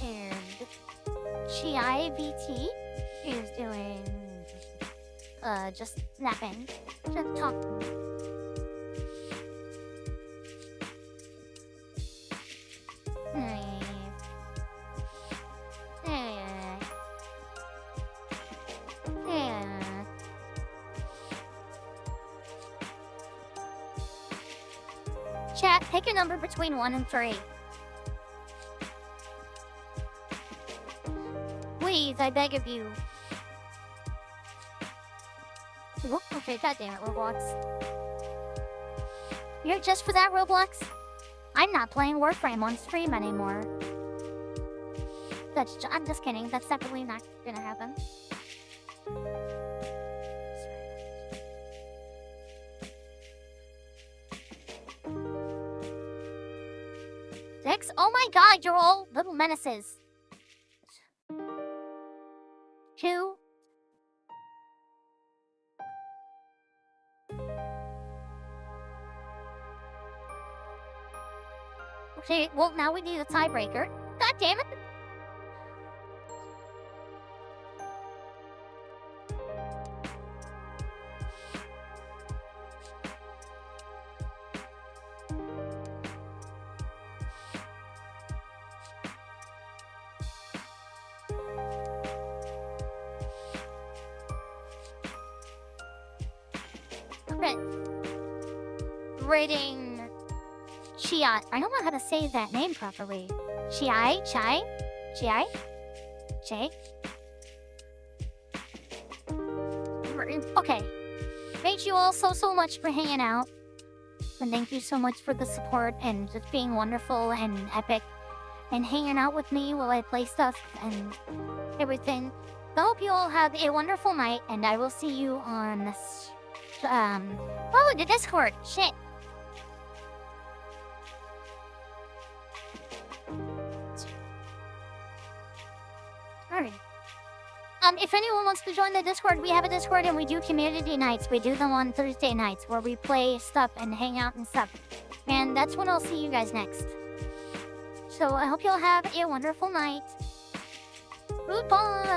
And Chi VT is doing just napping. Just talking. Chat, pick a number between 1 and 3. Please, I beg of you. Whoop, okay, goddammit, Roblox. You're just for that, Roblox? I'm not playing Warframe on stream anymore. I'm just kidding. That's definitely not gonna happen. Six? Oh my god, you're all little menaces. 2. Okay, well now we need a tiebreaker. God damn it! Rating Chia. I don't know how to say that name properly. Chai? Okay. Thank you all so much for hanging out. And thank you so much for the support and just being wonderful and epic. And hanging out with me while I play stuff and everything. I hope you all have a wonderful night, and I will see you on oh, the Discord. Shit. Alright. If anyone wants to join the Discord, we have a Discord and we do community nights. We do them on Thursday nights where we play stuff and hang out and stuff. And that's when I'll see you guys next. So I hope you all have a wonderful night. Goodbye.